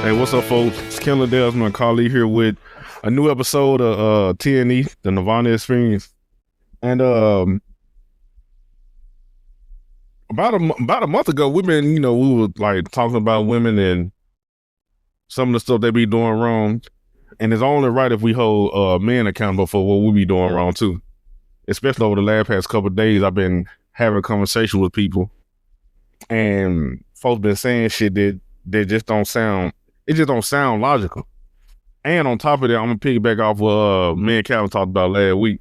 Hey, what's up, folks? It's Kendall Desmond, Carly here with a new episode of TNE, the Nirvana Experience. And about a month ago, we were like talking about women and some of the stuff they be doing wrong. And it's only right if we hold men accountable for what we be doing wrong too. Especially over the last past couple of days, I've been having a conversation with people, and folks been saying shit that just don't sound. It just don't sound logical. And on top of that, I'm gonna piggyback off what me and Calvin talked about last week.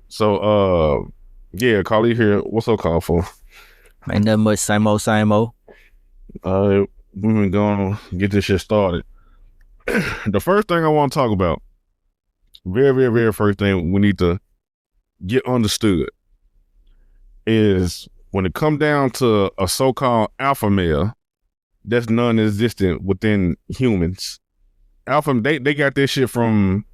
So yeah, Carly here. What's up, call for? Ain't nothing much, same old, same old. We've been going to get this shit started. The first thing I want to talk about, very first thing we need to get understood is when it come down to a so-called alpha male that's non-existent within humans. Alpha, they got this shit from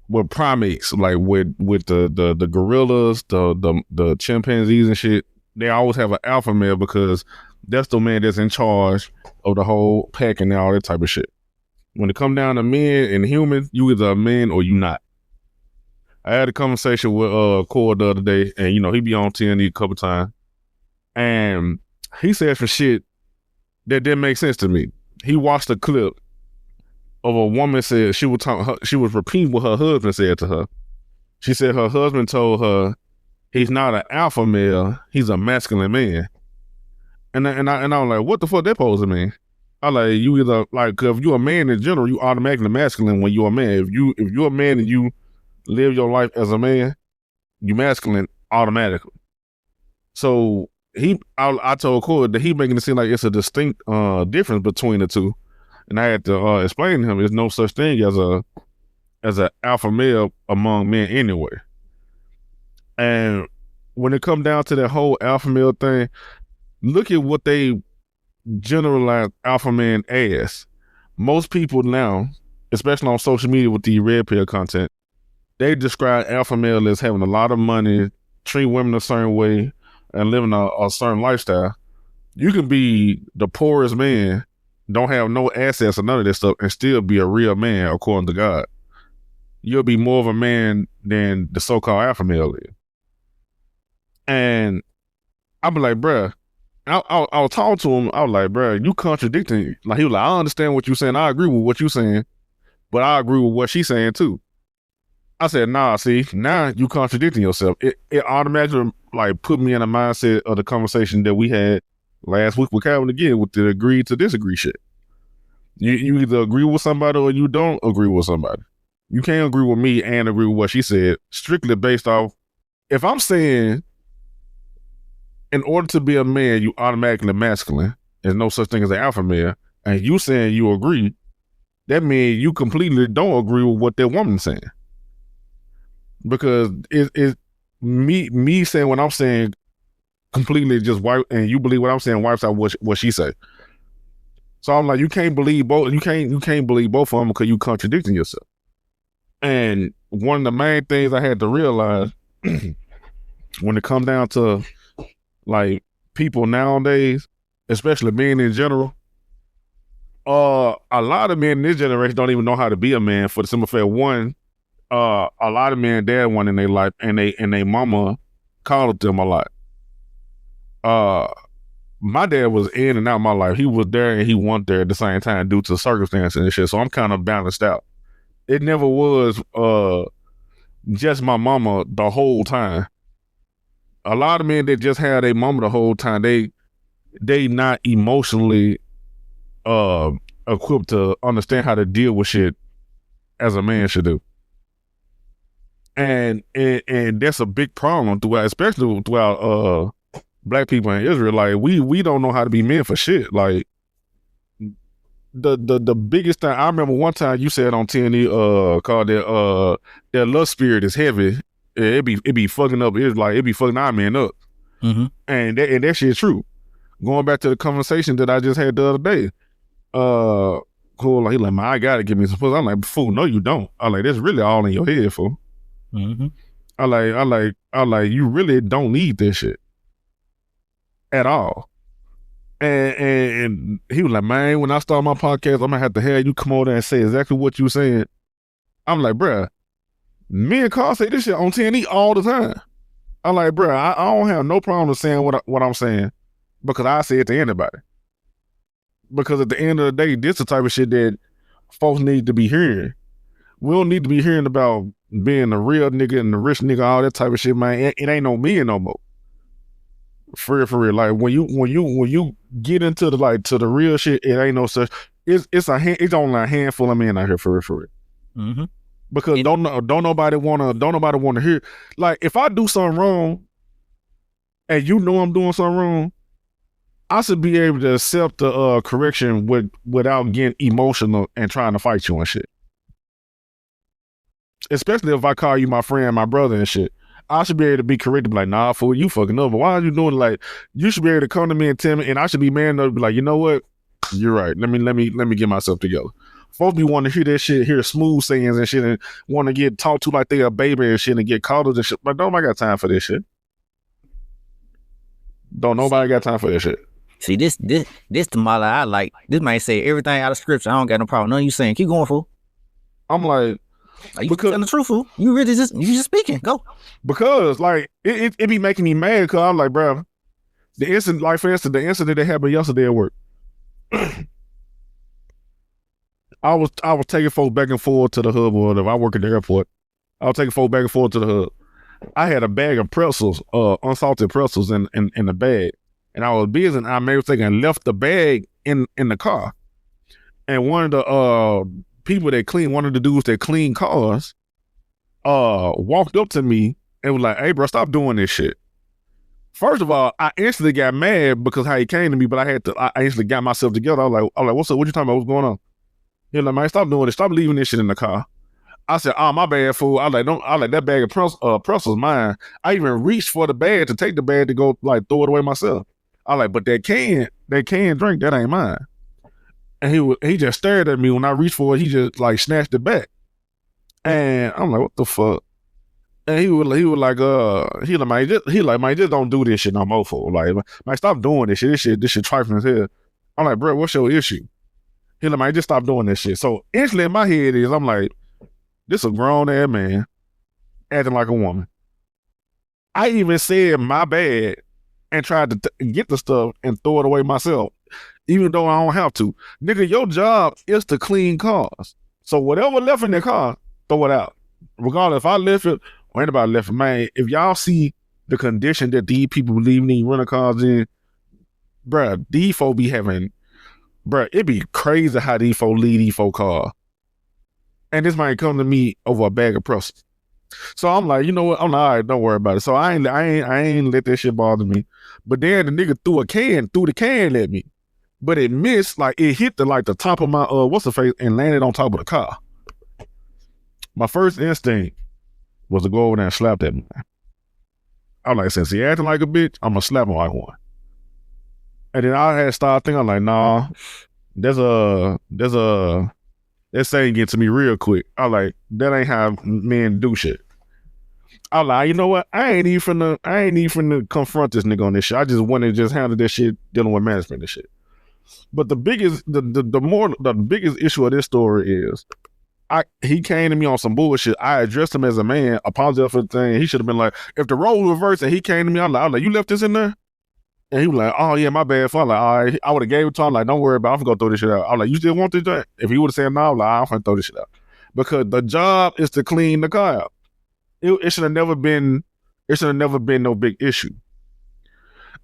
with primates, like with the gorillas, the chimpanzees and shit. They always have an alpha male because that's the man that's in charge of the whole pack and all that type of shit. When it come down to men and humans, you either a man or you not. I had a conversation with Core the other day, and he be on TNE a couple times, and he said for shit that didn't make sense to me. He watched a clip of a woman said she was repeating what her husband said to her. She said her husband told her he's not an alpha male, he's a masculine man. And I was like, what the fuck that supposed to mean? I like, you either like, cause if you're a man in general, you automatically masculine when you're a man. If you're a man and you live your life as a man, you masculine automatically. So I told Corey that he making it seem like it's a distinct difference between the two, and I had to explain to him there's no such thing as a alpha male among men anyway. And when it come down to that whole alpha male thing, look at what they generalize alpha man as. Most people now, especially on social media with the red pill content, they describe alpha male as having a lot of money, treat women a certain way, and living a certain lifestyle. You can be the poorest man, don't have no assets or none of this stuff, and still be a real man according to God. You'll be more of a man than the so-called alpha male is. And I be like, bruh, I'll talk to him. I was like, bruh, you contradicting. Like, he was like, I understand what you're saying. I agree with what you're saying, but I agree with what she's saying too. I said, nah, see, now you contradicting yourself. It automatically like put me in a mindset of the conversation that we had last week with Calvin again with the agree to disagree shit. You either agree with somebody or you don't agree with somebody. You can't agree with me and agree with what she said strictly based off, if I'm saying in order to be a man, you automatically masculine, there's no such thing as an alpha male, and you saying you agree, that means you completely don't agree with what that woman's saying. Because it's me saying what I'm saying completely just wipe, and you believe what I'm saying wipes out what she say. So I'm like, you can't believe both. You can't believe both of them because you contradicting yourself. And one of the main things I had to realize when it comes down to like people nowadays, especially men in general, a lot of men in this generation don't even know how to be a man for the simple fact, one, a lot of men dad one in their life and they mama called them a lot. My dad was in and out of my life. He was there and he wasn't there at the same time due to circumstances and shit. So I'm kind of balanced out. It never was just my mama the whole time. A lot of men that just had their mama the whole time, they not emotionally equipped to understand how to deal with shit as a man should do. And that's a big problem throughout, especially throughout black people in Israel. Like we don't know how to be men for shit. Like the biggest thing I remember one time you said on TNE called that lust spirit is heavy. It be fucking up. It's like it be fucking our man up. Mm-hmm. And that shit's true. Going back to the conversation that I just had the other day. Cool. Like he like, man, I gotta give me some pussy. I'm like, fool, no, you don't. I like that's really all in your head, fool. Mm-hmm. I like, you really don't need this shit at all. And he was like, man, when I start my podcast, I'm gonna have to have you come over there and say exactly what you saying. I'm like, bruh, me and Carl say this shit on TNE all the time. I'm like, bruh, I don't have no problem with saying what I'm saying because I say it to anybody. Because at the end of the day, this is the type of shit that folks need to be hearing. We don't need to be hearing about being a real nigga and the rich nigga, all that type of shit, man. It ain't no me no more. For real. Like when you get into the real shit, it ain't no such. It's only a handful of men out here for real. Mm-hmm. Because don't nobody wanna hear. Like if I do something wrong, and you know I'm doing something wrong, I should be able to accept the correction without getting emotional and trying to fight you and shit. Especially if I call you my friend, my brother and shit. I should be able to be corrected, like, nah, fool, you fucking up. But why are you doing it? Like, you should be able to come to me and tell me, and I should be man enough to be like, you know what? You're right. Let me get myself together. Folks be wanting to hear that shit, hear smooth sayings and shit, and want to get talked to like they a baby and shit, and get called and shit. But nobody got time for this shit. Don't nobody got time for this shit. See, this the model I like. This man say everything out of scripture. I don't got no problem. None of you saying. Keep going, fool. I'm like you telling the truth, fool. You just speaking. Go. Because like it be making me mad because I'm like, bro, the incident, like for instance, the incident that happened yesterday at work. I was taking folks back and forth to the hub or whatever. I work at the airport. I was taking folks back and forth to the hub. I had a bag of pretzels, unsalted pretzels in the bag. And I was busy and I made a mistake and left the bag in the car. And one of the people that clean, one of the dudes that clean cars, walked up to me and was like, hey bro, stop doing this shit. First of all, I instantly got mad because how he came to me, but I instantly got myself together. I was like, what's up? What you talking about? What's going on? He was like, man, stop doing this. Stop leaving this shit in the car. I said, oh, my bad, fool. I like that bag of pretzels mine. I even reached for the bag to take the bag to go like throw it away myself. I like, but that can drink, that ain't mine. And he just stared at me when I reached for it. He just like snatched it back. And I'm like, what the fuck? And he was like, man, just don't do this shit no more, fool. Like, man, stop doing this shit. This shit trifling as hell. I'm like, bro, what's your issue? He like, man, just stop doing this shit. So instantly in my head I'm like, this a grown ass man acting like a woman. I even said my bad and tried to get the stuff and throw it away myself, even though I don't have to. Nigga, your job is to clean cars. So whatever left in the car, throw it out. Regardless if I left it or anybody left it, man, if y'all see the condition that these people leaving these rental cars in, bruh, these folk be having, bruh, it be crazy how these folk leave these folk cars. And this might come to me over a bag of pretzels. So I'm like, you know what? I'm like, all right, don't worry about it. So I ain't let that shit bother me. But then the nigga threw the can at me. But it missed, like it hit the top of my what's the face and landed on top of the car. My first instinct was to go over there and slap that man. I'm like, since he acting like a bitch, I'm gonna slap him like one. And then I had started thinking, I'm like, nah, that saying get to me real quick. I like, that ain't how men do shit. I like, you know what? I ain't even finna confront this nigga on this shit. I just want to just handle this shit dealing with management and shit. But the biggest issue of this story is he came to me on some bullshit. I addressed him as a man, apologized for the thing. He should have been like, if the role was reversed and he came to me, I'm like, you left this in there? And he was like, oh yeah, my bad. So I'm like, all right, I would have gave it to him. Like, don't worry about it. I'm gonna go throw this shit out. I'm like, you still want this joint? If he would have said no, I'm like, I'm gonna throw this shit out. Because the job is to clean the car out. It should have never been no big issue.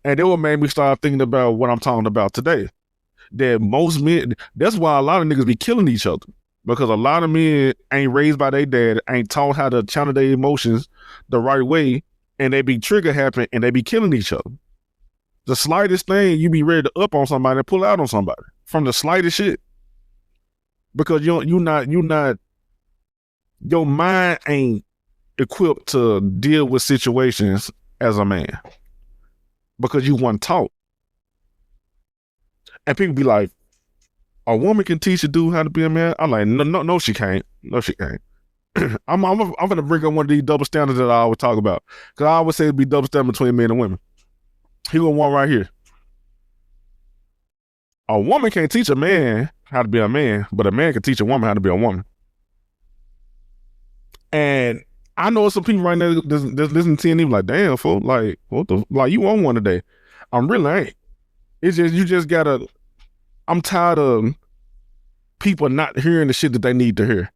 And it would make me start thinking about what I'm talking about today. That most men, that's why a lot of niggas be killing each other. Because a lot of men ain't raised by their dad, ain't taught how to channel their emotions the right way, and they be trigger happy and they be killing each other. The slightest thing, you be ready to up on somebody and pull out on somebody from the slightest shit. Because you not, your mind ain't equipped to deal with situations as a man. Because you weren't taught. And people be like, a woman can teach a dude how to be a man? I'm like, no, she can't. No, she can't. I'm gonna bring up one of these double standards that I always talk about. Because I always say it'd be double standard between men and women. Here go one right here. A woman can't teach a man how to be a man, but a man can teach a woman how to be a woman. And I know some people right now that's listening to me like, damn, fool, like, what the, like, you on one today? I'm really ain't. It's just, you just gotta, I'm tired of people not hearing the shit that they need to hear.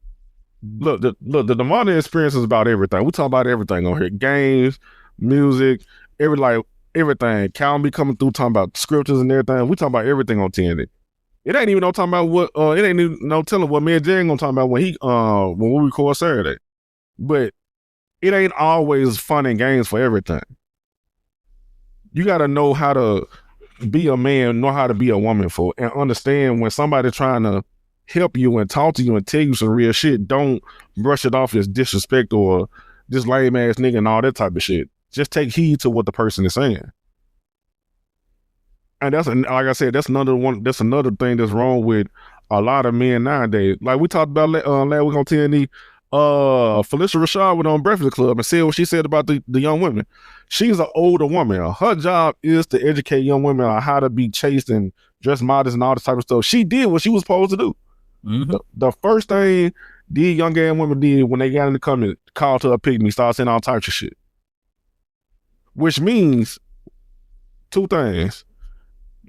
Look, the modern experience is about everything. We talk about everything on here. Games, music, everything. Cal be coming through talking about scriptures and everything. We talk about everything on TNT. It ain't even no talking about what, it ain't even no telling what me and Jay gonna talk about when we record Saturday. But it ain't always fun and games for everything. You gotta know how to be a man, know how to be a woman for, and understand when somebody's trying to help you and talk to you and tell you some real shit, don't brush it off as disrespect or this lame ass nigga and all that type of shit. Just take heed to what the person is saying. And that's, like I said, that's another thing that's wrong with a lot of men nowadays. Like we talked about last week on TNT, Phylicia Rashad went on Breakfast Club and said what she said about the young women. She's an older woman. Her job is to educate young women on how to be chaste and dress modest and all this type of stuff. She did what she was supposed to do. Mm-hmm. The first thing these young gay women did when they got in the comment, called to a pygmy, started saying all types of shit. Which means two things.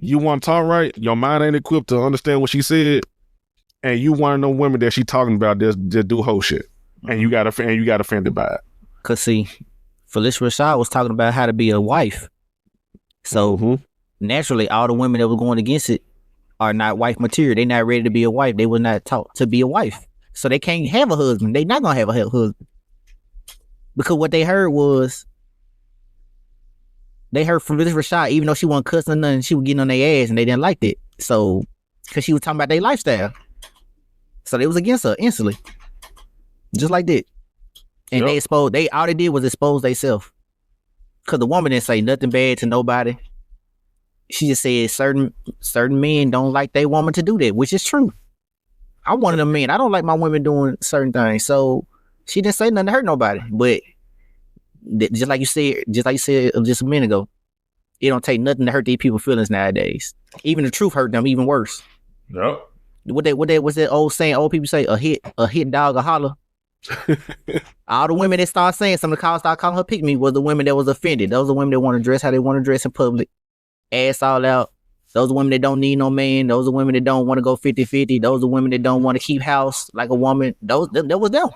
You want to talk right, your mind ain't equipped to understand what she said, and you one of them women that she talking about just do whole shit. And you got offended by it. Cause see, Phylicia Rashad was talking about how to be a wife. So naturally all the women that were going against it are not wife material. They not ready to be a wife. They were not taught to be a wife. So they can't have a husband. They not gonna have a husband. Because what they heard was, they heard from Phylicia Rashad, even though she wasn't cussing or nothing, she was getting on their ass and they didn't like that. So, because she was talking about their lifestyle. So they was against her instantly. Just like that. And yep. All they did was expose themselves. Because the woman didn't say nothing bad to nobody. She just said certain men don't like their woman to do that, which is true. I'm one of them men. I don't like my women doing certain things. So she didn't say nothing to hurt nobody. But just like you said just a minute ago, it don't take nothing to hurt these people's feelings nowadays. Even the truth hurt them even worse. Yep. What's that old saying? Old people say, a hit dog a holler. All the women that start saying something, start calling her pick me, was the women that was offended. Those are women that want to dress how they want to dress in public, ass all out. Those are women that don't need no man. Those are women that don't want to go 50-50. Those are women that don't want to keep house like a woman. That was them.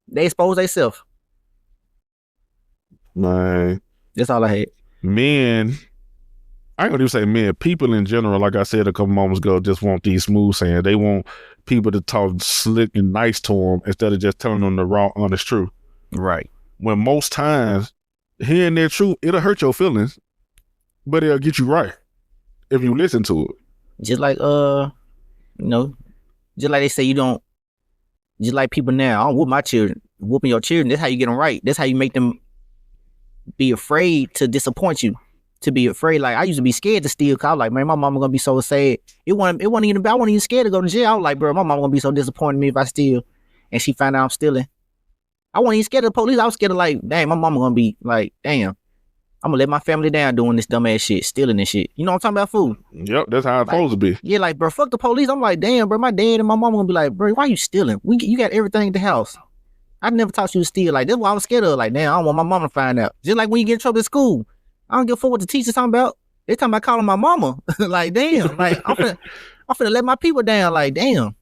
They exposed themselves. Man, that's all I had. Men, I ain't gonna even say men, people in general, like I said a couple moments ago, just want these smooth saying. They want people to talk slick and nice to them instead of just telling them the raw, honest truth. Right. When most times, hearing their truth, it'll hurt your feelings, but it'll get you right if you listen to it. Just like, just like they say, just like people now, I don't whoop my children. Whooping your children, that's how you get them right. That's how you make them be afraid to disappoint you, to be afraid. Like I used to be scared to steal, cause I was like, man, my mama gonna be so sad. I wasn't even scared to go to jail. I was like, bro, my mama gonna be so disappointed in me if I steal, and she found out I'm stealing. I wasn't even scared of the police. I was scared of like, dang, my mama gonna be like, damn, I'm gonna let my family down doing this dumb ass shit, stealing this shit. You know what I'm talking about, fool? Yep, that's how it's supposed to be. Yeah, like, bro, fuck the police. I'm like, damn, bro, my dad and my mama gonna be like, bro, why you stealing? You got everything at the house. I never taught you to steal. Like, that's what I was scared of. Like, damn, I don't want my mama to find out. Just like when you get in trouble at school. I don't give a fuck what the teacher's talking about. They talking about calling my mama. Like, damn. Like, I'm finna let my people down. Like, damn.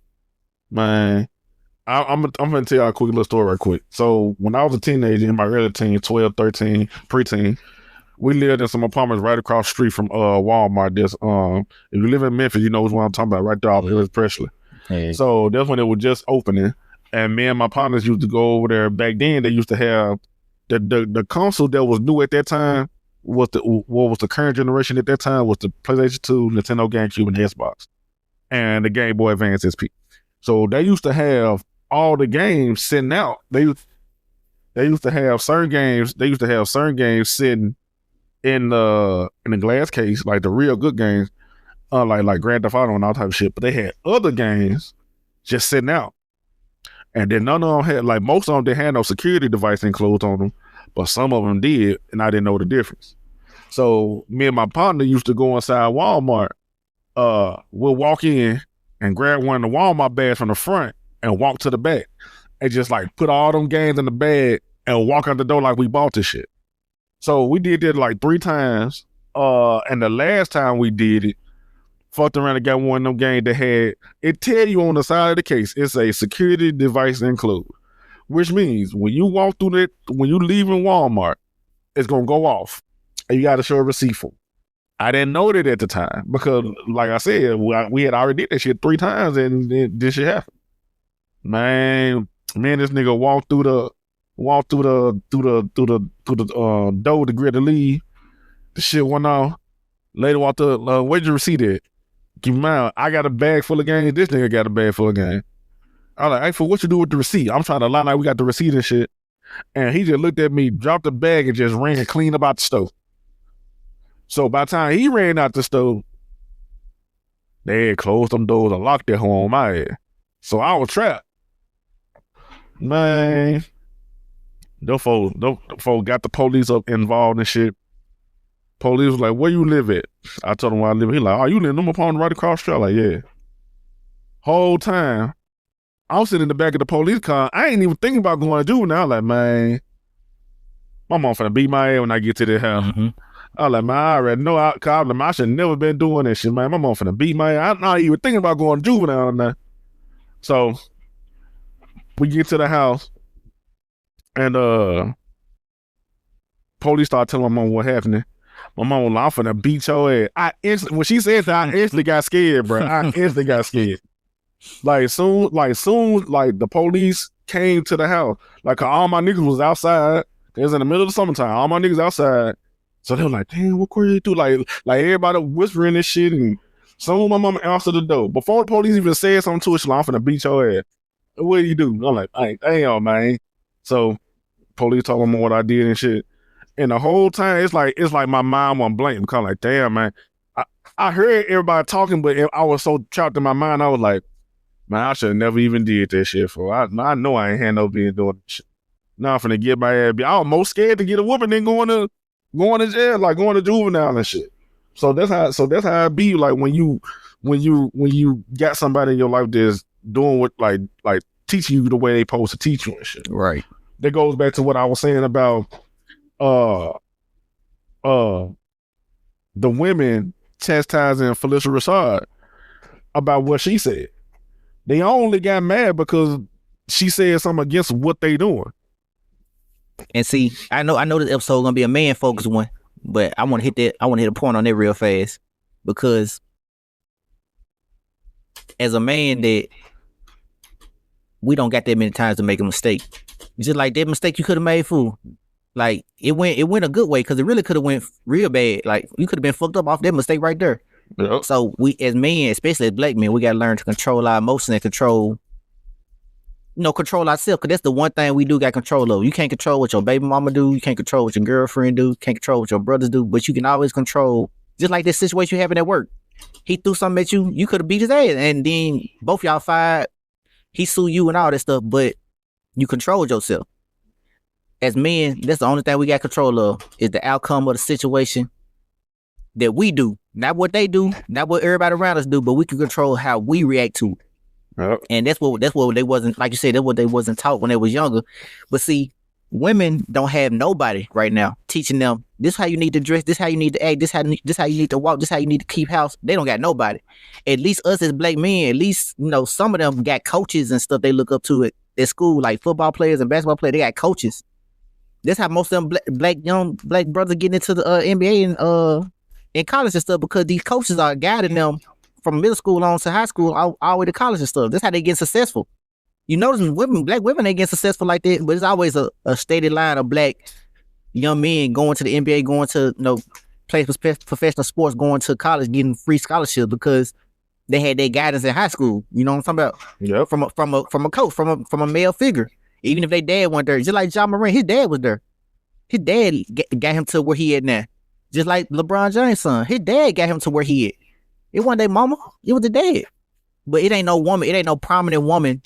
Man, I'm gonna tell y'all a quick little story right quick. So, when I was a teenager, in my early teens, 12, 13, preteen, we lived in some apartments right across the street from Walmart. There's, if you live in Memphis, you know what I'm talking about, right there off Hillis Presley. Hey. So, that's when it was just opening. And me and my partners used to go over there. Back then, they used to have the console that was new at that time was the current generation at that time was the PlayStation 2, Nintendo GameCube, and the Xbox, and the Game Boy Advance SP. So they used to have all the games sitting out. They used to have certain games. They used to have certain games sitting in the glass case, like the real good games, like Grand Theft Auto and all type of shit. But they had other games just sitting out. And then none of them had, like most of them, they had no security device enclosed on them, but some of them did, and I didn't know the difference. So me and my partner used to go inside Walmart we'll walk in and grab one of the Walmart bags from the front and walk to the back and just like put all them games in the bag and walk out the door like we bought this shit. So we did that like 3 times. And the last time we did it, fucked around and got one of them games that had, it tell you on the side of the case, it's a security device included, which means when you walk through that, when you leave in Walmart, it's going to go off and you got to show a receipt for it. I didn't know that at the time because, like I said, we had already did that shit 3 times and this shit happened. Man, this nigga walked through the door to get to leave. The shit went off. Later walked up, where'd your receipt at? Keep in mind, I got a bag full of games. This nigga got a bag full of games. I was like, hey, for what you do with the receipt? I'm trying to lie like we got the receipt and shit. And he just looked at me, dropped the bag, and just ran clean about the stove. So by the time he ran out the stove, they had closed them doors and locked their home on my head. So I was trapped. Man, those folks got the police up involved and shit. Police was like, where you live at? I told him where I live. He like, oh, you live in them apartment right across the street? I'm like, yeah. Whole time, I'm sitting in the back of the police car. I ain't even thinking about going to juvenile. I'm like, man, my mom finna beat my ass when I get to the house. Mm-hmm. I was like, man, I already know I should never been doing that shit, man. My mom finna beat my ass. I'm not even thinking about going to juvenile now. So we get to the house and police start telling my mom what happened. My mom was like, I'm finna beat your ass. When she said that, I instantly got scared, bro. I instantly got scared. Like soon, the police came to the house. Like all my niggas was outside. It was in the middle of the summertime. All my niggas outside. So they were like, damn, what could you do? Like everybody whispering this shit, and some of my mama answered the door. Before the police even said something to us, she like, I'm finna beat your ass. What do you do? I'm like, hey, damn, man. So police told me what I did and shit. And the whole time, it's like my mind wasn't blank because I'm like, damn, man. I heard everybody talking, but I was so trapped in my mind, I was like, man, I should have never even did that shit for. I know I ain't had no business doing that shit. Now I'm finna get my ass beat. I was most scared to get a whooping than going to jail, like going to juvenile and shit. So that's how it be. Like when you got somebody in your life that's doing what like teaching you the way they supposed to teach you and shit. Right. That goes back to what I was saying about the women chastising Phylicia Rashad about what she said. They only got mad because she said something against what they doing. And see, I know this episode gonna be a man focused one, but I want to hit a point on that real fast because as a man, that we don't got that many times to make a mistake. Just like that mistake you could have made, fool. Like it went a good way because it really could have went real bad. Like you could have been fucked up off that mistake right there. Yep. So we as men, especially as black men, we gotta learn to control our emotions and control ourselves, because that's the one thing we do got control of. You can't control what your baby mama do, you can't control what your girlfriend do, you can't control what your brothers do, but you can always control, just like this situation happened at work. He threw something at you, you could have beat his ass, and then both y'all fired, he sued you and all that stuff, but you controlled yourself. As men, that's the only thing we got control of, is the outcome of the situation that we do. Not what they do, not what everybody around us do, but we can control how we react to it. Yep. And that's what they wasn't, like you said, that's what they wasn't taught when they was younger. But see, women don't have nobody right now teaching them, this how you need to dress, this how you need to act, this how you need to walk, this how you need to keep house. They don't got nobody. At least us as black men, at least, some of them got coaches and stuff they look up to at school, like football players and basketball players, they got coaches. That's how most of them young black brothers get into the NBA and in college and stuff, because these coaches are guiding them from middle school on to high school, all the way to college and stuff. That's how they get successful. You notice black women, they get successful like that, but it's always a stated line of black young men going to the NBA, going to play professional sports, going to college, getting free scholarships because they had their guidance in high school. You know what I'm talking about? Yep. From a coach, from a male figure. Even if they dad went there, just like Ja Morant, his dad was there. His dad got him to where he at now. Just like LeBron James' son, his dad got him to where he at. It wasn't their mama, it was the dad. But it ain't no woman, it ain't no prominent woman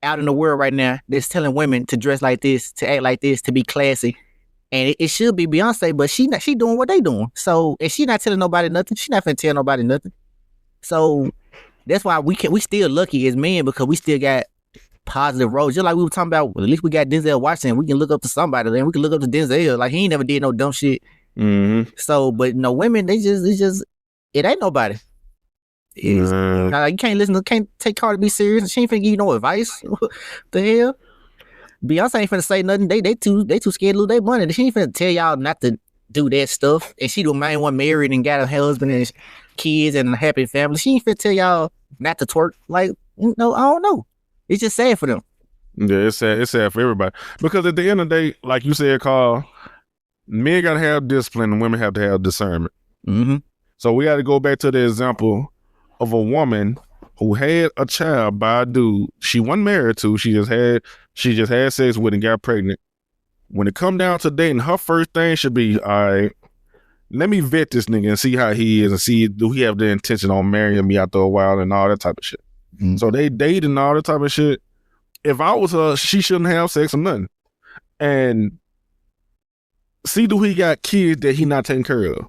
out in the world right now that's telling women to dress like this, to act like this, to be classy. And it should be Beyonce, but she doing what they doing. So, and she not telling nobody nothing. She not finna tell nobody nothing. So that's why we still lucky as men because we still got positive roles. Just like we were talking about, well, at least we got Denzel Washington. We can look up to somebody, then we can look up to Denzel. Like he ain't never did no dumb shit. Mm-hmm. So, but no women, it ain't nobody. You can't take Cardi B serious. She ain't finna give you no advice. What the hell? Beyonce ain't finna say nothing. They too scared to lose their money. She ain't finna tell y'all not to do that stuff. And she the main one married and got a husband and kids and a happy family. She ain't finna tell y'all not to twerk. Like, no, I don't know. It's just sad for them. Yeah, it's sad. It's sad for everybody. Because at the end of the day, like you said, Carl, men gotta have discipline and women have to have discernment. Mm-hmm. So we gotta go back to the example of a woman who had a child by a dude she wasn't married to. She just had sex with and got pregnant. When it come down to dating, her first thing should be, all right, let me vet this nigga and see how he is and see do he have the intention on marrying me after a while and all that type of shit. Mm-hmm. So they date and all that type of shit. If I was her, she shouldn't have sex or nothing. And see do he got kids that he not taking care of.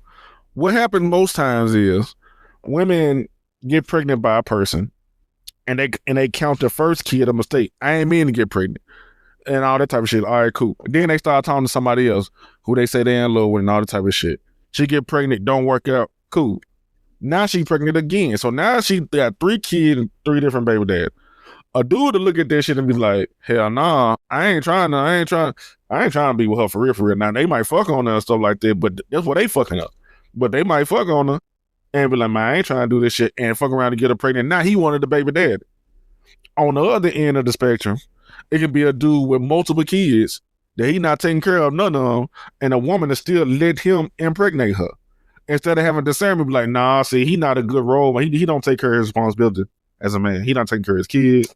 What happens most times is women get pregnant by a person and they count the first kid a mistake. I ain't mean to get pregnant and all that type of shit. All right, cool. Then they start talking to somebody else who they say they in love with and all that type of shit. She get pregnant, don't work out. Cool. Now she pregnant again. So now she got 3 kids and 3 different baby dads. A dude to look at that shit and be like, hell nah, I ain't trying to be with her for real. Now they might fuck on her and stuff like that, but that's what they fucking up. But they might fuck on her and be like, man, I ain't trying to do this shit and fuck around and get her pregnant. Now he wanted the baby dad. On the other end of the spectrum, it could be a dude with multiple kids that he not taking care of none of them, and a woman to still let him impregnate her. Instead of having discernment, be like, nah, see, he not a good role. He don't take care of his responsibility as a man. He not taking care of his kids.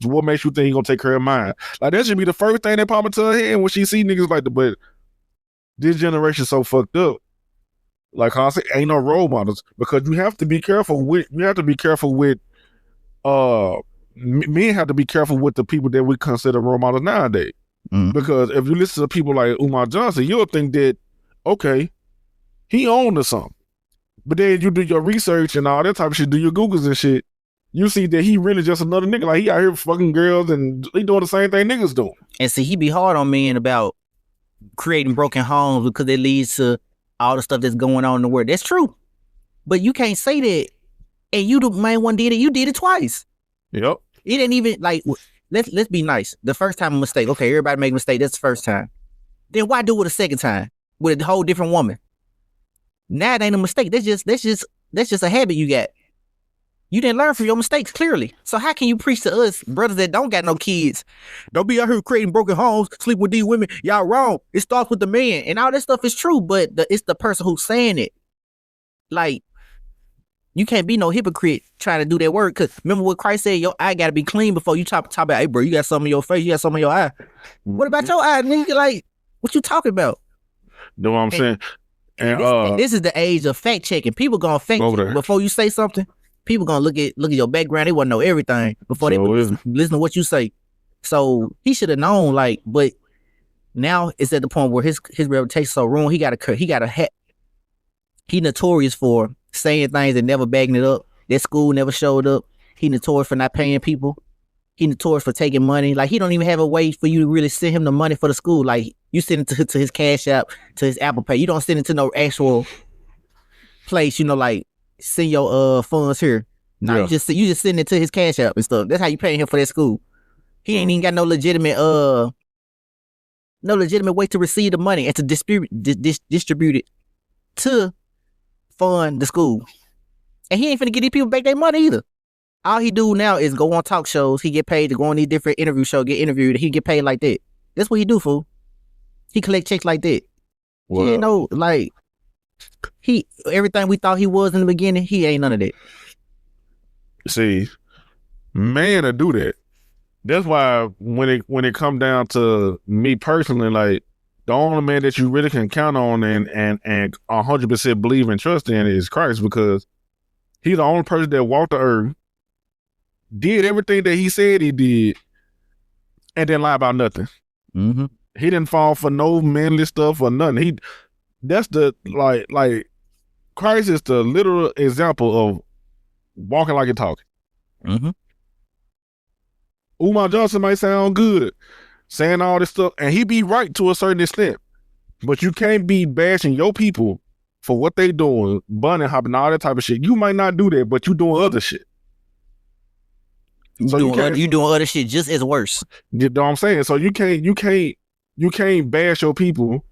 What makes you think he gonna take care of mine? Like, that should be the first thing that pop into her head when she see niggas like that. But this generation so fucked up. Like I say, ain't no role models because you have to be careful with. Men have to be careful with the people that we consider role models nowadays. Because if you listen to people like Umar Johnson, you'll think that okay, he owned or something. But then you do your research and all that type of shit, do your Googles and shit. You see that he really just another nigga. Like, he out here fucking girls and he doing the same thing niggas doing. And see, he be hard on men about creating broken homes because it leads to all the stuff that's going on in the world. That's true. But you can't say that. And you the main one did it. You did it twice. Yep. It ain't even like, let's be nice. The first time a mistake. Okay, everybody make a mistake. That's the first time. Then why do it a second time with a whole different woman? Now it ain't a mistake. That's just a habit you got. You didn't learn from your mistakes, clearly. So how can you preach to us, brothers that don't got no kids? Don't be out here creating broken homes, sleep with these women. Y'all wrong. It starts with the man. And all this stuff is true, but it's the person who's saying it. Like, you can't be no hypocrite trying to do that work. Because remember what Christ said, your eye got to be clean before you talk about, hey, bro, you got something in your face, you got something in your eye. What about your eye, nigga? Like, what you talking about? Know what I'm saying? And this is the age of fact checking. People gonna fact check before you say something. People gonna look at your background. They want to know everything before they listen to what you say. So he should have known. Like, but now it's at the point where his reputation so ruined. He notorious for saying things and never backing it up. That school never showed up. He notorious for not paying people. He notorious for taking money. Like, he don't even have a way for you to really send him the money for the school. Like, you send it to his Cash App, to his Apple Pay. You don't send it to no actual place. You know, like, send your funds here. No, yeah. you just send it to his Cash App and stuff. That's how you paying him for that school. He ain't even got no legitimate way to receive the money and to distribute it to fund the school. And he ain't finna get these people back their money either. All he do now is go on talk shows. He get paid to go on these different interview shows, get interviewed. He get paid like that. That's what he do, fool. He collect checks like that. Well, he ain't no, like, everything we thought he was in the beginning, he ain't none of that. See, man to do that. That's why when it come down to me personally, like, the only man that you really can count on and 100% believe and trust in is Christ, because he's the only person that walked the earth, did everything that he said he did, and didn't lie about nothing. Mm-hmm. He didn't fall for no manly stuff or nothing. That's the like Christ is the literal example of walking like you're talking. Mm-hmm. Umar Johnson might sound good, saying all this stuff, and he be right to a certain extent. But you can't be bashing your people for what they doing, bunny hopping, all that type of shit. You might not do that, but you doing other shit. So you doing other shit just as worse. You know what I'm saying? So you can't bash your people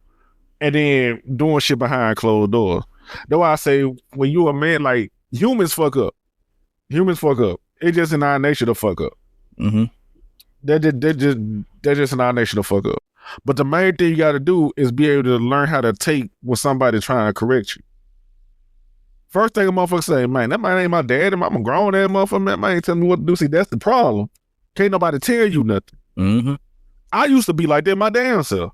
and then doing shit behind closed doors. That's why I say when you a man, like humans fuck up. Humans fuck up. It's just in our nature to fuck up. Mm-hmm. They're just in our nature to fuck up. But the main thing you got to do is be able to learn how to take when somebody's trying to correct you. First thing a motherfucker say, man, that man ain't my dad. I'm a grown ass motherfucker. Man, ain't telling me what to do. See, that's the problem. Can't nobody tell you nothing. Mm-hmm. I used to be like that my damn self.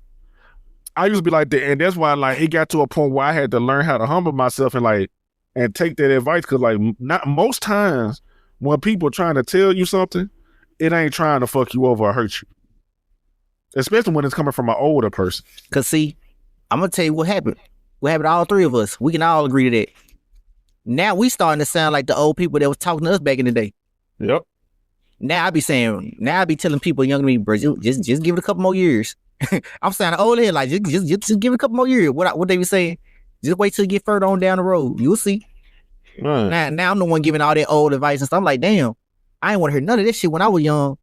I used to be like that, and that's why like it got to a point where I had to learn how to humble myself and take that advice. Because like not most times when people trying to tell you something, it ain't trying to fuck you over or hurt you. Especially when it's coming from an older person. Cause see, I'm gonna tell you what happened. What happened to all three of us? We can all agree to that. Now we starting to sound like the old people that was talking to us back in the day. Yep. Now I be telling people younger than me, bro, just give it a couple more years. I'm sounding old here, like just give it a couple more years. What they be saying? Just wait till you get further on down the road. You'll see. Right. Now I'm the one giving all that old advice and stuff. I'm like, damn, I ain't want to hear none of this shit when I was young.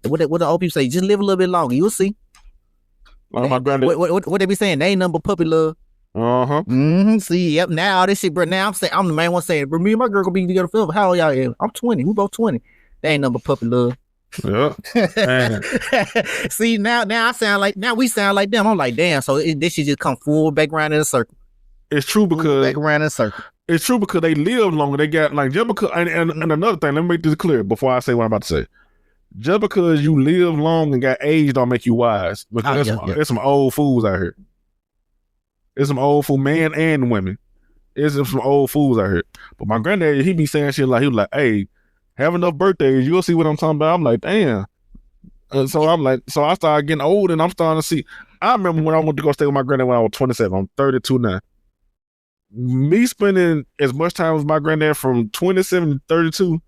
What the old people say? Just live a little bit longer. You'll see. Like my granddad. What they be saying? They ain't nothing but puppy love. Uh-huh. Mm-hmm. See, yep. Now all this shit, bro. Now I'm the main one saying, bro, me and my girl gonna be together forever. How old y'all is? I'm 20. We both 20. They ain't nothing but puppy love. Yeah. See, now we sound like them. I'm like, damn. So this shit just come full back around in a circle. It's true because back around in a circle. It's true because they live longer. They got like just because, and another thing. Let me make this clear before I say what I'm about to say. Just because you live long and got age don't make you wise. Because there's some old fools out here. There's some old fool men and women. There's some old fools out here. But my granddad, he be saying shit like, he was like, hey, have enough birthdays, you'll see what I'm talking about. I'm like, damn. So I started getting old and I'm starting to see. I remember when I went to go stay with my granddad when I was 27. I'm 32 now. Me spending as much time with my granddad from 27 to 32,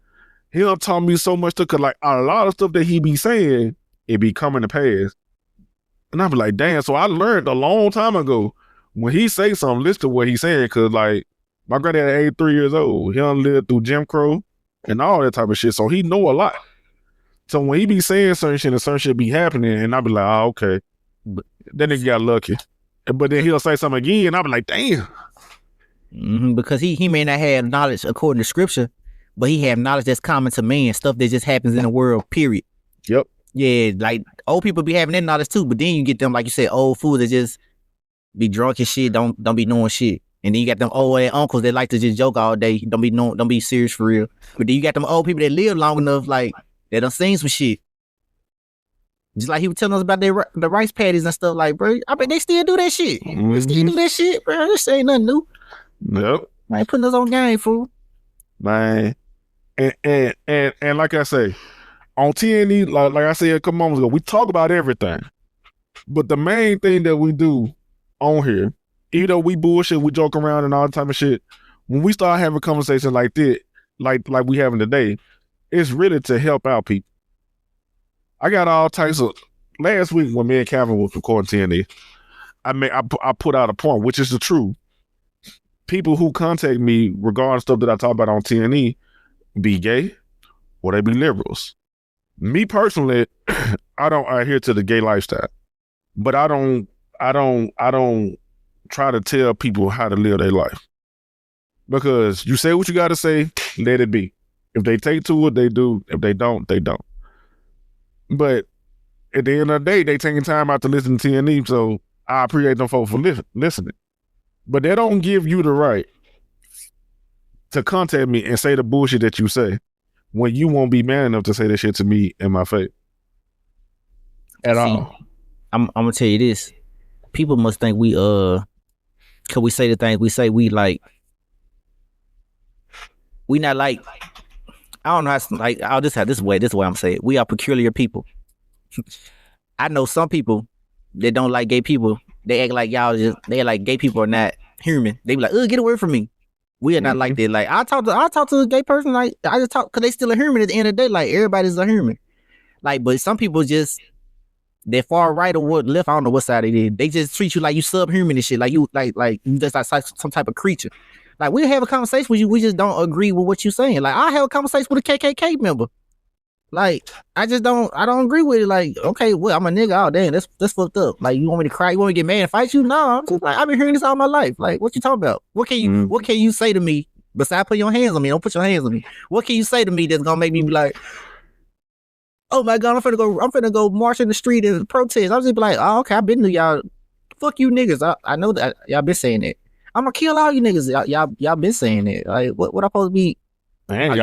he done taught me so much because like a lot of stuff that he be saying, it be coming to pass. And I be like, damn. So I learned a long time ago, when he say something, listen to what he's saying, because like my granddad at 83 years old, he done lived through Jim Crow and all that type of shit, so he know a lot. So when he be saying certain shit and certain shit be happening, and I be like, oh, okay. But that nigga got lucky. But then he'll say something again, and I be like, damn. Mm-hmm, because he may not have knowledge according to scripture, but he have knowledge that's common to man, stuff that just happens in the world, period. Yep. Yeah, like old people be having that knowledge too, but then you get them, like you said, old fools that just be drunk and shit, don't be knowing shit. And then you got them old uncles that like to just joke all day, don't be serious for real. But then you got them old people that live long enough, like that done seen some shit. Just like he was telling us about the rice patties and stuff, like, bro, I bet they still do that shit. Mm-hmm. They still do that shit, bro. This ain't nothing new. Yep. Man, putting us on game, fool. Man. And like I say, on TNE, like I said a couple moments ago, we talk about everything. But the main thing that we do on here, even though we bullshit, we joke around and all that type of shit, when we start having conversations like this, like we having today, it's really to help out people. I got all types of, last week when me and Calvin was recording TNE, I put out a point, which is the truth. People who contact me regarding stuff that I talk about on TNE be gay or they be liberals. Me personally, I don't adhere to the gay lifestyle, but I don't try to tell people how to live their life, because you say what you got to say, let it be. If they take to it, they do. If they don't, they don't. But at the end of the day, they taking time out to listen to TNE, so I appreciate them folks for listening. But they don't give you the right to contact me and say the bullshit that you say when you won't be man enough to say that shit to me in my face. At all. I'm gonna tell you this. People must think we cause we say the things we say, we like, we not like, I don't know how to, like, I'll just have this way I'm saying it. We are peculiar people. I know some people that don't like gay people. They act like they like gay people are not human. They be like, get away from me. We are not like that. Like I talk to a gay person, like I just talk because they still a human at the end of the day. Like everybody's a human. Like, but some people just they're far right or what left. I don't know what side it is. They just treat you like you subhuman and shit. Like you like you just like some type of creature. Like we'll have a conversation with you. We just don't agree with what you're saying. Like I have a conversation with a KKK member. Like I don't agree with it. Like okay, well I'm a nigga. Oh damn, that's fucked up. Like you want me to cry? You want me to get mad and fight you? No, I'm just like I've been hearing this all my life. Like what you talking about? What can you say to me besides put your hands on me? Don't put your hands on me. What can you say to me that's gonna make me be like, oh my god, I'm finna go march in the street and protest? I'll just be like, oh okay, I've been to y'all. Fuck you niggas. I know that y'all been saying that. I'm gonna kill all you niggas. Y'all been saying that. Like what I supposed to be? Man, are you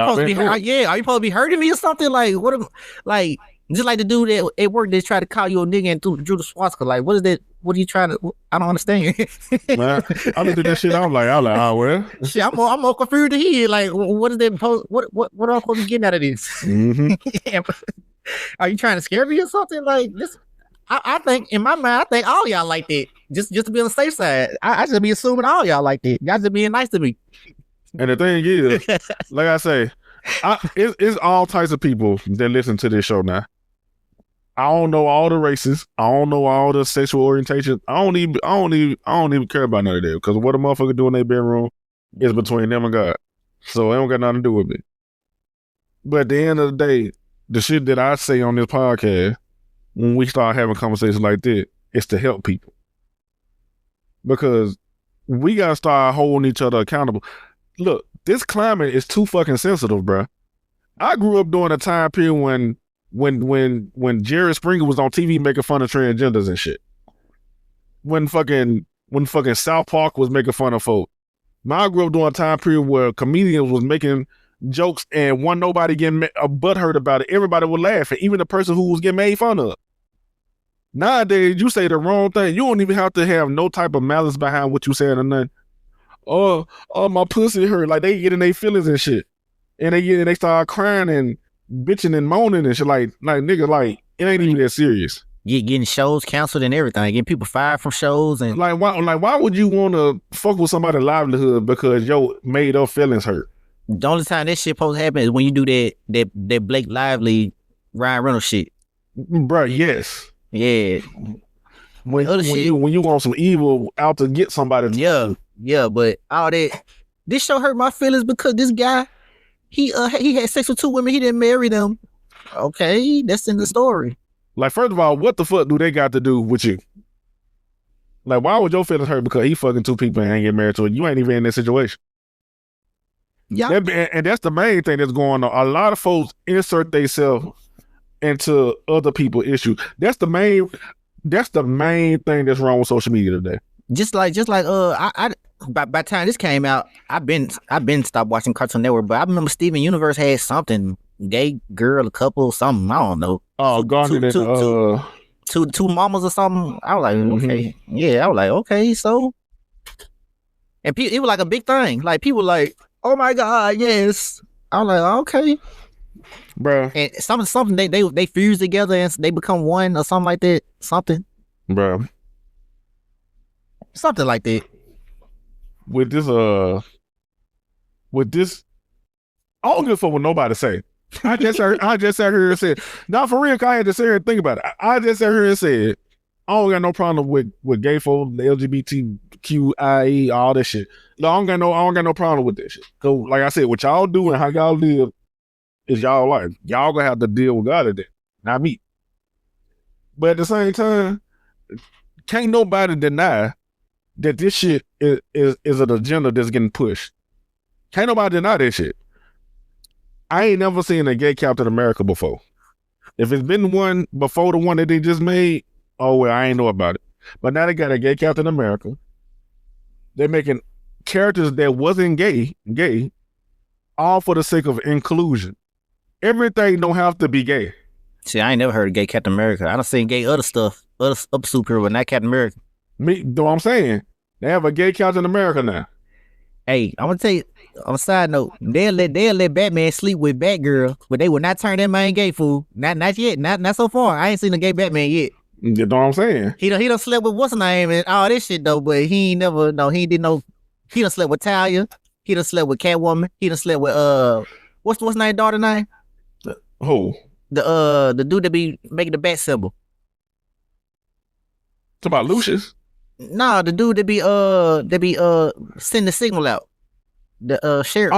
supposed to be hurting me or something? Like what? Like just like the dude at work that tried to call you a nigga and drew the swastika. Like what is that? What are you trying to? I don't understand. Man, I looked at that shit. I'm like, oh well. Shit, I'm more confused to hear. Like what is that? What am I supposed to be getting out of this? Yeah, are you trying to scare me or something? Like this? I think in my mind, I think all y'all like that. Just to be on the safe side. I just be assuming all y'all like that. Y'all just being nice to me. And the thing is, like I say, it's all types of people that listen to this show now. I don't know all the races. I don't know all the sexual orientation. I don't even care about none of that because what a motherfucker do in their bedroom is between them and God. So it don't got nothing to do with me. But at the end of the day, the shit that I say on this podcast, when we start having conversations like that, it's to help people. Because we gotta start holding each other accountable. Look, this climate is too fucking sensitive, bro. I grew up during a time period when Jerry Springer was on TV making fun of transgenders and shit. When fucking South Park was making fun of folk. I grew up during a time period where comedians was making jokes and wasn't nobody getting butthurt about it. Everybody would laugh, and even the person who was getting made fun of. Nowadays, you say the wrong thing. You don't even have to have no type of malice behind what you saying or nothing. Oh, my pussy hurt. Like they get in their feelings and shit. And they start crying and bitching and moaning and shit. Like nigga, like it ain't even that serious. Getting shows canceled and everything, getting people fired from shows and why would you want to fuck with somebody's livelihood because your made up feelings hurt? The only time that shit supposed to happen is when you do that Blake Lively, Ryan Reynolds shit. Bro, yes. Yeah. When you want some evil out to get somebody. Yeah, but all that, this show hurt my feelings because this guy, he had sex with 2 women, he didn't marry them. Okay, that's in the story. Like, first of all, what the fuck do they got to do with you? Like, why would your feelings hurt because he fucking 2 people and ain't get married to it? You ain't even in that situation. Yeah. And that's the main thing that's going on. A lot of folks insert themselves into other people's issues. That's the main thing that's wrong with social media today. Just like I by the time this came out, I've been stopped watching Cartoon Network, but I remember Steven Universe had something, gay girl, a couple, something, I don't know. Oh, two mamas or something. I was like, okay. Yeah, I was like, okay, so. And it was like a big thing. Like people like, oh my God, yes. I was like, okay. Bruh. And something they fuse together and they become one or something like that. Something. Bruh. Something like that. With this, I don't give a fuck what nobody say. I just sat here and said, now for real, I had to sit here and think about it. I just sat here and said, I don't got no problem with gay folk, the LGBTQIA, all that shit. No, I don't got no problem with that shit. Cause like I said, what y'all do and how y'all live is y'all life. Y'all gonna have to deal with God at that, not me. But at the same time, can't nobody deny that this shit is an agenda that's getting pushed. Can't nobody deny that shit. I ain't never seen a gay Captain America before. If it's been one before the one that they just made, oh well, I ain't know about it. But now they got a gay Captain America. They're making characters that wasn't gay, all for the sake of inclusion. Everything don't have to be gay. See, I ain't never heard of gay Captain America. I done seen gay other stuff, other superhero, but not Captain America. Me, know what I'm saying? They have a gay Captain America now. Hey, I'm gonna tell you, on a side note, they'll let Batman sleep with Batgirl, but they will not turn that man gay, fool. Not yet. Not so far. I ain't seen a gay Batman yet. You know what I'm saying? He done slept with what's her name and all this shit though, but he done slept with Talia. He done slept with Catwoman. He done slept with what's name daughter name? Who? The dude that be making the bat symbol. Talk about Lucius. Nah, the dude that be sending the signal out. The sheriff.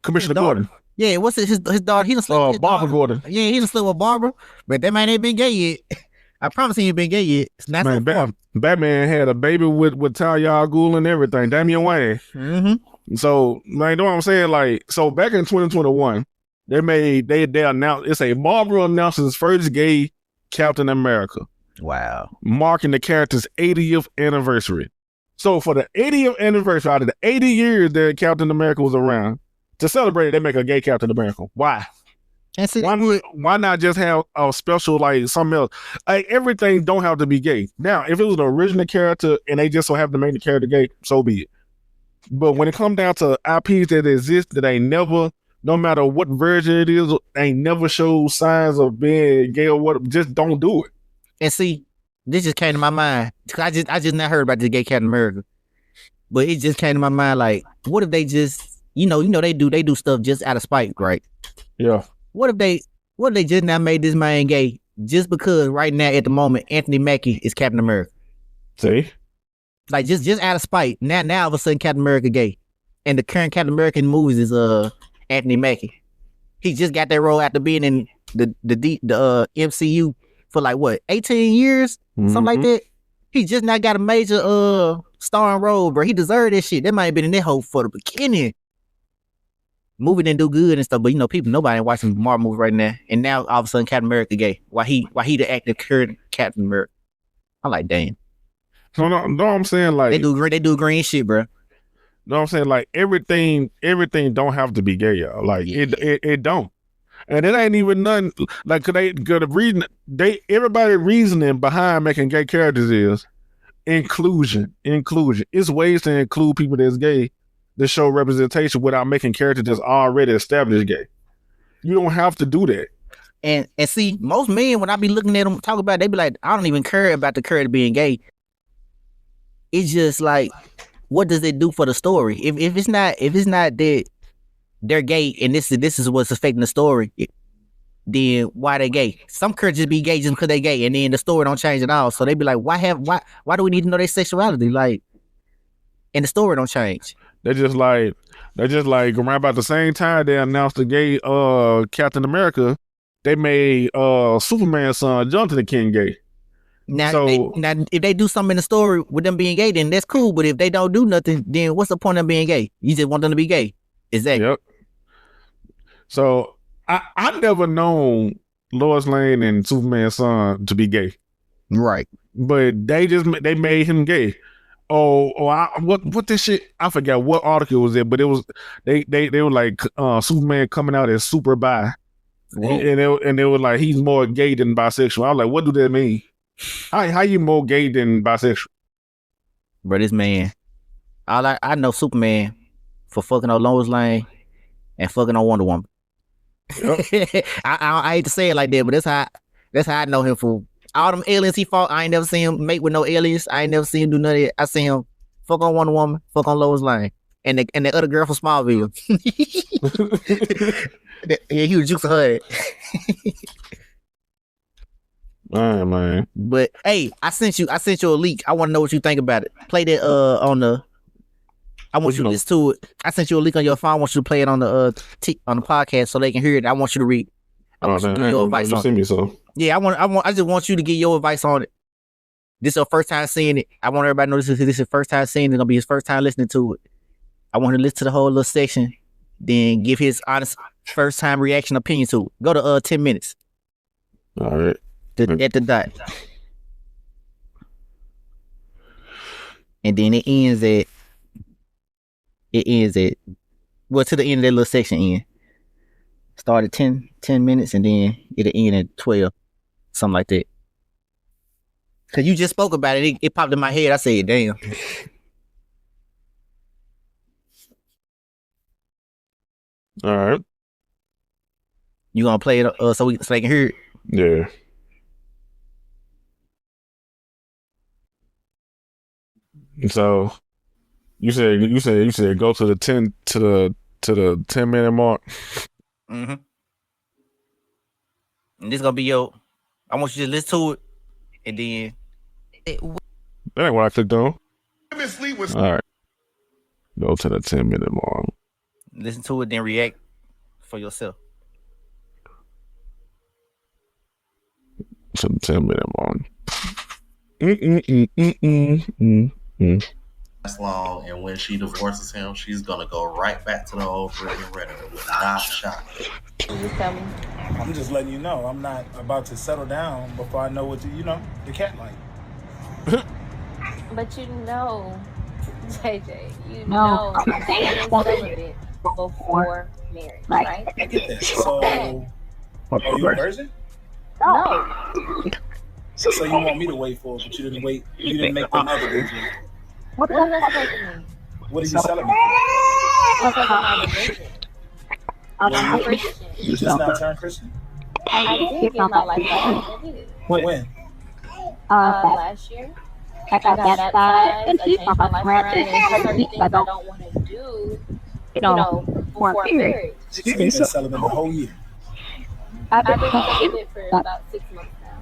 Commissioner Gordon. Yeah, what's his daughter? He done slept with his Barbara daughter. Gordon. Yeah, he done slept with Barbara, but that man ain't been gay yet. I promise he ain't been gay yet. It's not Man, so far. Batman had a baby with Talia al Ghul and everything. Damian Wayne. Mm-hmm. So, like, you know what I'm saying? Like, so back in 2021, they announced, it's a Marvel announces first gay Captain America, Wow. marking the character's 80th anniversary. So for the 80th anniversary, out of the 80 years that Captain America was around, to celebrate it, they make a gay Captain America. Why? That's it. Why not just have a special, like, something else? Like, everything don't have to be gay. Now, if it was an original character and they just so happen to make the character gay, so be it. But when it comes down to IPs that exist that ain't never, no matter what version it is, ain't never showed signs of being gay or what, just don't do it. And see, this just came to my mind. I just not heard about the gay Captain America, but it just came to my mind. Like, what if they just, you know, they do stuff just out of spite, right? Yeah. What if they just now made this man gay just because right now at the moment Anthony Mackie is Captain America? See? Like just out of spite. Now all of a sudden Captain America gay, and the current Captain America in movies is Anthony Mackie. He just got that role after being in the MCU for like what 18 years, something like that. He just not got a major starring role, bro. He deserved that shit. That might have been in that hole for the beginning. Movie didn't do good and stuff, but you know, nobody ain't watching Marvel movies right now. And now all of a sudden Captain America gay. Why he the active current Captain America? I'm like, damn. So no, I'm saying, like, They do green shit, bro. No, I'm saying, like, everything don't have to be gay, y'all. Like, it don't. And it ain't even nothing, like, everybody reasoning behind making gay characters is inclusion. It's ways to include people that's gay to show representation without making characters that's already established gay. You don't have to do that. And see, most men, when I be looking at them talk about it, they be like, I don't even care about the character being gay. It's just like, what does it do for the story? If it's not that they're gay and this is what's affecting the story, then why they gay? Some characters be gay just because they gay, and then the story don't change at all. So they be like, why do we need to know their sexuality? Like, and the story don't change. They're just like around about the same time they announced the gay Captain America, they made Superman's son Jonathan the King gay. Now, if they do something in the story with them being gay, then that's cool. But if they don't do nothing, then what's the point of them being gay? You just want them to be gay. Exactly. Yep. So I never known Lois Lane and Superman's son to be gay. Right. But they made him gay. What this shit? I forgot what article was it, but it was they were like Superman coming out as super bi, and they were like he's more gay than bisexual. I was like, what do that mean? How you more gay than bisexual? Bro, this man, I know Superman for fucking on Lois Lane and fucking on Wonder Woman. Yep. I hate to say it like that, but that's how I know him for. All them aliens he fought, I ain't never seen him mate with no aliens. I ain't never seen him do none of that. I seen him fuck on Wonder Woman, fuck on Lois Lane, and the other girl from Smallville. Yeah, he was juicing her head. Man. But hey, I sent you a leak. I want to know what you think about it. Play that I want you to listen to it. I sent you a link on your phone. I want you to play it on the podcast so they can hear it. I want you to read. Your advice on it. Yeah, I just want you to get your advice on it. This is your first time seeing it. I want everybody to know this is his first time seeing it. It's gonna be his first time listening to it. I want to listen to the whole little section, then give his honest first time reaction opinion to it. Go to 10 minutes. All right. At the dot. And then it ends at well, to the end of that little section end. Start at 10 minutes and then it'll end at 12. Something like that. Cause you just spoke about it. It popped in my head. I said, damn. All right. You gonna play it so they can hear it? Yeah. So You said go to the 10 minute mark. Mm-hmm. And this gonna be your. I want you to listen to it, and then. That ain't what I clicked on. All right. Go to the 10 minute mark. Listen to it, then react for yourself. To the 10 minute mark. That's long, and when she divorces him, she's gonna go right back to the old Brittany Renner without shot. I'm just letting you know I'm not about to settle down before I know what the cat like. But JJ, know being celibate before marriage, right? I get that. So, are you a virgin? No. So you want me to wait for it, but you didn't wait. You didn't make the mother, did you? What does that supposed to mean? What are you celebrating? Because I'm not a virgin. I'm a Christian. You just now turned Christian? I did get my life back. When? Last year. I got baptized. I changed my life around, and certain things I don't want to do, before marriage. So you've been celibate the whole year? I've been celibate for about 6 months now.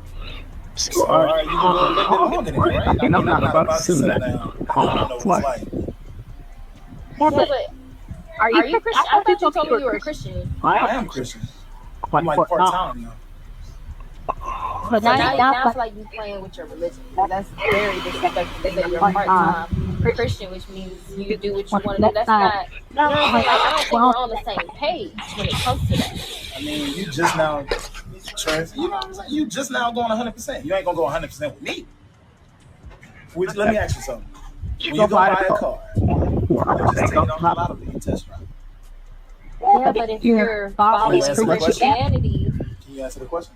So, all right, you can go a little bit longer than right? I'm not about to settle down. I don't know what it's like. Yeah, but are you Christian? I thought you told me you were a Christian. I am Christian. I'm like part-time now. But now I feel like you playing with your religion. That's very disrespectful. They say you're part-time Christian, which means you do what you want to do. That's not. I don't think we're on the same page when it comes to that. I mean, you just now, you just now going 100%. You ain't gonna go 100% with me. Let me ask you something. When you go buy a car, just take it off the lot of it, you test drive. Yeah, but if you're following Christianity, can you answer the question?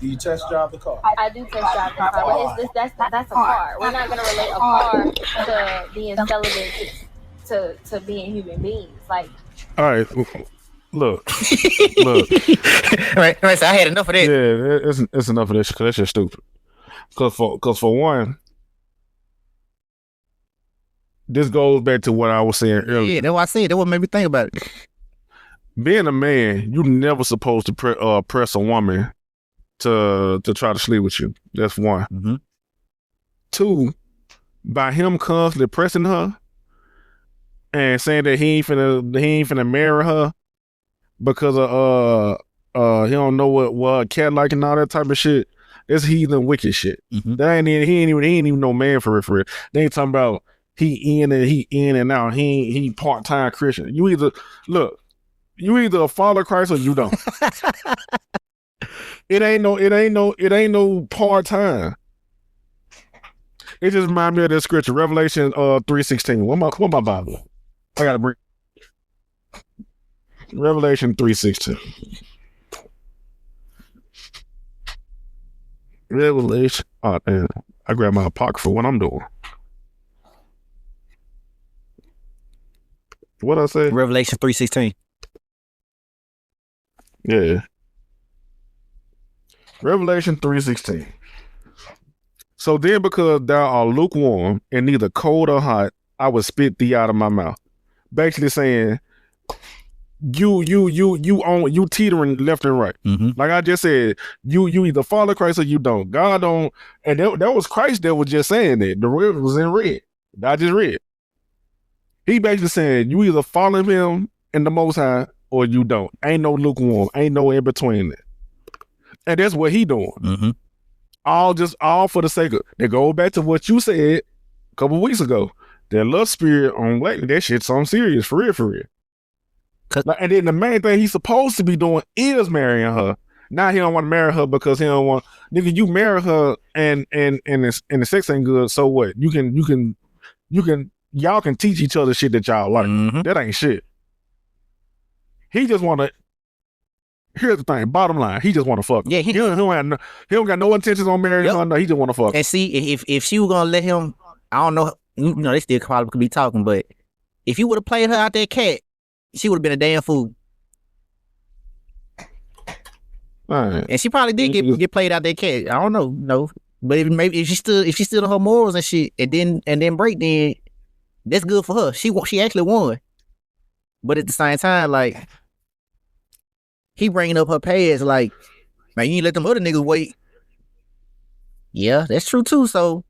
Do you test drive the car? I do test drive the car, but that's a car. We're not going to relate a car to being celibate to being human beings. Like, all right, look. Right. So I had enough of that. Yeah, it's enough of this because that's just stupid. Because for one, this goes back to what I was saying earlier. Yeah, that's what I said. That's what made me think about it. Being a man, you're never supposed to press a woman to try to sleep with you. That's one. Mm-hmm. Two, by him constantly pressing her and saying that he ain't finna marry her because of he don't know what a cat like and all that type of shit. That's heathen wicked shit. Mm-hmm. That ain't he ain't even no man for it. They ain't talking about he in and out. He part-time Christian. You either a follower of Christ or you don't. It ain't no part-time. It just reminds me of that scripture, Revelation 3:16. What my Bible? I gotta bring Revelation 3:16. Revelation. Oh man, I grab my pocket for what I'm doing. What I say? Revelation 3:16. Yeah. Revelation 3:16. So then, because thou art lukewarm and neither cold or hot, I will spit thee out of my mouth. Basically saying, you teetering left and right. Mm-hmm. Like I just said, you either follow Christ or you don't. God don't. And that was Christ that was just saying that. The word was in red. I just read. He basically saying you either follow him in the Most High or you don't. Ain't no lukewarm. Ain't no in between that. And that's what he doing. Mm-hmm. All for the sake of. They go back to what you said a couple of weeks ago. That love spirit on lately, that shit's something serious, for real. And then the main thing he's supposed to be doing is marrying her. Now he don't want to marry her because he don't want. Nigga, you marry her and the sex ain't good. So what? You can y'all can teach each other shit that y'all like. Mm-hmm. That ain't shit. He just want to. Here's the thing. Bottom line, he just want to fuck. Yeah, he don't got no intentions on marrying her. No, he just want to fuck. And see, if she was gonna let him, I don't know. They still probably could be talking, but if you would have played her out that cat, she would have been a damn fool. Right. And she probably did get played out that cat. I don't know, no. But if she stood on her morals and shit, and then break, then That's good for her. She actually won. But at the same time, like, he bringing up her past, like, man, you ain't let them other niggas wait. Yeah, that's true too. So,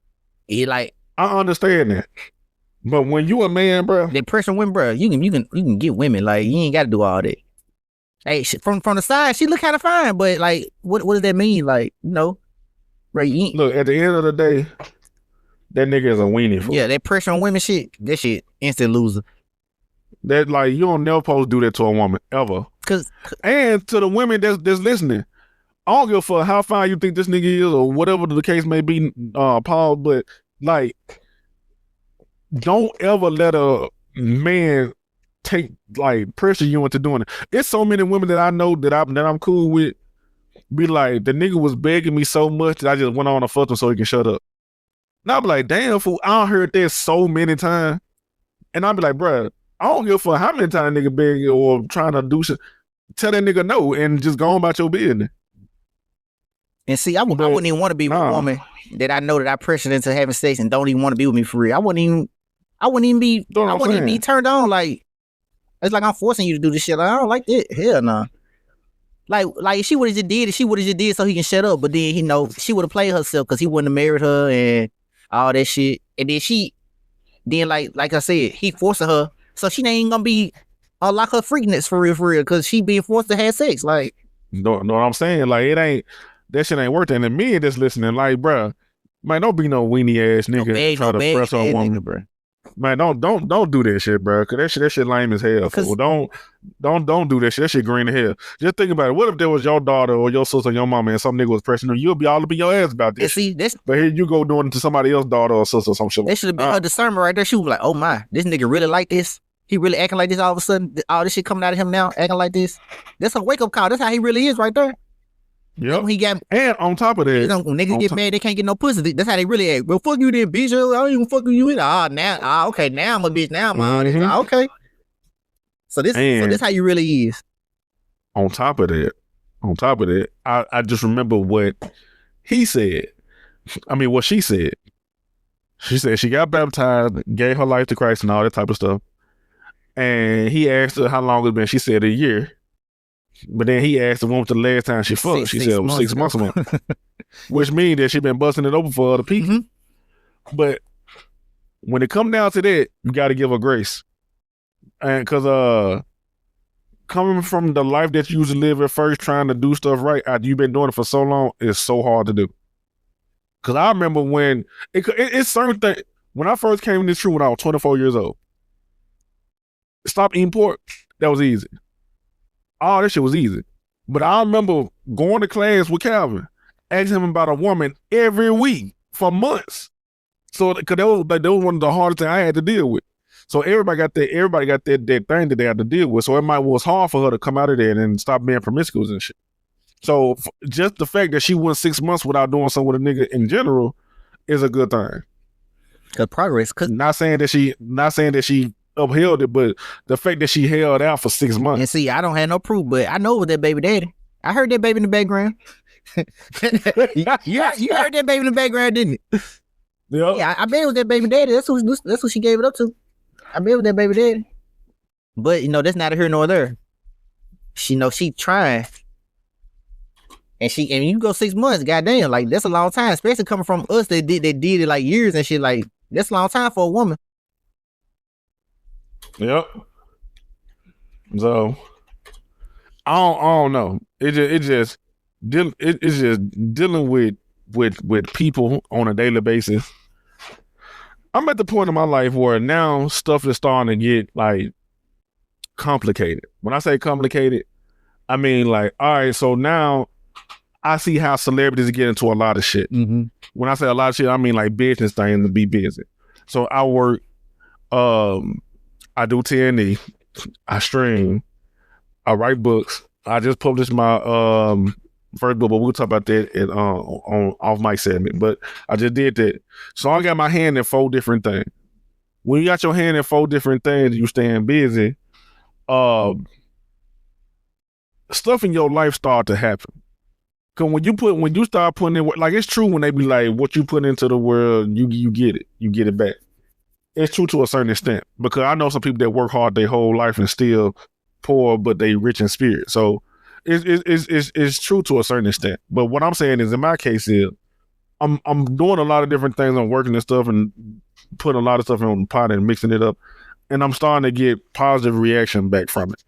he like, I understand that. But when you a man, bro, that pressure women, bro, you can get women. Like, you ain't got to do all that. Hey, from the side, she look kind of fine, but like, what does that mean? Like, you know, right? You ain't, look, at the end of the day, that nigga is a weenie. yeah, that pressure on women shit, that shit, instant loser. That, like, you don't never supposed to do that to a woman, ever. And to the women that's listening, I don't give a fuck how fine you think this nigga is or whatever the case may be, Paul, but, like, don't ever let a man take, like, pressure you into doing it. There's so many women that I know that I'm cool with be like, the nigga was begging me so much that I just went on and fucked him so he can shut up. And I'll be like, damn, fool, I heard that so many times. And I'll be like, bruh, I don't give a fuck how many times nigga beg or trying to do shit. Tell that nigga no and just go on about your business. And see, I wouldn't even want to be with a woman that I know that I pressured into having sex and don't even want to be with me for real. I wouldn't even be turned on. Like, it's like I'm forcing you to do this shit. Like, I don't like that. Hell no. Like if she would have just did it, she would have just did so he can shut up. But then, you know, she would have played herself because he wouldn't have married her and all that shit. And then like I said, he forcing her. So she ain't gonna be like her freakness for real, because she being forced to have sex. Like, know what I'm saying? Like, that shit ain't worth it. And me that's listening, like, bruh, man, don't be no weenie ass nigga try to press on a woman, bro. Man, don't do that shit, bro. Cause that shit lame as hell. Well, don't do that shit. That shit green as hell. Just think about it. What if there was your daughter or your sister or your mama and some nigga was pressing her? You'll be all up in your ass about this. See, but here you go doing it to somebody else's daughter or sister or some shit. That should have been her discernment right there. She was like, oh my, this nigga really like this. He really acting like this all of a sudden. All this shit coming out of him now, acting like this. That's a wake up call. That's how he really is right there. Yep. And on top of that, when niggas get mad, they can't get no pussy. That's how they really act. Well, fuck you then, bitch. I don't even fuck you in. Okay, now I'm a bitch. Now I'm okay. So this how you really is. On top of that, I just remember what he said. I mean, what she said. She said she got baptized, gave her life to Christ and all that type of stuff. And he asked her how long it's been. She said a year. But then he asked her when was the last time she fucked. She said it was 6 months ago. Which means that she been busting it open for other people. Mm-hmm. But when it come down to that, you got to give her grace. And because coming from the life that you used to live at first, trying to do stuff right, after you've been doing it for so long, it's so hard to do. Because I remember when, it's certain things, when I first came in this truth when I was 24 years old, stop eating pork, that was easy. All this shit was easy. But I remember going to class with Calvin, asking him about a woman every week for months. So, because that was one of the hardest things I had to deal with. So everybody got that thing that they had to deal with. So it was hard for her to come out of there and stop being promiscuous and shit. So just the fact that she went 6 months without doing something with a nigga in general is a good thing. Good progress. Not saying that she upheld it, but the fact that she held out for 6 months. And see, I don't have no proof, but I know it was that baby daddy. I heard that baby in the background. You heard that baby in the background, didn't you? Yep. Yeah, I bet it was that baby daddy. That's what she gave it up to. I bet it was that baby daddy. But that's neither here nor there. She trying. And you go 6 months, goddamn, like that's a long time, especially coming from us that did it like years and shit. Like that's a long time for a woman. Yep. So I don't know. It's just dealing with people on a daily basis. I'm at the point in my life where now stuff is starting to get like complicated. When I say complicated, I mean like, all right, so now I see how celebrities get into a lot of shit. Mm-hmm. When I say a lot of shit, I mean like business things to be busy. So I work, I do TNE, I stream, I write books. I just published my first book, but we'll talk about that on off mic segment. But I just did that. So I got my hand in 4 different things. When you got your hand in 4 different things, you staying busy, stuff in your life start to happen. Cause when you start putting in work, like it's true when they be like, what you put into the world, you get it back. it's true to a certain extent, because I know some people that work hard their whole life and still poor, but they rich in spirit. So it's true to a certain extent. But what I'm saying is, in my case, is I'm doing a lot of different things. I'm working and stuff and putting a lot of stuff in the pot and mixing it up, and I'm starting to get positive reaction back from it.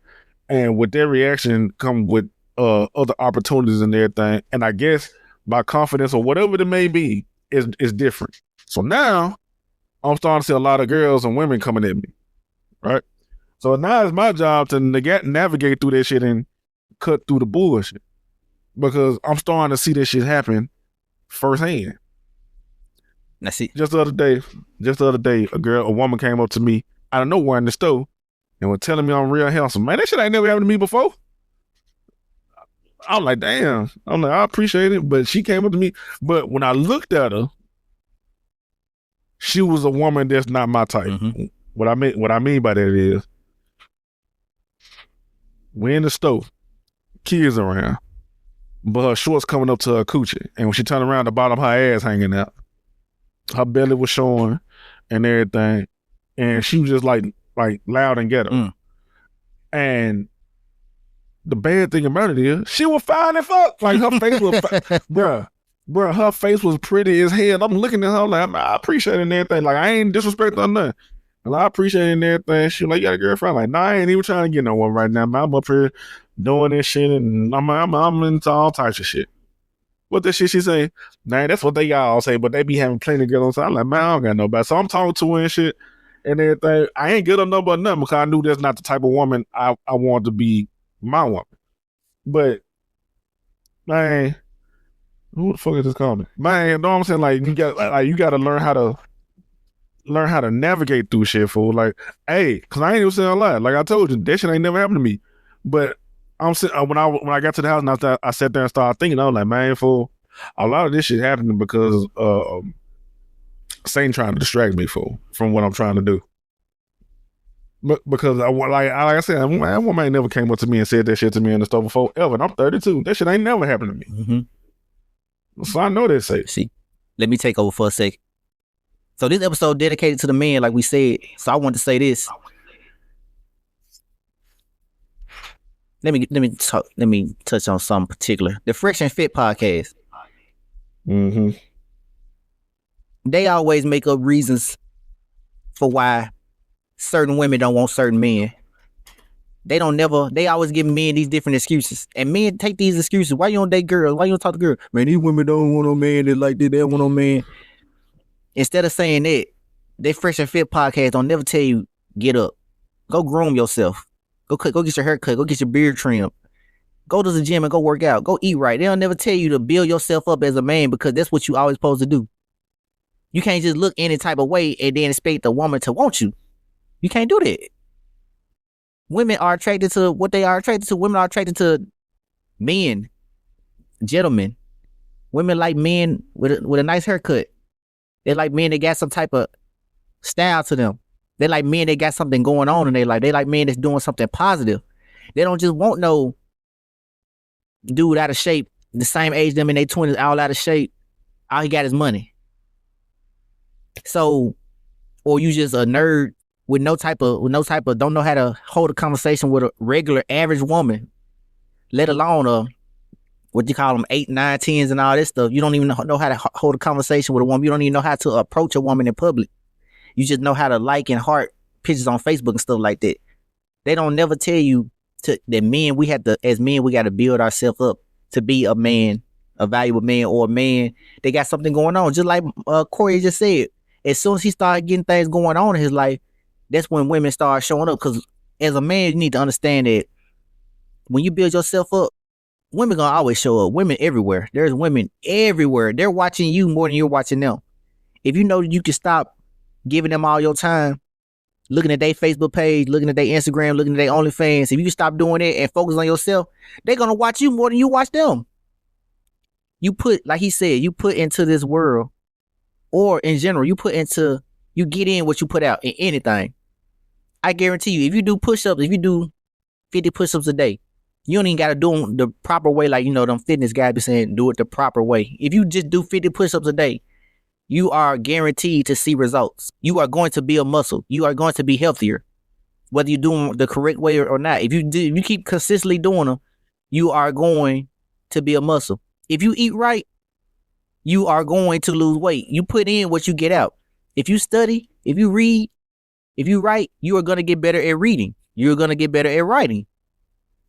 And with that reaction come with other opportunities and everything. And I guess my confidence or whatever it may be is different. So now I'm starting to see a lot of girls and women coming at me, right? So now it's my job to navigate through that shit and cut through the bullshit, because I'm starting to see this shit happen firsthand. That's it. Just the other day, a woman came up to me out of nowhere in the store and was telling me I'm real handsome. Man, that shit ain't never happened to me before. I'm like, damn. I'm like, I appreciate it, but she came up to me. But when I looked at her, she was a woman that's not my type. Mm-hmm. What I mean by that is, we in the store, kids around, but her shorts coming up to her coochie, and when she turned around, the bottom of her ass hanging out, her belly was showing, and everything, and she was just like loud and ghetto. And the bad thing about it is, she was fine as fuck. Like, her face was, bruh, her face was pretty as hell. I'm looking at her like, I appreciate it and everything. Like, I ain't disrespecting her nothing. Like, I appreciate it and everything. She like, you got a girlfriend? I'm like, nah, I ain't even trying to get no one right now, man. I'm up here doing this shit, and I'm into all types of shit. What the shit she say? Man, that's what they all say, but they be having plenty of girls. I'm like, man, I don't got nobody. So I'm talking to her and shit and everything. I ain't get a number or nothing, because I knew that's not the type of woman I want to be my woman. But, man, who the fuck is this calling me? Man, you know what I'm saying? Like, you got to learn how to navigate through shit, fool. Like, hey, because I ain't even saying a lot. Like I told you, that shit ain't never happened to me. But I'm sitting, when I got to the house and I sat there and started thinking, I was like, man, fool, a lot of this shit happening because Satan trying to distract me, fool, from what I'm trying to do. But because like I said, that woman ain't never came up to me and said that shit to me in the store before ever. And I'm 32. That shit ain't never happened to me. Mm-hmm. So I know that's safe. See, let me take over for a second. So this episode dedicated to the men, like we said. So I want to say this. Let me touch on something particular. The Fresh and Fit podcast. Mm-hmm. They always make up reasons for why certain women don't want certain men. They always give men these different excuses. And men take these excuses. Why you don't date girls? Why you don't talk to girls? Man, these women don't want no man that like this. They don't want no man. Instead of saying that, they Fresh and Fit podcast don't never tell you, get up. Go groom yourself. Go get your hair cut. Go get your beard trimmed. Go to the gym and go work out. Go eat right. They'll never tell you to build yourself up as a man, because that's what you always supposed to do. You can't just look any type of way and then expect the woman to want you. You can't do that. Women are attracted to what they are attracted to. Women are attracted to men, gentlemen. Women like men with a nice haircut. They like men that got some type of style to them. They like men that got something going on in their life. They like men that's doing something positive. They don't just want no dude out of shape, the same age them in their 20s, all out of shape. All he got is money. So, or you just a nerd with no type of don't know how to hold a conversation with a regular average woman, let alone what you call them 8, 9, 10s and all this stuff. You don't even know how to hold a conversation with a woman. You don't even know how to approach a woman in public. You just know how to like and heart pictures on Facebook and stuff like that. They don't never tell you that men, as men, we got to build ourselves up to be a man, a valuable man, or a man. They got something going on. Just like Corey just said, as soon as he started getting things going on in his life, that's when women start showing up. Because as a man, you need to understand that when you build yourself up, women gonna always show up. Women everywhere. There's women everywhere. They're watching you more than you're watching them. If you know that you can stop giving them all your time, looking at their Facebook page, looking at their Instagram, looking at their OnlyFans, if you can stop doing it and focus on yourself, they're gonna watch you more than you watch them. You put, like he said, you put into this world, or in general, you get in what you put out in anything. I guarantee you, if you do push-ups, if you do 50 push-ups a day, you don't even got to do them the proper way. Like, them fitness guys be saying, do it the proper way. If you just do 50 push-ups a day, you are guaranteed to see results. You are going to build muscle. You are going to be healthier, whether you're doing the correct way or not. If you keep consistently doing them, you are going to build muscle. If you eat right, you are going to lose weight. You put in what you get out. If you study, if you read, if you write, you are going to get better at reading. You're going to get better at writing.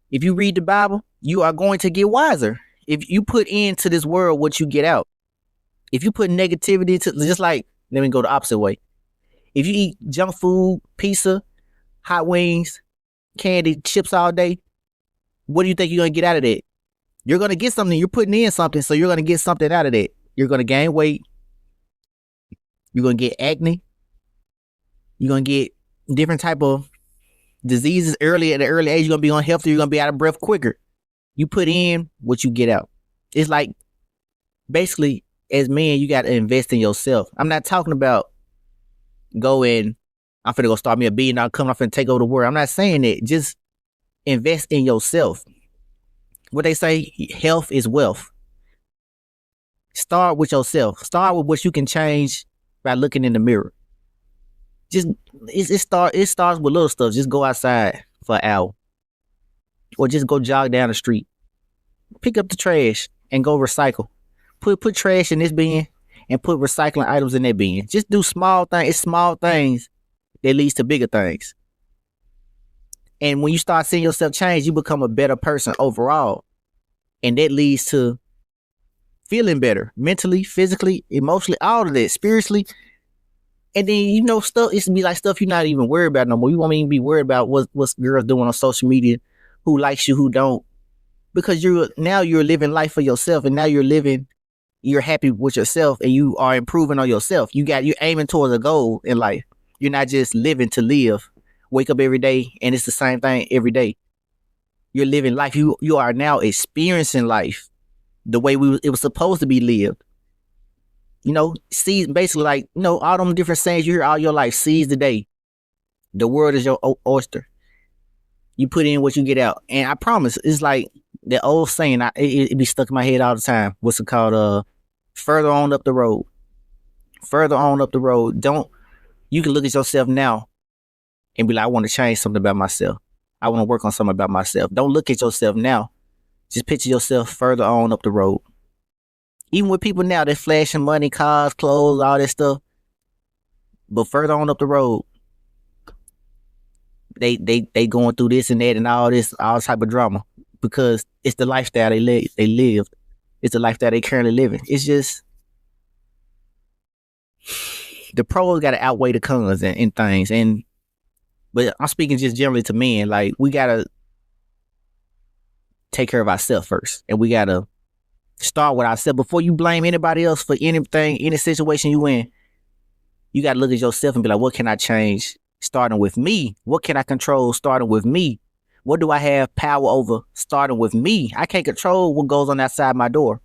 If you read the Bible, you are going to get wiser. If you put into this world what you get out. If you put negativity to, just like, let me go the opposite way. If you eat junk food, pizza, hot wings, candy, chips all day, what do you think you're going to get out of that? You're going to get something. You're putting in something, so you're going to get something out of that. You're going to gain weight. You're going to get acne. You're going to get different type of diseases early at an early age. You're going to be unhealthy. You're going to be out of breath quicker. You put in what you get out. It's like, basically, as men, you got to invest in yourself. I'm not talking about I'm finna go start me a $1 billion company, I'm finna take over the world. I'm not saying that. Just invest in yourself. What they say, health is wealth. Start with yourself. Start with what you can change by looking in the mirror. It starts with little stuff. Just go outside for an hour. Or just go jog down the street. Pick up the trash and go recycle. Put trash in this bin and put recycling items in that bin. Just do small things. It's small things that leads to bigger things. And when you start seeing yourself change, you become a better person overall. And that leads to feeling better mentally, physically, emotionally, all of that, spiritually. And then, stuff, it's be like stuff you're not even worried about no more. You won't even be worried about what's girls doing on social media, who likes you, who don't. Because you're living life for yourself, and now you're happy with yourself, and you are improving on yourself. You're aiming towards a goal in life. You're not just living to live. Wake up every day and it's the same thing every day. You're living life. You are now experiencing life the way it was supposed to be lived. Seize, basically, like, all them different sayings you hear all your life. Seize the day. The world is your oyster. You put in what you get out. And I promise, it's like that old saying, it be stuck in my head all the time. What's it called? Further on up the road. Further on up the road. You can look at yourself now and be like, I want to change something about myself. I want to work on something about myself. Don't look at yourself now. Just picture yourself further on up the road. Even with people now, they're flashing money, cars, clothes, all that stuff. But further on up the road, they going through this and that and all type of drama, because it's the lifestyle they lived. It's the lifestyle they currently living. It's just the pros got to outweigh the cons and things. But I'm speaking just generally to men. Like, we got to take care of ourselves first, and we got to start with ourselves before you blame anybody else for anything, any situation you in. You got to look at yourself and be like, what can I change? Starting with me. What can I control? Starting with me. What do I have power over? Starting with me. I can't control what goes on outside my door,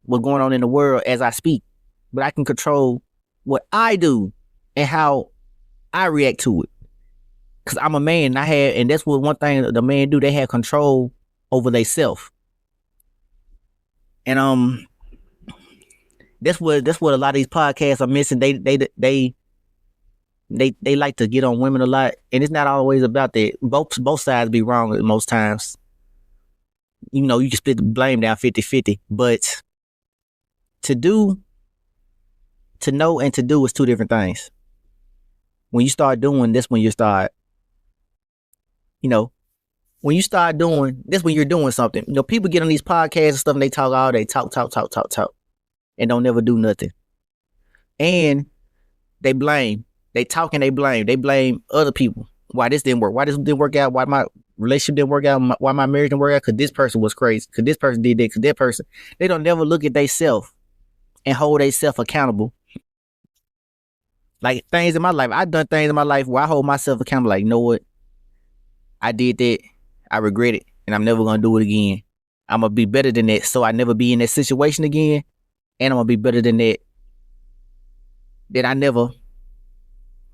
what's going on in the world as I speak, but I can control what I do and how I react to it. Cause I'm a man, and that's what one thing the men do. They have control over themselves. And that's what a lot of these podcasts are missing. They like to get on women a lot, and it's not always about that. Both sides be wrong most times. You can split the blame down 50-50, but to know and to do is two different things. When you start doing, that's when you start. When you start doing, that's when you're doing something. People get on these podcasts and stuff and they talk all day, talk, and don't never do nothing. And they blame. They talk and they blame. They blame other people. Why this didn't work? Why this didn't work out? Why my relationship didn't work out? Why my marriage didn't work out? Because this person was crazy. Because this person did that. Because that person. They don't never look at themselves and hold themselves accountable. Like, things in my life. I've done things in my life where I hold myself accountable. Like, you know what? I did that. I regret it. And I'm never going to do it again. I'm going to be better than that, so I never be in that situation again. And I'm going to be better than that. That I never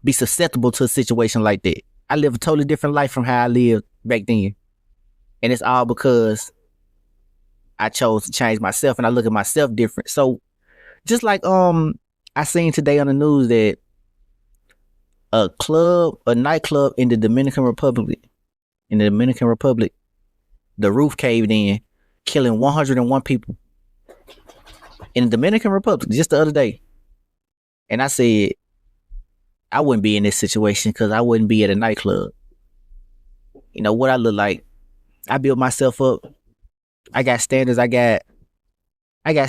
be susceptible to a situation like that. I live a totally different life from how I lived back then. And it's all because I chose to change myself, and I look at myself different. So just like I seen today on the news that a nightclub in the Dominican Republic, the roof caved in, killing 101 people. In the Dominican Republic, just the other day. And I said, I wouldn't be in this situation because I wouldn't be at a nightclub. You know what I look like? I built myself up. I got standards. I got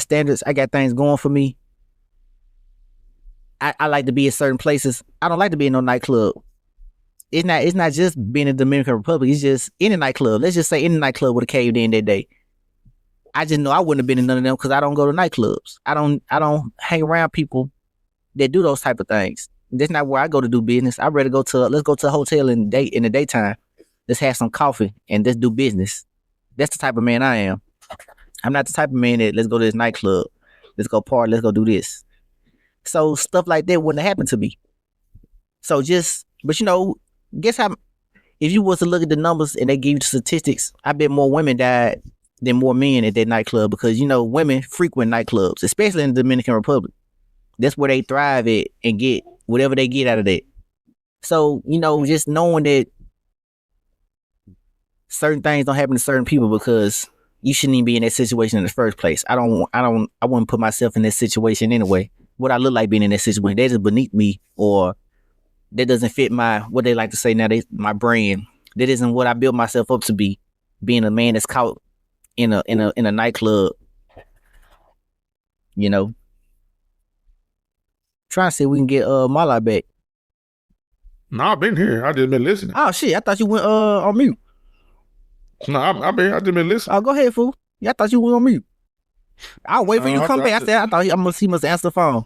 standards. I got things going for me. I like to be at certain places. I don't like to be in no nightclub. It's not just being in the Dominican Republic. It's just in a nightclub. Let's just say in a nightclub would have caved in that day. I just know I wouldn't have been in none of them because I don't go to nightclubs. I don't hang around people that do those type of things. That's not where I go to do business. I'd rather let's go to a hotel in the daytime. Let's have some coffee and let's do business. That's the type of man I am. I'm not the type of man that let's go to this nightclub. Let's go party. Let's go do this. So stuff like that wouldn't have happened to me. So but you know, guess how, if you was to look at the numbers and they give you the statistics, I bet more women died than more men at that nightclub because, you know, women frequent nightclubs, especially in the Dominican Republic. That's where they thrive at and get whatever they get out of that. So, you know, just knowing that certain things don't happen to certain people because you shouldn't even be in that situation in the first place. I wouldn't put myself in that situation anyway. What I look like being in that situation, that is beneath me, or that doesn't fit what they like to say now, my brand. That isn't what I built myself up to be, being a man that's caught in a nightclub, you know. Trying to see if we can get Mala back. No, I've been here. I just been listening. Oh shit, I thought you went on mute. No, I just been listening. Oh, go ahead, fool. Yeah, I thought you went on mute. I'll wait for you to come back. I thought he must answer the phone.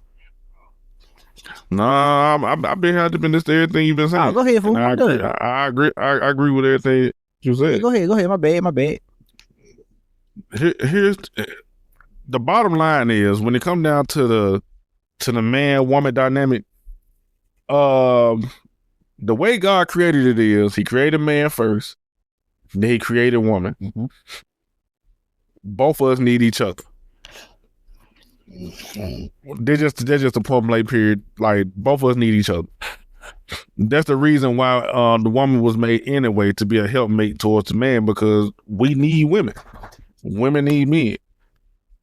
No, I've been here. I've been listening to everything you've been saying. Oh, go ahead, fool. I agree. I agree with everything you said. Yeah, go ahead. My bad. Here's the bottom line is when it comes down to the man woman dynamic. The way God created it is He created man first, then He created woman. Mm-hmm. Both of us need each other. They're just a point-blank period. Like, both of us need each other. That's the reason why the woman was made anyway, to be a helpmate towards the man, because we need women. Women need men.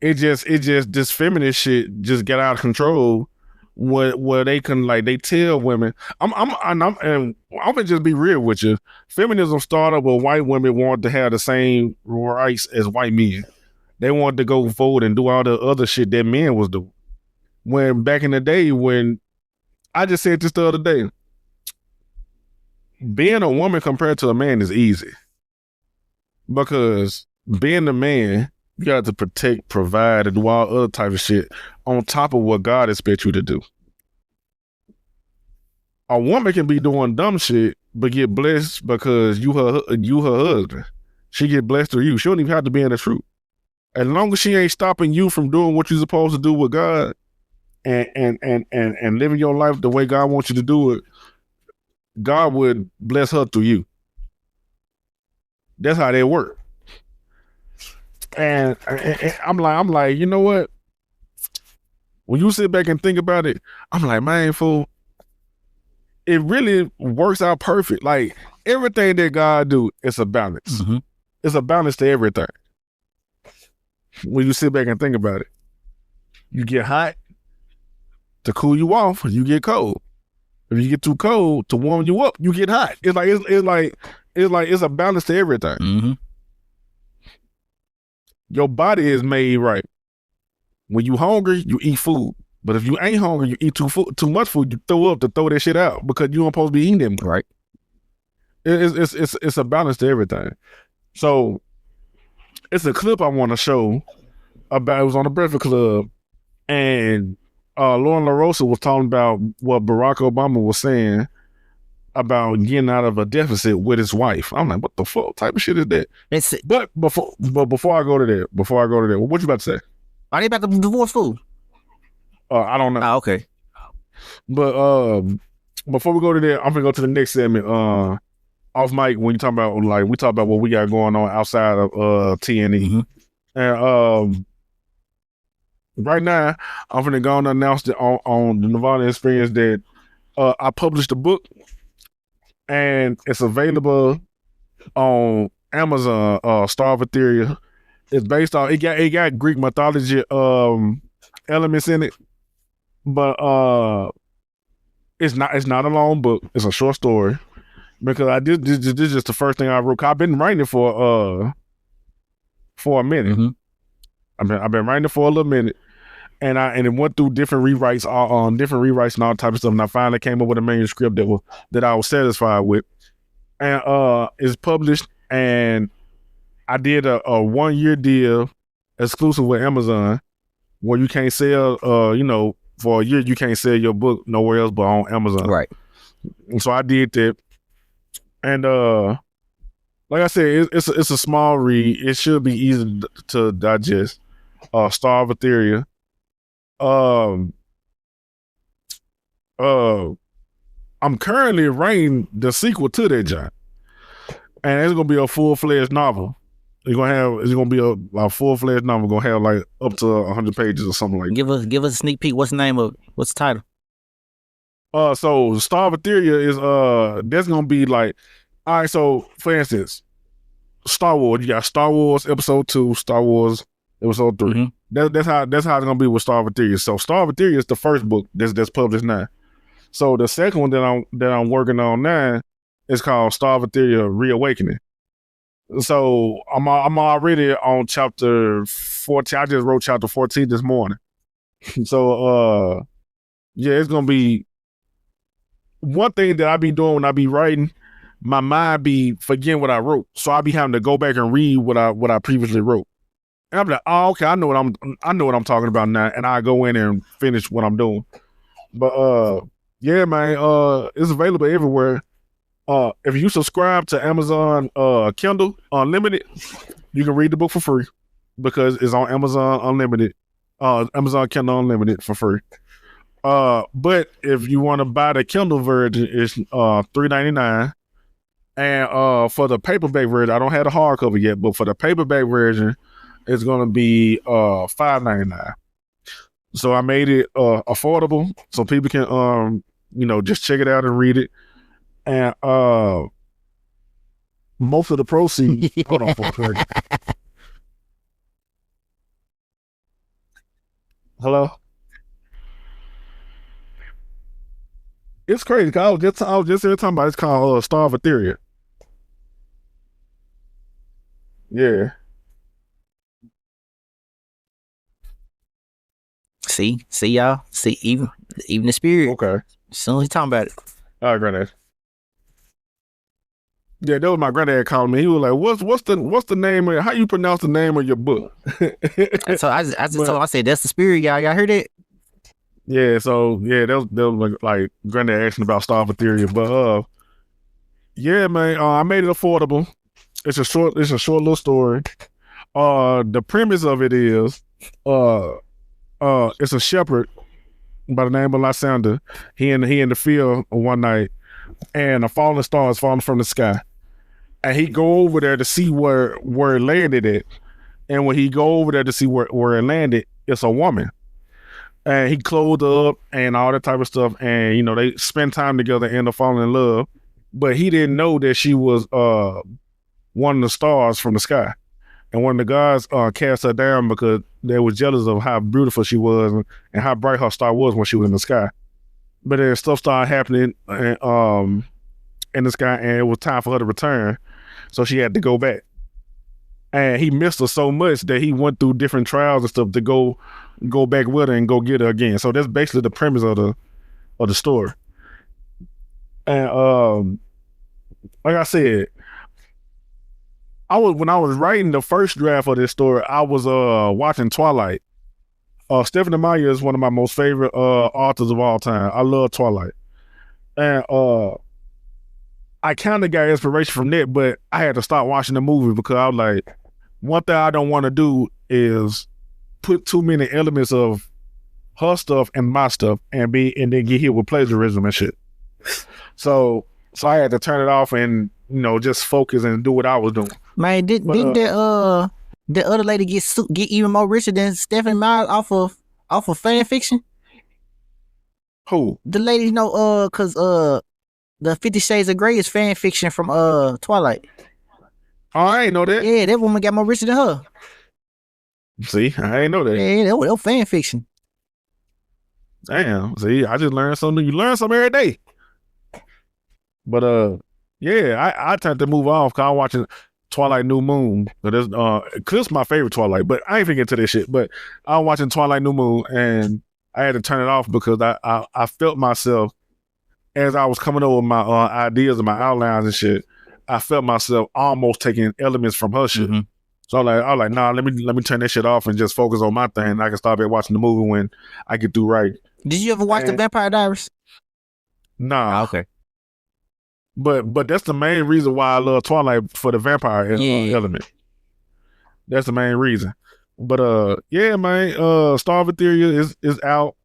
It just this feminist shit just got out of control. Where they can, like, they tell women, I'm gonna just be real with you. Feminism started with white women wanted to have the same rights as white men. They wanted to go forward and do all the other shit that men was doing. When back in the day, when I just said this the other day, being a woman compared to a man is easy. Because being a man, you got to protect, provide, and do all other type of shit on top of what God expects you to do. A woman can be doing dumb shit, but get blessed because you her husband. She get blessed through you. She don't even have to be in the truth. As long as she ain't stopping you from doing what you're supposed to do with God and living your life the way God wants you to do it, God would bless her through you. That's how they work. And I'm like, you know what? When you sit back and think about it, I'm like, man, fool, it really works out perfect. Like, everything that God do, it's a balance. Mm-hmm. It's a balance to everything. When you sit back and think about it, you get hot to cool you off, you get cold. If you get too cold to warm you up, you get hot. It's a balance to everything. Mm-hmm. Your body is made right. When you hungry, you eat food. But if you ain't hungry, you eat too much food, you throw up to throw that shit out because you don't supposed to be eating them. Right. It's a balance to everything. So it's a clip I want to show about, it was on the Breakfast Club, and Lauren LaRosa was talking about what Barack Obama was saying about getting out of a deficit with his wife. I'm like, what the fuck type of shit is that? But before I go to that, what you about to say? Are they about to divorce fool? I don't know. Oh, okay. But before we go to that, I'm gonna go to the next segment. Off mic, when you talk about, like, we talk about what we got going on outside of TNE. Mm-hmm. And right now, I'm gonna go and announce it on the Nirvana Experience that I published a book, and it's available on Amazon. Star of Etheria. It's based on it got Greek mythology elements in it, but it's not a long book. It's a short story because this is just the first thing I wrote. I've been writing it for a minute. Mm-hmm. I've been writing it for a little minute, and it went through different rewrites and all types of stuff. And I finally came up with a manuscript that I was satisfied with, and it's published. And I did a 1 year deal exclusive with Amazon, where you can't sell for a year you can't sell your book nowhere else but on Amazon. Right. And so I did that, and like I said, it's a small read. It should be easy to digest. Star of Etheria. I'm currently writing the sequel to that, John, and it's gonna be a full-fledged novel. It's gonna be a full-fledged novel. Gonna have like up to 100 pages or something like that. Give us a sneak peek. What's the title? So Star of Etheria is that's gonna be like, all right. So for instance, Star Wars. You got Star Wars Episode 2, Star Wars Episode 3. Mm-hmm. That's how it's gonna be with Star of Etheria. So Star of Etheria is the first book that's published now. So the second one that I'm working on now is called Star of Etheria Reawakening. So I'm already on chapter 14. I just wrote chapter 14 this morning. So yeah, it's gonna be one thing that I be doing when I be writing. My mind be forgetting what I wrote, so I be having to go back and read what I previously wrote. And I'm like, oh, okay, I know what I'm talking about now, and I go in and finish what I'm doing. But yeah, man, it's available everywhere. If you subscribe to Amazon Kindle Unlimited, you can read the book for free because it's on Amazon Unlimited, Amazon Kindle Unlimited for free. But if you want to buy the Kindle version, it's $3.99. And for the paperback version, I don't have the hardcover yet, but for the paperback version, it's gonna be $5.99. So I made it affordable so people can just check it out and read it. And most of the proceeds hold on for a second. Hello? It's crazy. 'Cause I was just here talking about it's called Star of Etheria. Yeah. See y'all. See even the spirit. Okay. As soon as he talking about it. All right, granddad. Yeah, that was my granddad calling me. He was like, "What's the name of how you pronounce the name of your book?" So I just told him, I said, "That's the spirit, y'all. Y'all heard it?" Yeah. So yeah, that was like granddad asking about Star of Etheria, but yeah, man, I made it affordable. It's a short little story. The premise of it is, it's a shepherd by the name of Lysander. He in the field one night, and a falling star is falling from the sky, and he go over there to see where it landed at. And when he go over there to see where it landed, it's a woman, and he clothed her up and all that type of stuff. And they spend time together and end up falling in love, but he didn't know that she was one of the stars from the sky. And one of the guys cast her down because they were jealous of how beautiful she was and how bright her star was when she was in the sky. But then stuff started happening in the sky, and it was time for her to return. So she had to go back. And he missed her so much that he went through different trials and stuff to go back with her and go get her again. So that's basically the premise of the story. And like I said, when I was writing the first draft of this story, I was watching Twilight. Stephenie Meyer is one of my most favorite authors of all time. I love Twilight. And I kind of got inspiration from that, but I had to stop watching the movie because I was like, one thing I don't want to do is put too many elements of her stuff and my stuff and then get hit with plagiarism and shit. So I had to turn it off and just focus and do what I was doing. Man, didn't the other lady get even more richer than Stephenie Meyer off of Off of fan fiction? Who? The lady, cause the 50 Shades of Grey is fan fiction from Twilight. Oh, I ain't know that. Yeah, that woman got more richer than her. See, I ain't know that. Yeah, that was fan fiction. Damn. See, I just learned something. You learn something every day. But yeah, I tried to move off because I'm watching Twilight New Moon. Cause it's my favorite Twilight, but I ain't finna get to this shit. But I'm watching Twilight New Moon and I had to turn it off because I felt myself as I was coming over with my ideas and my outlines and shit. I felt myself almost taking elements from her shit. Mm-hmm. So I was like, nah, let me turn that shit off and just focus on my thing. I can start back watching the movie when I get through right. Did you ever watch The Vampire Diaries? Nah. Okay. But that's the main reason why I love Twilight, for the vampire element. That's the main reason. But yeah, man, Star of Etheria is out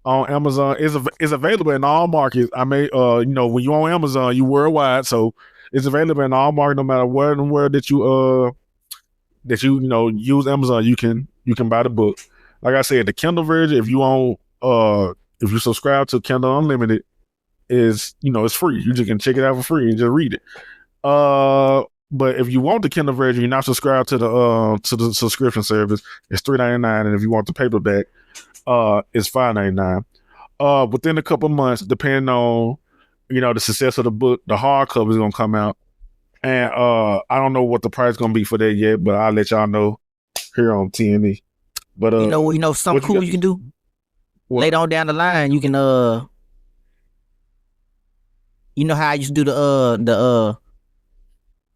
on Amazon. It's available in all markets. I mean, when you on Amazon, you worldwide, so it's available in all markets, no matter where in the world that you use Amazon. You can buy the book. Like I said, the Kindle version, if you subscribe to Kindle Unlimited, is it's free. You just can check it out for free and just read it. But if you want the Kindle version, you're not subscribed to the subscription service, it's $3.99, and if you want the paperback, it's $5.99. Within a couple months, depending on the success of the book, the hardcover is gonna come out, and I don't know what the price is gonna be for that yet, but I'll let y'all know here on TNE. But something cool you can do. What? Later on down the line, you can how I used to do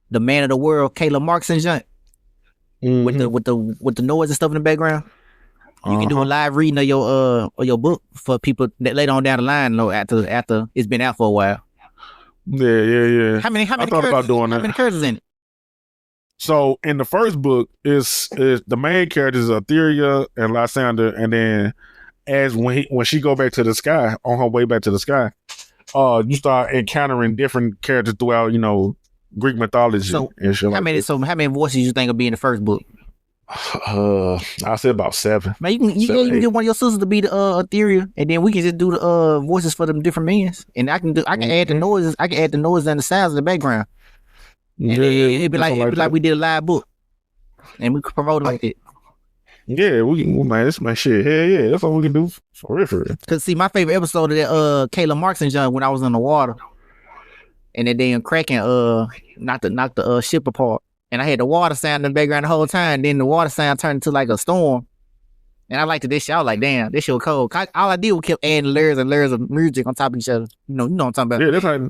the Man of the World, Caleb Marks and junk, with the noise and stuff in the background. You can do a live reading of your book for people that later on down the line, after it's been out for a while. Yeah. How many? I thought about doing that. How many characters in it? So in the first book, is the main characters are Etheria and Lysander, and then when she go back to the sky, on her way back to the sky, you start encountering different characters throughout, Greek mythology and shit. How many voices you think will be in the first book? I'll say about 7. Man, you can get one of your sisters to be the Etheria, and then we can just do the voices for them different men, and I can add the noises. I can add the noises and the sounds in the background. And it'd be like we did a live book, and we could promote it like that. Yeah, man, this my shit. Hell yeah, that's all we can do for real. Cause see, my favorite episode of that Caleb Marks and John, when I was in the water, and that damn Kraken knocked the ship apart, and I had the water sound in the background the whole time. Then the water sound turned into like a storm, and I liked this shit. I was like, damn, this shit was cold. All I did was kept adding layers and layers of music on top of each other. You know what I'm talking about? Yeah, that's like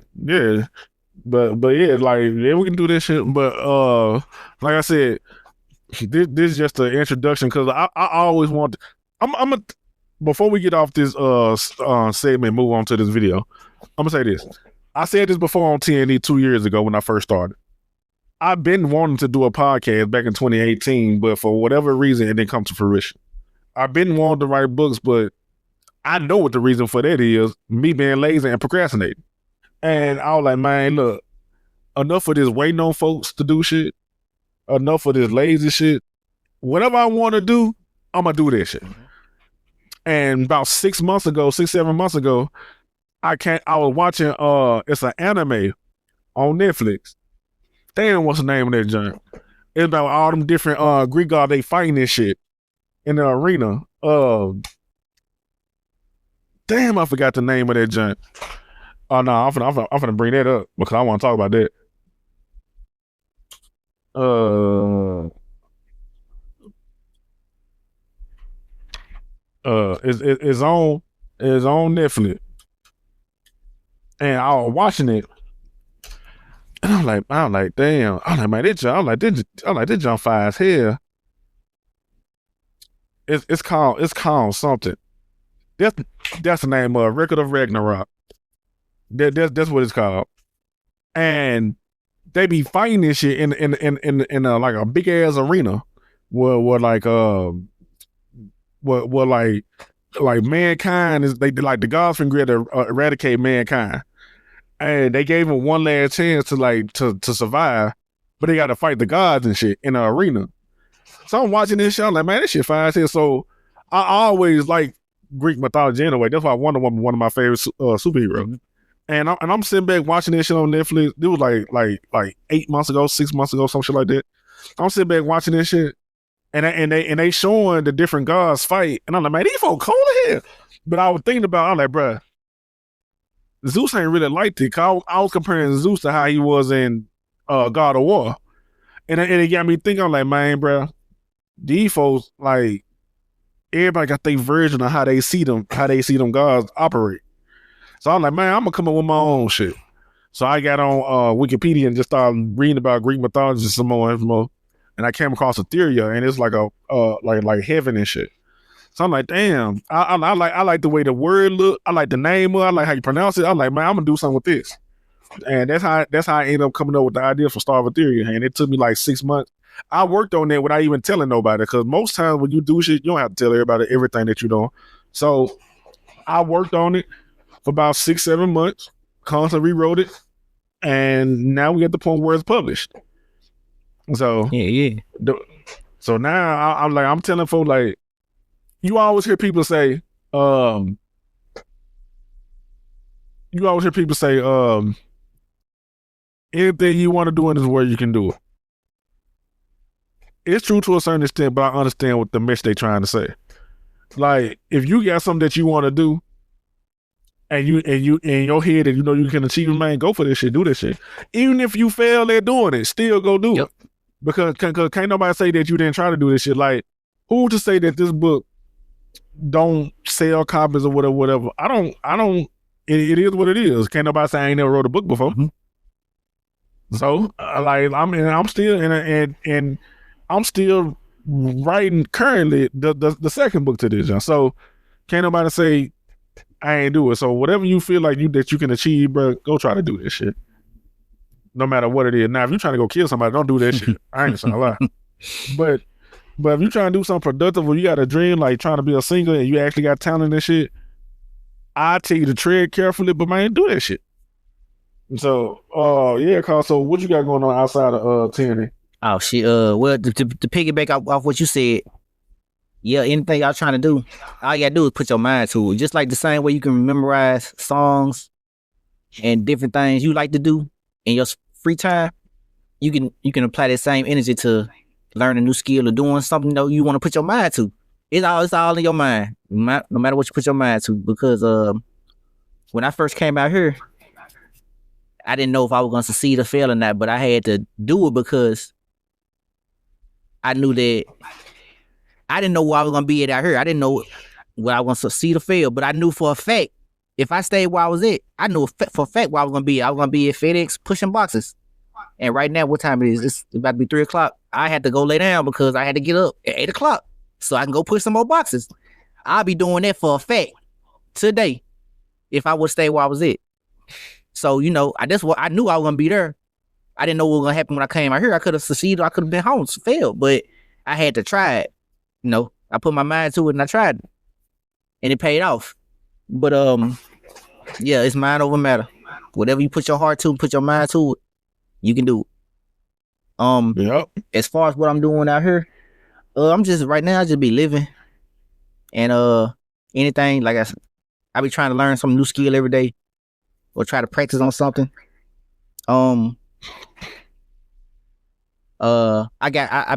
But yeah, like we can do this shit. But like I said, this is just an introduction because I always want. Before we get off this segment, move on to this video. I'm gonna say this. I said this before on TNE 2 years ago when I first started. I've been wanting to do a podcast back in 2018, but for whatever reason, it didn't come to fruition. I've been wanting to write books, but I know what the reason for that is: me being lazy and procrastinating. And I was like, man, look, enough of this waiting on folks to do shit. Enough of this lazy shit. Whatever I want to do, I'm going to do this shit. And about 7 months ago, I was watching, it's an anime on Netflix. Damn, what's the name of that junk? It's about all them different Greek gods, they fighting this shit in the arena. Damn, I forgot the name of that junk. Oh no, I'm finna bring that up because I want to talk about that. It's on Netflix, and I was watching it, and I'm like, damn, man, this jump fire as hell. It's called something. That's the name of Record of Ragnarok. That's what it's called, and they be fighting this shit in like a big ass arena, where mankind is they like the gods from Great to eradicate mankind, and they gave them one last chance to survive, but they got to fight the gods and shit in the arena. So I'm watching this shit, I'm like, man, this shit fire as hell. So I always like Greek mythology anyway. That's why Wonder Woman one of my favorite superheroes. And I'm sitting back watching this shit on Netflix. It was like 8 months ago, 6 months ago, some shit like that. I'm sitting back watching this shit, and they showing the different gods fight, and I'm like, man, these folks cold as hell. But I was thinking about, I'm like, bruh, Zeus ain't really like it. Cause I was comparing Zeus to how he was in God of War, and it got me thinking. I'm like, man, bruh, these folks, like, everybody got their version of how they see them gods operate. So I'm like, man, I'm gonna come up with my own shit. So I got on Wikipedia and just started reading about Greek mythology and some more info, and I came across Etheria, and it's like a like heaven and shit. So I'm like, damn, I like the way the word look. I like the name of it. I like how you pronounce it. I'm like, man, I'm gonna do something with this. And that's how I ended up coming up with the idea for Star of Etheria. And it took me like 6 months. I worked on that without even telling nobody, because most times when you do shit, you don't have to tell everybody everything that you're doing. So I worked on it for about 6-7 months, constantly rewrote it, and now we at the point where it's published. So so now I'm telling folks, like, you always hear people say, anything you want to do in this world, you can do it. It's true to a certain extent, but I understand what the message they trying to say. Like, if you got something that you want to do, and you in your head, and you know you can achieve it, man, go for this shit, do this shit. Even if you fail at doing it, still go do it. Because can't nobody say that you didn't try to do this shit. Like, who to say that this book don't sell copies or whatever? I don't. It is what it is. Can't nobody say I ain't never wrote a book before. So like, I'm still and I'm still writing currently the second book to this. So can't nobody say I ain't do it. So whatever you feel like that you can achieve, bro, go try to do this shit. No matter what it is. Now, if you're trying to go kill somebody, don't do that shit. I ain't gonna lie. But if you're trying to do something productive, or you got a dream, like trying to be a singer, and you actually got talent and shit, I tell you to tread carefully, but man, do that shit. So, yeah, Carl. So, what you got going on outside of Tyranny? Oh shit. Well, to piggyback off what you said, yeah, anything y'all trying to do, all you gotta do is put your mind to it. Just like the same way you can memorize songs and different things you like to do in your free time, you can apply that same energy to learn a new skill or doing something that you want to put your mind to. It's all in your mind, no matter what you put your mind to. Because when I first came out here, I didn't know if I was gonna succeed or fail or not, but I had to do it because I knew that I didn't know where I was gonna be at out here. I didn't know where I was gonna succeed or fail, but I knew for a fact if I stayed where I was at, I knew for a fact where I was gonna be. I was gonna be at FedEx pushing boxes. And right now, what time it is? It's about to be 3:00. I had to go lay down because I had to get up at 8:00 so I can go push some more boxes. I'll be doing that for a fact today if I would stay where I was at. So, you know, I knew I was gonna be there. I didn't know what was gonna happen when I came out here. I could have succeeded, I could have been home, failed, but I had to try it. You know, I put my mind to it and I tried it. And it paid off. But yeah, it's mind over matter. Whatever you put your heart to, put your mind to it, you can do it. Yep. As far as what I'm doing out here, I'm just right now I just be living. And anything, like I be trying to learn some new skill every day or try to practice on something. I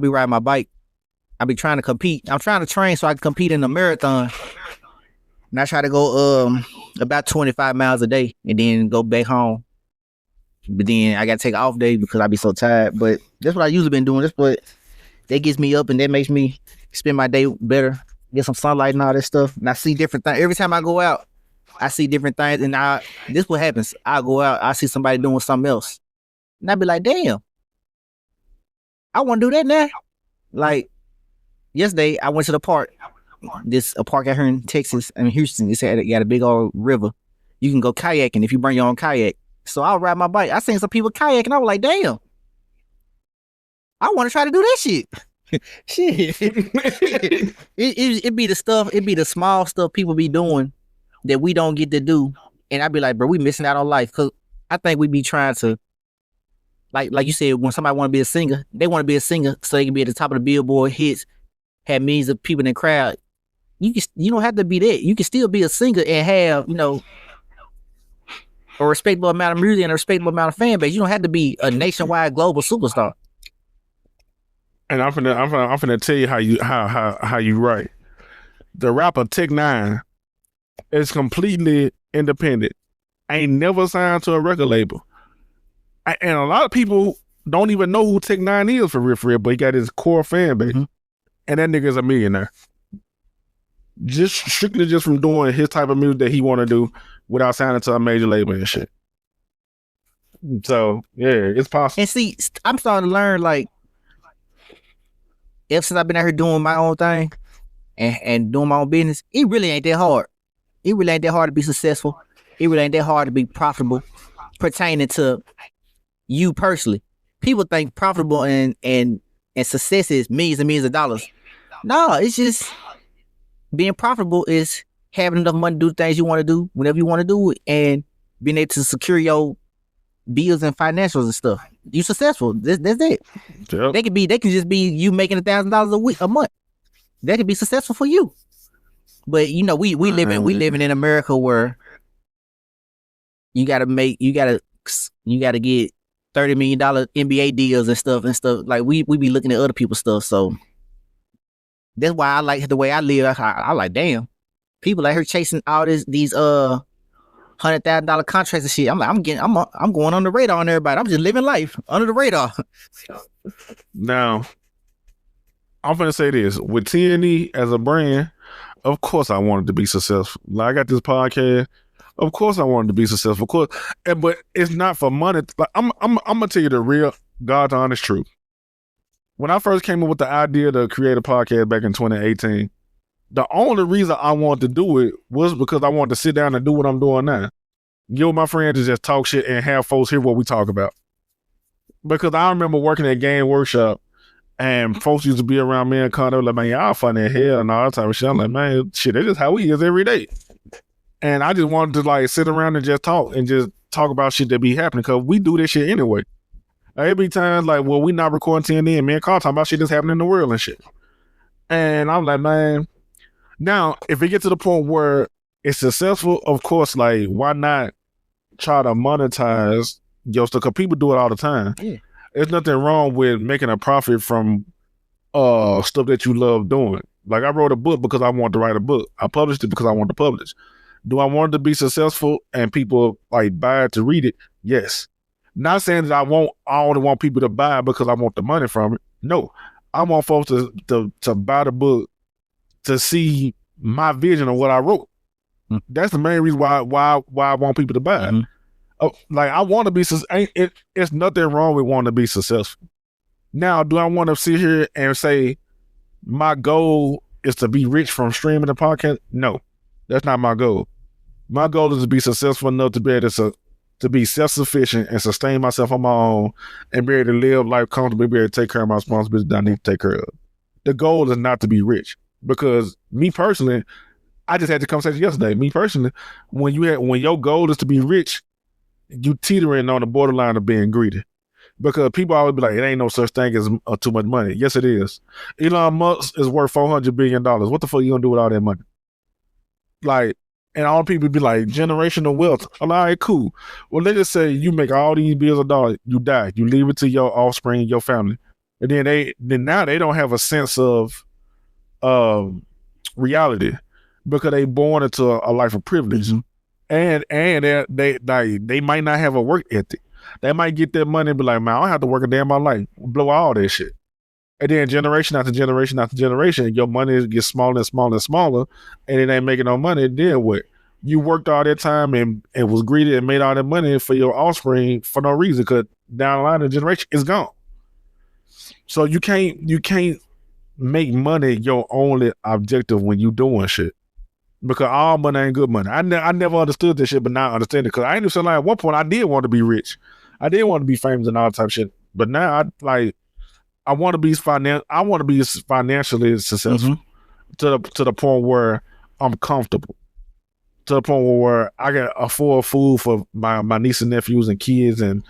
be riding my bike. I be trying to compete. I'm trying to train so I can compete in a marathon. And I try to go about 25 miles a day and then go back home. But then I gotta take an off day because I be so tired. But that's what I usually been doing. That's what that gets me up and that makes me spend my day better. Get some sunlight and all that stuff. And I see different things. Every time I go out, I see different things. And this what happens. I go out, I see somebody doing something else. And I be like, damn, I want to do that now. Like yesterday, I went to the park. A park out here in Texas, in Houston. It got a big old river. You can go kayaking if you bring your own kayak. So I'll ride my bike. I seen some people kayaking. I was like, damn, I want to try to do that shit. Shit. it be the stuff, it be the small stuff people be doing that we don't get to do. And I be like, bro, we missing out on life. Cause I think we be trying to, like you said, when somebody want to be a singer, they want to be a singer so they can be at the top of the Billboard hits, have millions of people in the crowd. you don't have to be that. You can still be a singer and have, a respectable amount of music and a respectable amount of fan base. You don't have to be a nationwide global superstar. And I'm finna tell you how you right. The rapper Tech-N9ne is completely independent. Ain't never signed to a record label. And a lot of people don't even know who Tech-N9ne is for real, but he got his core fan base. Mm-hmm. And that nigga's a millionaire. Strictly from doing his type of music that he want to do without signing to a major label and shit. So, yeah, it's possible. And see, I'm starting to learn, like, ever since I've been out here doing my own thing and doing my own business, it really ain't that hard. It really ain't that hard to be successful. It really ain't that hard to be profitable pertaining to you personally. People think profitable and success is millions and millions of dollars. No, it's just being profitable is having enough money to do the things you want to do whenever you want to do it and being able to secure your bills and financials and stuff. You successful. That's it. Yep. They can just be you making $1,000 a month. That could be successful for you. But we living in America where you gotta get $30 million NBA deals and stuff. Like we be looking at other people's stuff. So that's why I like the way I live. I like, damn, people out here chasing all these $100,000 contracts and shit. I'm like, I'm going on the radar on everybody. I'm just living life under the radar. Now, I'm gonna say this with TNE as a brand. Of course, I wanted to be successful. Like, I got this podcast. Of course, I wanted to be successful. Of course, but it's not for money. Like, I'm gonna tell you the real, God's honest truth. When I first came up with the idea to create a podcast back in 2018, the only reason I wanted to do it was because I wanted to sit down and do what I'm doing now. Get with my friends to just talk shit and have folks hear what we talk about. Because I remember working at Game Workshop and folks used to be around me and Connor like, man, y'all funny as hell and all that type of shit. I'm like, man, shit, that's just how we is every day. And I just wanted to like sit around and just talk about shit that be happening because we do this shit anyway. Every time, like, well, we not recording TNE and me and Carl talking about shit that's happening in the world and shit. And I'm like, man, now, if it gets to the point where it's successful, of course, like, why not try to monetize your stuff? Because people do it all the time. Yeah. There's nothing wrong with making a profit from stuff that you love doing. Like, I wrote a book because I wanted to write a book. I published it because I wanted to publish. Do I want it to be successful and people, like, buy it to read it? Yes. Not saying that I only want people to buy it because I want the money from it. No. I want folks to buy the book to see my vision of what I wrote. Mm-hmm. That's the main reason why I want people to buy it. Mm-hmm. Like, I want to be it's nothing wrong with wanting to be successful. Now, do I want to sit here and say my goal is to be rich from streaming the podcast? No, that's not my goal. My goal is to be successful enough to be able to be self-sufficient and sustain myself on my own and be able to live life comfortably, be able to take care of my responsibilities that I need to take care of. The goal is not to be rich. Because me personally, I just had the conversation yesterday. Me personally, when your goal is to be rich, you teetering on the borderline of being greedy. Because people always be like, it ain't no such thing as too much money. Yes, it is. Elon Musk is worth $400 billion. What the fuck you gonna do with all that money? Like, and all people be like, generational wealth. I'm like, all right, cool. Well, let's just say you make all these billions of dollars, you die, you leave it to your offspring, your family, and then now they don't have a sense of reality because they born into a life of privilege. Mm-hmm. And they might not have a work ethic. They might get that money and be like, man, I don't have to work a day in my life. Blow all that shit. And then generation after generation after generation, your money gets smaller and smaller and smaller, and it ain't making no money. Then what? You worked all that time and was greedy and made all that money for your offspring for no reason, because down the line, the generation is gone. So you can't make money your only objective when you doing shit. Because all money ain't good money. I never understood this shit, but now I understand it. Because I ain't even like at one point I did want to be rich. I did want to be famous and all that type of shit. But now I want to be financially successful. Mm-hmm. to the point where I'm comfortable. To the point where I can afford food for my niece and nephews and kids and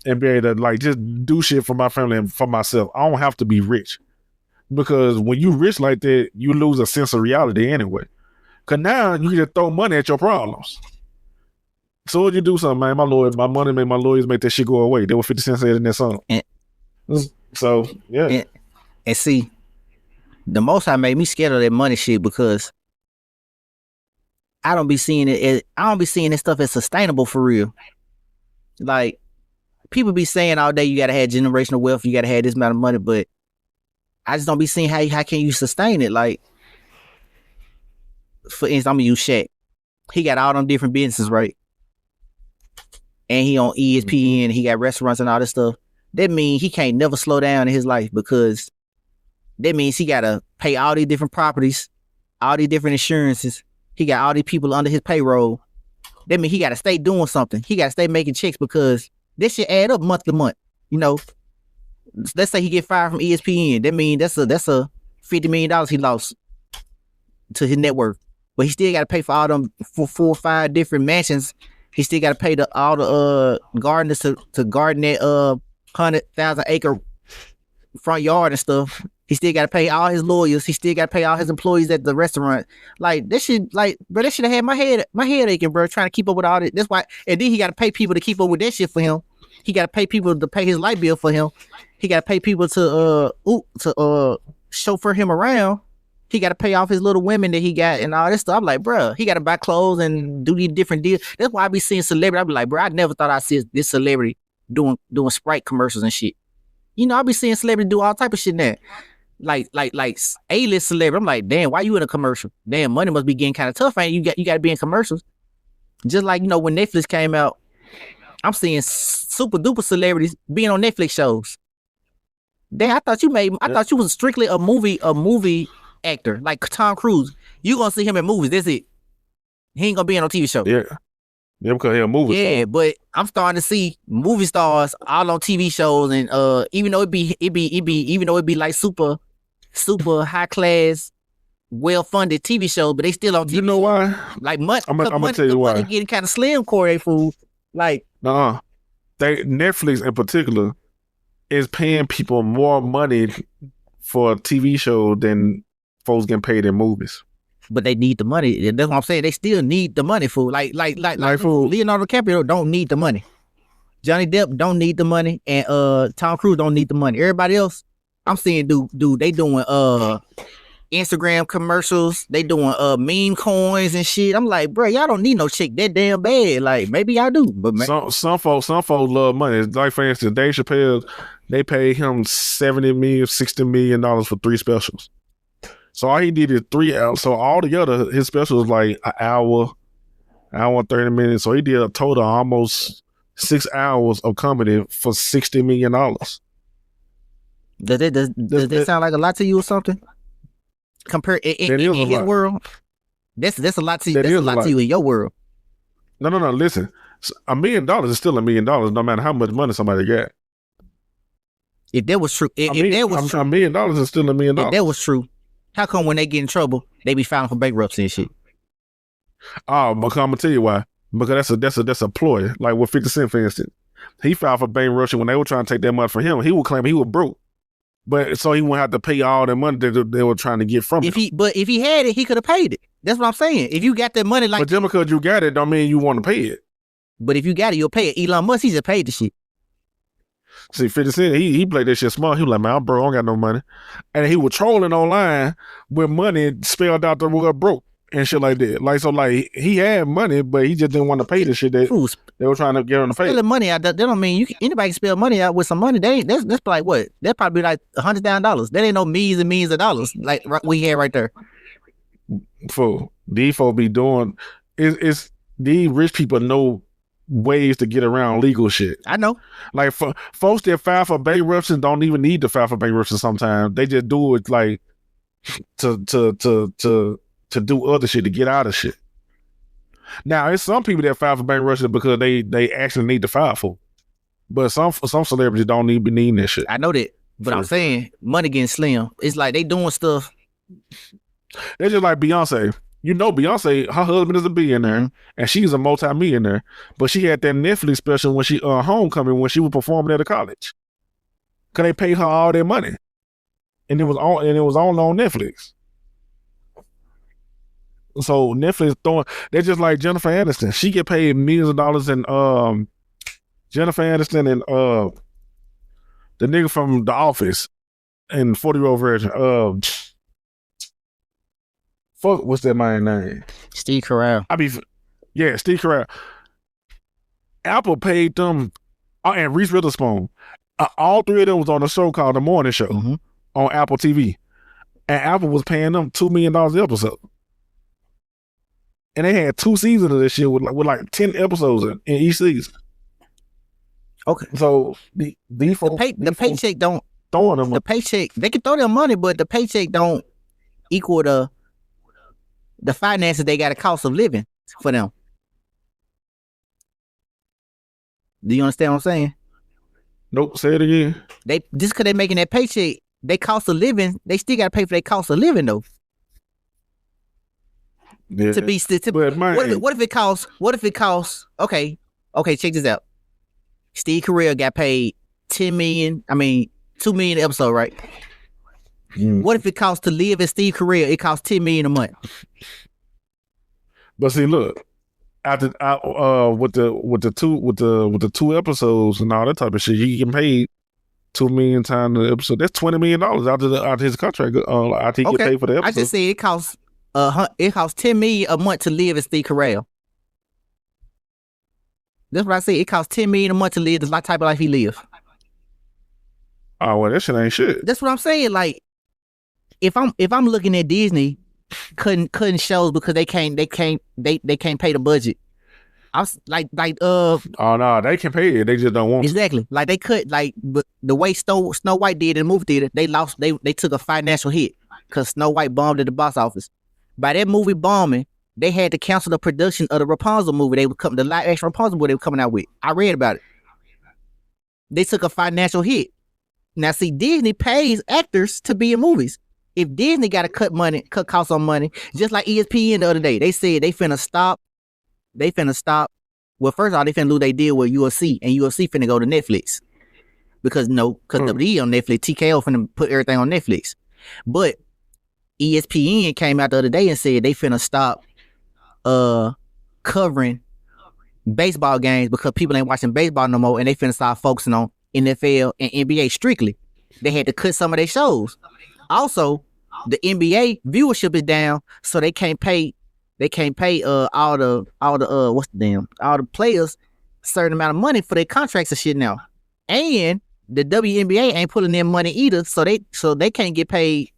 be able to like just do shit for my family and for myself. I don't have to be rich. because when you rich like that, you lose a sense of reality anyway. Cause now you just throw money at your problems. So would you do something, man? My money made my lawyers make that shit go away. That what 50 Cent said in that song. So yeah. And see, the Most High made me scared of that money shit because I don't be seeing that stuff as sustainable for real. Like, people be saying all day you gotta have generational wealth, you gotta have this amount of money, but I just don't be seeing how can you sustain it. Like, for instance, I'm gonna use Shaq. He got all them different businesses, right? And he on ESPN, he got restaurants and all this stuff. That means he can't never slow down in his life because that means he gotta pay all these different properties, all these different insurances. He got all these people under his payroll. That means he gotta stay doing something. He gotta stay making checks because this shit add up month to month. You know, let's say he get fired from ESPN. That means that's a $50 million he lost to his net worth. But he still gotta pay for all them 4 or 5 different mansions. He still gotta pay all the gardeners to garden that 100,000 acre front yard and stuff. He still gotta pay all his lawyers. He still gotta pay all his employees at the restaurant. Like, this shit, like, bro, that should have had my head aching, bro, trying to keep up with all that. That's why. And then he gotta pay people to keep up with that shit for him. He gotta pay people to pay his light bill for him. He gotta pay people to chauffeur him around. He gotta pay off his little women that he got and all this stuff. I'm like, bro, he gotta buy clothes and do these different deals. That's why I be seeing celebrity. I be like, bro, I never thought I'd see this celebrity doing Sprite commercials and shit. You know, I be seeing celebrities do all type of shit now. Like A-list celebrity. I'm like, damn, why you in a commercial? Damn, money must be getting kind of tough, ain't you? You got to be in commercials. Just like, you know, when Netflix came out, I'm seeing super duper celebrities being on Netflix shows. Damn, I thought you was strictly a movie actor, like Tom Cruise. You gonna see him in movies? That's it. He ain't gonna be on no TV show. Yeah, because he a movie star. Yeah, but I'm starting to see movie stars all on TV shows, and even though it be like super high class, well funded TV shows, but they still on TV. You know why? Like, I'm gonna tell you why. Money getting kind of slim, Corey, fool. Like, Netflix in particular is paying people more money for a TV show than folks getting paid in movies. But they need the money. That's what I'm saying. They still need the money, fool. Like fool. Leonardo DiCaprio don't need the money. Johnny Depp don't need the money, and Tom Cruise don't need the money. Everybody else, I'm seeing, dude, they doing Instagram commercials. They doing meme coins and shit. I'm like, bro, y'all don't need no chick that damn bad. Like, maybe y'all do, but some folks love money. Like, for instance, Dave Chappelle, they paid him $70 million, $60 million for 3 specials. So all he did is 3 hours. So all together, his special was like an hour and 30 minutes. So he did a total of almost 6 hours of comedy for $60 million. Does that sound like a lot to you or something? Compared in his world, that's a lot to you. That's a lot to you in your world. No. Listen, $1 million is still $1 million, no matter how much money somebody got. If that was true, $1 million is still $1 million. If that was true, how come when they get in trouble, they be filing for bankruptcy and shit? Oh, because I'm gonna tell you why. Because that's a ploy. Like with 50 Cent, for instance, he filed for bankruptcy when they were trying to take that money from him. He would claim he was broke, but so he wouldn't have to pay all the money that they were trying to get from him. But if he had it, he could have paid it. That's what I'm saying. If you got that money, like, but just because you got it, don't mean you want to pay it. But if you got it, you'll pay it. Elon Musk, he just paid the shit. See, 50 Cent, he played that shit smart. He was like, man, I'm broke, I don't got no money. And he was trolling online with money spelled out the word broke and shit like that. Like, so, like, he had money, but he just didn't want to pay the shit that they were trying to get on the face. Spelling money out, that don't mean anybody can spell money out with some money. That's like what? That probably like $100,000. That ain't no millions and millions of dollars like we had right there. Fool, these folks be doing, it's these rich people know ways to get around legal shit. I know. Like, folks that file for bankruptcy don't even need to file for bankruptcy sometimes. They just do it like to do other shit, to get out of shit. Now, it's some people that file for bankruptcy because they actually need to file for. But some celebrities don't need that shit. I know that. But I'm saying money getting slim. It's like they doing stuff. They're just like Beyonce. You know, Beyonce, her husband is a billionaire, and she's a multi-millionaire. But she had that Netflix special when she Homecoming, when she was performing at a college. Cause they paid her all their money. and it was on Netflix. So Netflix they're just like Jennifer Aniston. She get paid millions of dollars, and Jennifer Aniston and the nigga from The Office and 40-year-old version. Fuck, what's that man's name? Steve Carell. Steve Carell. Apple paid them, and Reese Witherspoon. All three of them was on a show called The Morning Show on Apple TV, and Apple was paying them $2 million an episode. And they had 2 seasons of this shit with like 10 episodes in each season. Okay. So the paycheck don't throwing them. The paycheck, they can throw their money, but the paycheck don't equal the finances they got a cost of living for them. Do you understand what I'm saying? Nope. Say it again. They just because they making that paycheck, they cost of living, they still got to pay for their cost of living though. Yeah. What if it costs? Okay, check this out. Steve Carell got paid $2 million an episode, right? What if it costs to live as Steve Carell? It costs $10 million a month. But see, look, after with the 2 episodes and all that type of shit, you get paid $2 million times the episode. That's $20 million out of his contract. After he get paid for the episode. I just said it costs $10 million a month to live as Steve Carell. That's what I said. It costs $10 million a month to live the type of life he live. Oh well, that shit ain't shit. That's what I'm saying. Like, if I'm looking at Disney cutting shows because they can't pay the budget. I was like oh no, they can pay it. They just don't want exactly. Like they cut but the way Snow White did in the movie theater, they took a financial hit because Snow White bombed at the box office. By that movie bombing, they had to cancel the production of the Rapunzel movie. The live action Rapunzel movie they were coming out with. I read about it. They took a financial hit. Now see, Disney pays actors to be in movies. If Disney got to cut costs on money, just like ESPN the other day, they said they finna stop. Well, first of all, they finna lose their deal with UFC, and UFC finna go to Netflix. Because WWE on Netflix, TKO finna put everything on Netflix. But ESPN came out the other day and said they finna stop covering baseball games because people ain't watching baseball no more, and they finna start focusing on NFL and NBA strictly. They had to cut some of their shows. Also, the NBA viewership is down, so they can't pay all the players a certain amount of money for their contracts and shit now. And the WNBA ain't pulling in money either, so they can't get paid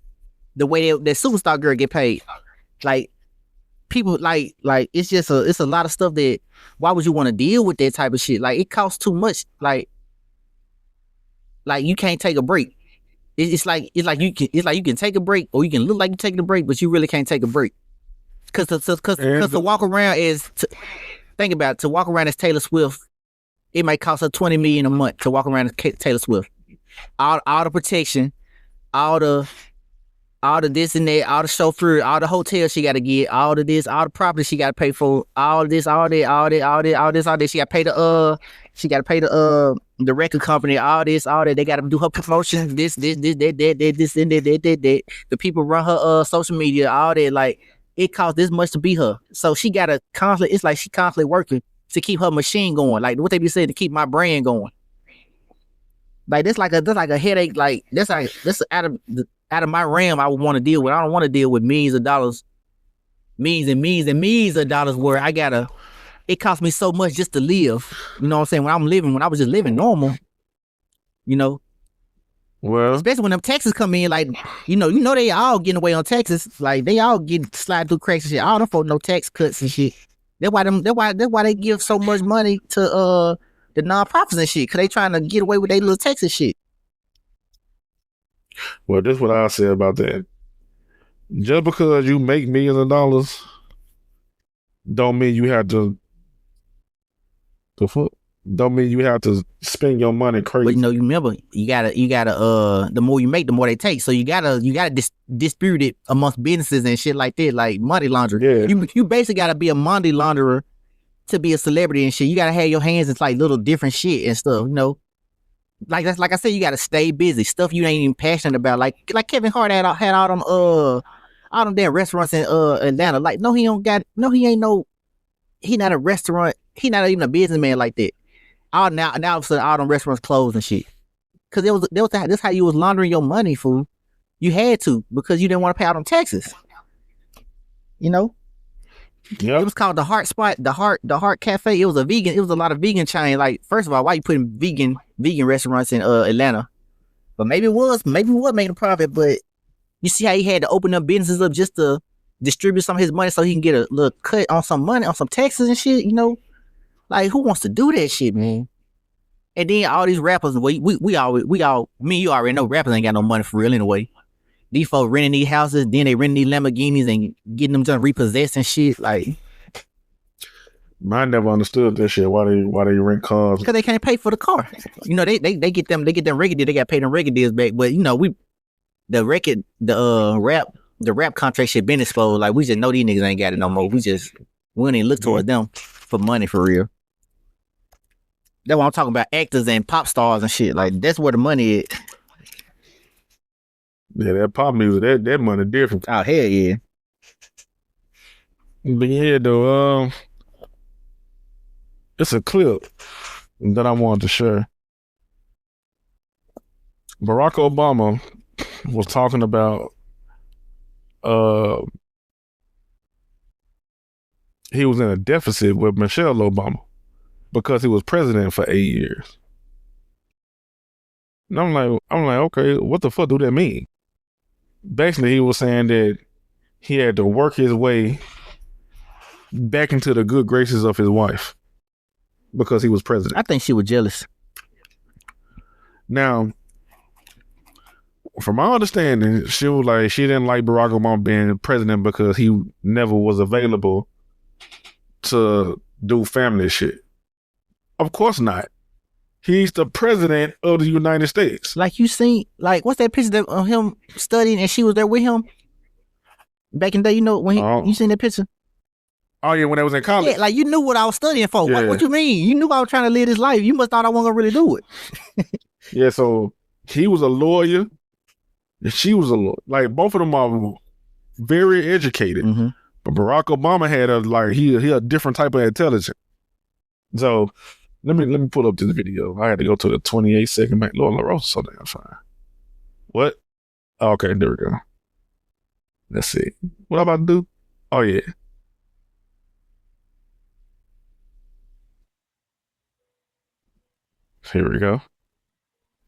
the way that superstar girl get paid. Like people like it's a lot of stuff that why would you want to deal with that type of shit? Like it costs too much. Like you can't take a break. It's like you can take a break, or you can look like you're taking a break, but you really can't take a break. Cause to walk around think about it, to walk around as Taylor Swift, it might cost her $20 million a month to walk around as Taylor Swift. All the protection, all the this and that, all the chauffeur, all the hotels she got to get, all the this, all the property she got to pay for, all this, all that. She got to pay the record company, all this, all that. They got to do her promotion, this, and that. The people run her social media, all that. Like it costs this much to be her, so she got to constantly. It's like she constantly working to keep her machine going. Like what they be saying, to keep my brand going. Like that's like a headache. Like that's out of my realm. I would want to deal with. I don't want to deal with millions of dollars where it costs me so much just to live. You know what I'm saying? When I was just living normal, you know. Well, especially when them taxes come in, like, you know they all getting away on taxes. Like they all get slide through cracks and shit. All them folk no tax cuts and shit. That's why they give so much money to the nonprofits and shit, because they trying to get away with their little Texas shit. Well, this is what I say about that. Just because you make millions of dollars don't mean you have to don't mean you have to spend your money crazy. But you remember, you gotta the more you make, the more they take. So you gotta dispute it amongst businesses and shit like that, like money laundering. Yeah. You basically gotta be a money launderer to be a celebrity and shit. You gotta have your hands in like little different shit and stuff, you know. like I said, you gotta stay busy. Stuff you ain't even passionate about. Like Kevin Hart had all them damn restaurants in Atlanta. Like he not a restaurant. He not even a businessman like that. Now all of a sudden all them restaurants closed and shit. Cause this how you was laundering your money, fool. You had to because you didn't want to pay out on taxes. You know? Yeah. It was called the Heart Spot, the Heart Cafe. It was a lot of vegan chain. Like, first of all, why you putting vegan restaurants in Atlanta? But maybe it was making a profit, but you see how he had to open up businesses up just to distribute some of his money so he can get a little cut on some money, on some taxes and shit, you know? Like, who wants to do that shit, man? And then all these rappers, me and you already know rappers ain't got no money for real anyway. These folks renting these houses, then they renting these Lamborghinis and getting them done repossessed and shit. Like, I never understood that shit. Why they rent cars? Because they can't pay for the car. You know, they get them record deals. They got paid them record deals back. But you know, the rap contract shit been exposed. Like, we just know these niggas ain't got it no more. We don't even look towards them for money for real. That's why I'm talking about actors and pop stars and shit. Like, that's where the money is. Yeah, that pop music, that money different. Oh, hell yeah. But yeah, though, it's a clip that I wanted to share. Barack Obama was talking about he was in a deficit with Michelle Obama because he was president for 8 years. And I'm like, okay, what the fuck do that mean? Basically, he was saying that he had to work his way back into the good graces of his wife because he was president. I think she was jealous. Now, from my understanding, she was like, she didn't like Barack Obama being president because he never was available to do family shit. Of course not. He's the president of the United States. Like, you seen, like, what's that picture of him studying and she was there with him? Back in the day, you know, when you seen that picture? Oh, yeah, when I was in college? Yeah, like, you knew what I was studying for. Yeah. What you mean? You knew I was trying to live this life. You must thought I wasn't going to really do it. Yeah, so he was a lawyer and she was a lawyer. Like, both of them are very educated. Mm-hmm. But Barack Obama had he a different type of intelligence. So let me pull up this video. I had to go to the 28-second mark. Lord LaRosa, so damn fine. What? Okay, there we go. Let's see. What I'm about to do? Oh yeah. Here we go.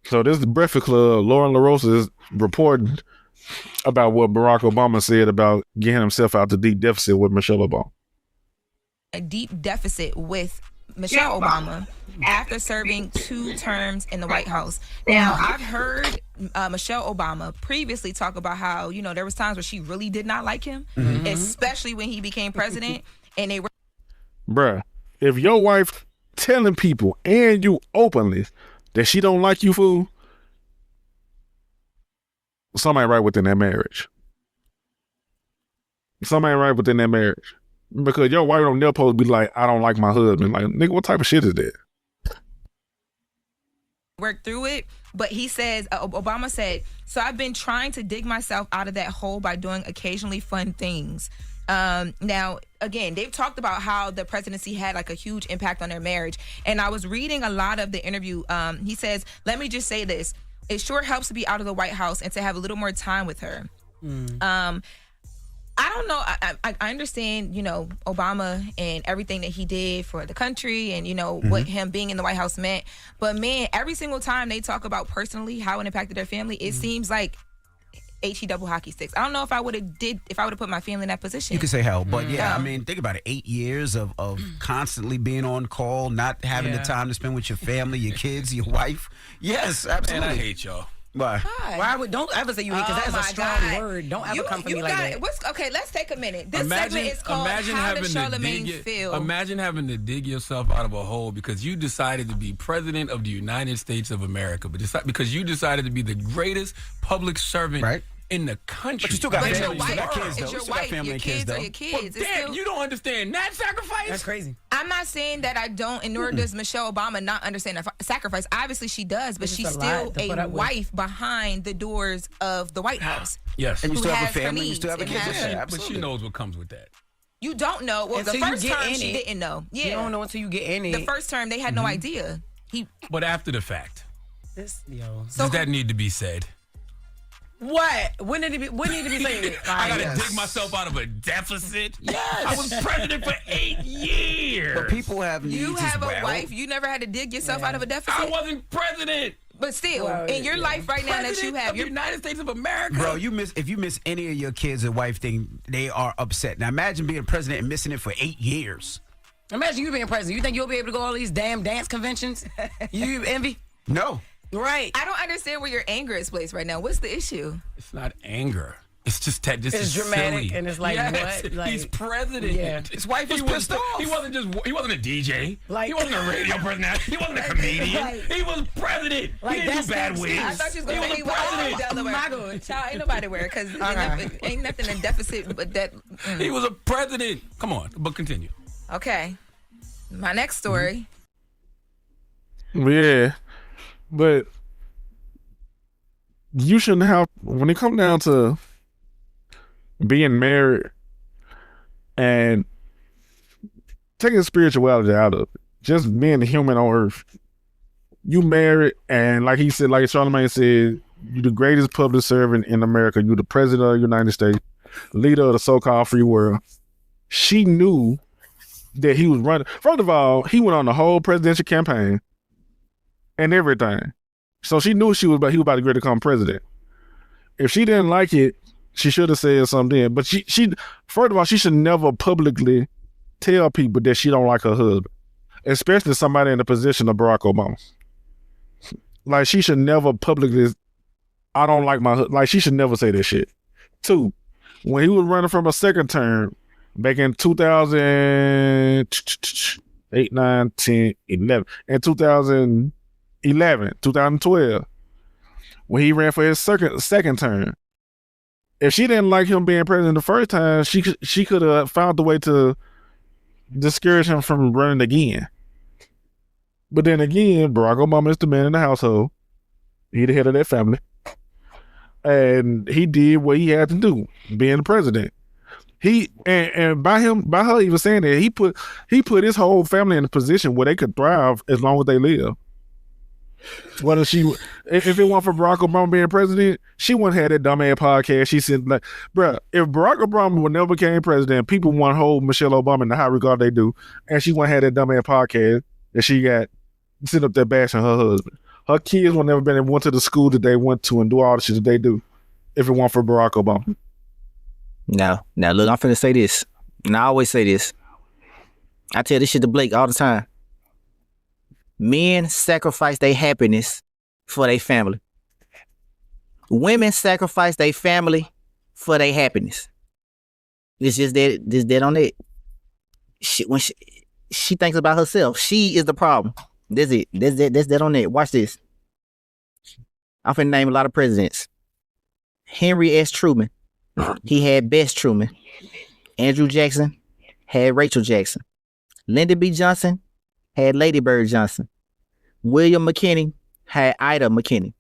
So this is the Breakfast Club. Lauren LaRosa is reporting about what Barack Obama said about getting himself out the deep deficit with Michelle Obama. A deep deficit with Michelle Obama after serving 2 terms in the White House. Now, I've heard Michelle Obama previously talk about how, you know, there was times where she really did not like him, especially when he became president. And they were... Bruh, if your wife telling people and you openly that she don't like you, fool, something ain't right within that marriage. Something ain't right within that marriage. Because your wife don't never supposed to be like, I don't like my husband. Like, nigga, what type of shit is that? Work through it, but he says, Obama said, so I've been trying to dig myself out of that hole by doing occasionally fun things. Now, again, they've talked about how the presidency had like a huge impact on their marriage. And I was reading a lot of the interview. He says, let me just say this. It sure helps to be out of the White House and to have a little more time with her. I don't know. I understand, you know, Obama and everything that he did for the country and, you know, what him being in the White House meant. But, man, every single time they talk about personally how it impacted their family, it seems like HE double hockey sticks. I don't know if I would have put my family in that position. You could say hell, but yeah, I mean, think about it. 8 years of constantly being on call, not having the time to spend with your family, your kids, your wife. Yes, absolutely. And I hate y'all. Why? Why don't ever say you hate, because that is a strong word. Don't ever come for me like that. Okay, let's take a minute. This segment is called How Does Charlemagne Feel? Imagine having to dig yourself out of a hole because you decided to be president of the United States of America, but because you decided to be the greatest public servant in the country. But you still got But family. your You still got wife, kids, though. it's You your still got wife, family your and kids kids, are though. your kids. Well, It's damn, still- you don't understand that sacrifice? That's crazy. I'm not saying that I don't, and nor does Michelle Obama not understand the sacrifice. Obviously, she does, but It's she's just a lot still to put a up with. wife behind the doors of the White House. Yes. And you Who still have a has her family. You needs still have a and kid. has Yeah, her- But absolutely. she knows what comes with that. You don't know. Well, Until the you first get term in she it. didn't know. Yeah, You don't know until you get in it. the first term they had no idea. But after the fact, Yo. So does that need to be said? What? When need to be saying? I gotta Yes. dig myself out of a deficit. Yes. I was president for 8 years. But people have needs you have as a well. wife. You never had to dig yourself out of a deficit. I wasn't president. But still, Well, in your life right now that you President have, of the you're United States of America. Bro, if you miss any of your kids or wife thing, they are upset. Now imagine being president and missing it for 8 years. Imagine you being president. You think you'll be able to go to all these damn dance conventions? You envy? No. Right. I don't understand where your anger is placed right now. What's the issue? It's not anger. It's just that this It's is dramatic, silly. and it's like, yes, what? Like, he's president. yeah. His wife was pissed off. He wasn't a DJ. Like- he wasn't a radio personality. He wasn't a comedian. Like- he was president. Like, he didn't that's do bad the wigs. I thought you was going to say he he was was the president. Delaware. My God. Child, ain't nobody wear because ain't nothing in deficit but that. He was a president. Come on, but continue. Okay. My next story. Yeah, but you shouldn't have, when it comes down to being married and taking spirituality out of it, just being a human on earth. You married, and like he said, like Charlamagne said, you the greatest public servant in America. You the president of the United States, leader of the so-called free world. She knew that he was running. First of all, he went on the whole presidential campaign and everything. So she knew he was about to get to become president. If she didn't like it, she should have said something then. But she first of all, she should never publicly tell people that she don't like her husband, especially somebody in the position of Barack Obama. Like, she should never publicly, I don't like my husband. Like, she should never say that shit. 2, when he was running from a second term back in 2008, 9, 10, 11, and 2012, when he ran for his second term. If she didn't like him being president the first time, she could have found a way to discourage him from running again. But then again, Barack Obama is the man in the household. He the head of that family. And he did what he had to do, being the president. By her even saying that, he put his whole family in a position where they could thrive as long as they live. Whether if it weren't for Barack Obama being president, she wouldn't have that dumb ass podcast. She said, like, bruh, if Barack Obama would never became president, people wouldn't hold Michelle Obama in the high regard they do, and she wouldn't have that dumb ass podcast that she got sitting up there bashing her husband. Her kids would never been able to went to the school that they went to and do all the shit that they do if it weren't for Barack Obama. Now look, I'm finna say this, and I always say this. I tell this shit to Blake all the time. Men sacrifice their happiness for their family. Women sacrifice their family for their happiness. It's just that on it. When she thinks about herself, she is the problem. That's it. That's that on it. Watch this. I'm finna name a lot of presidents. Henry S. Truman. He had Bess Truman. Andrew Jackson had Rachel Jackson. Lyndon B. Johnson had Lady Bird Johnson. William McKinney had Ida McKinney.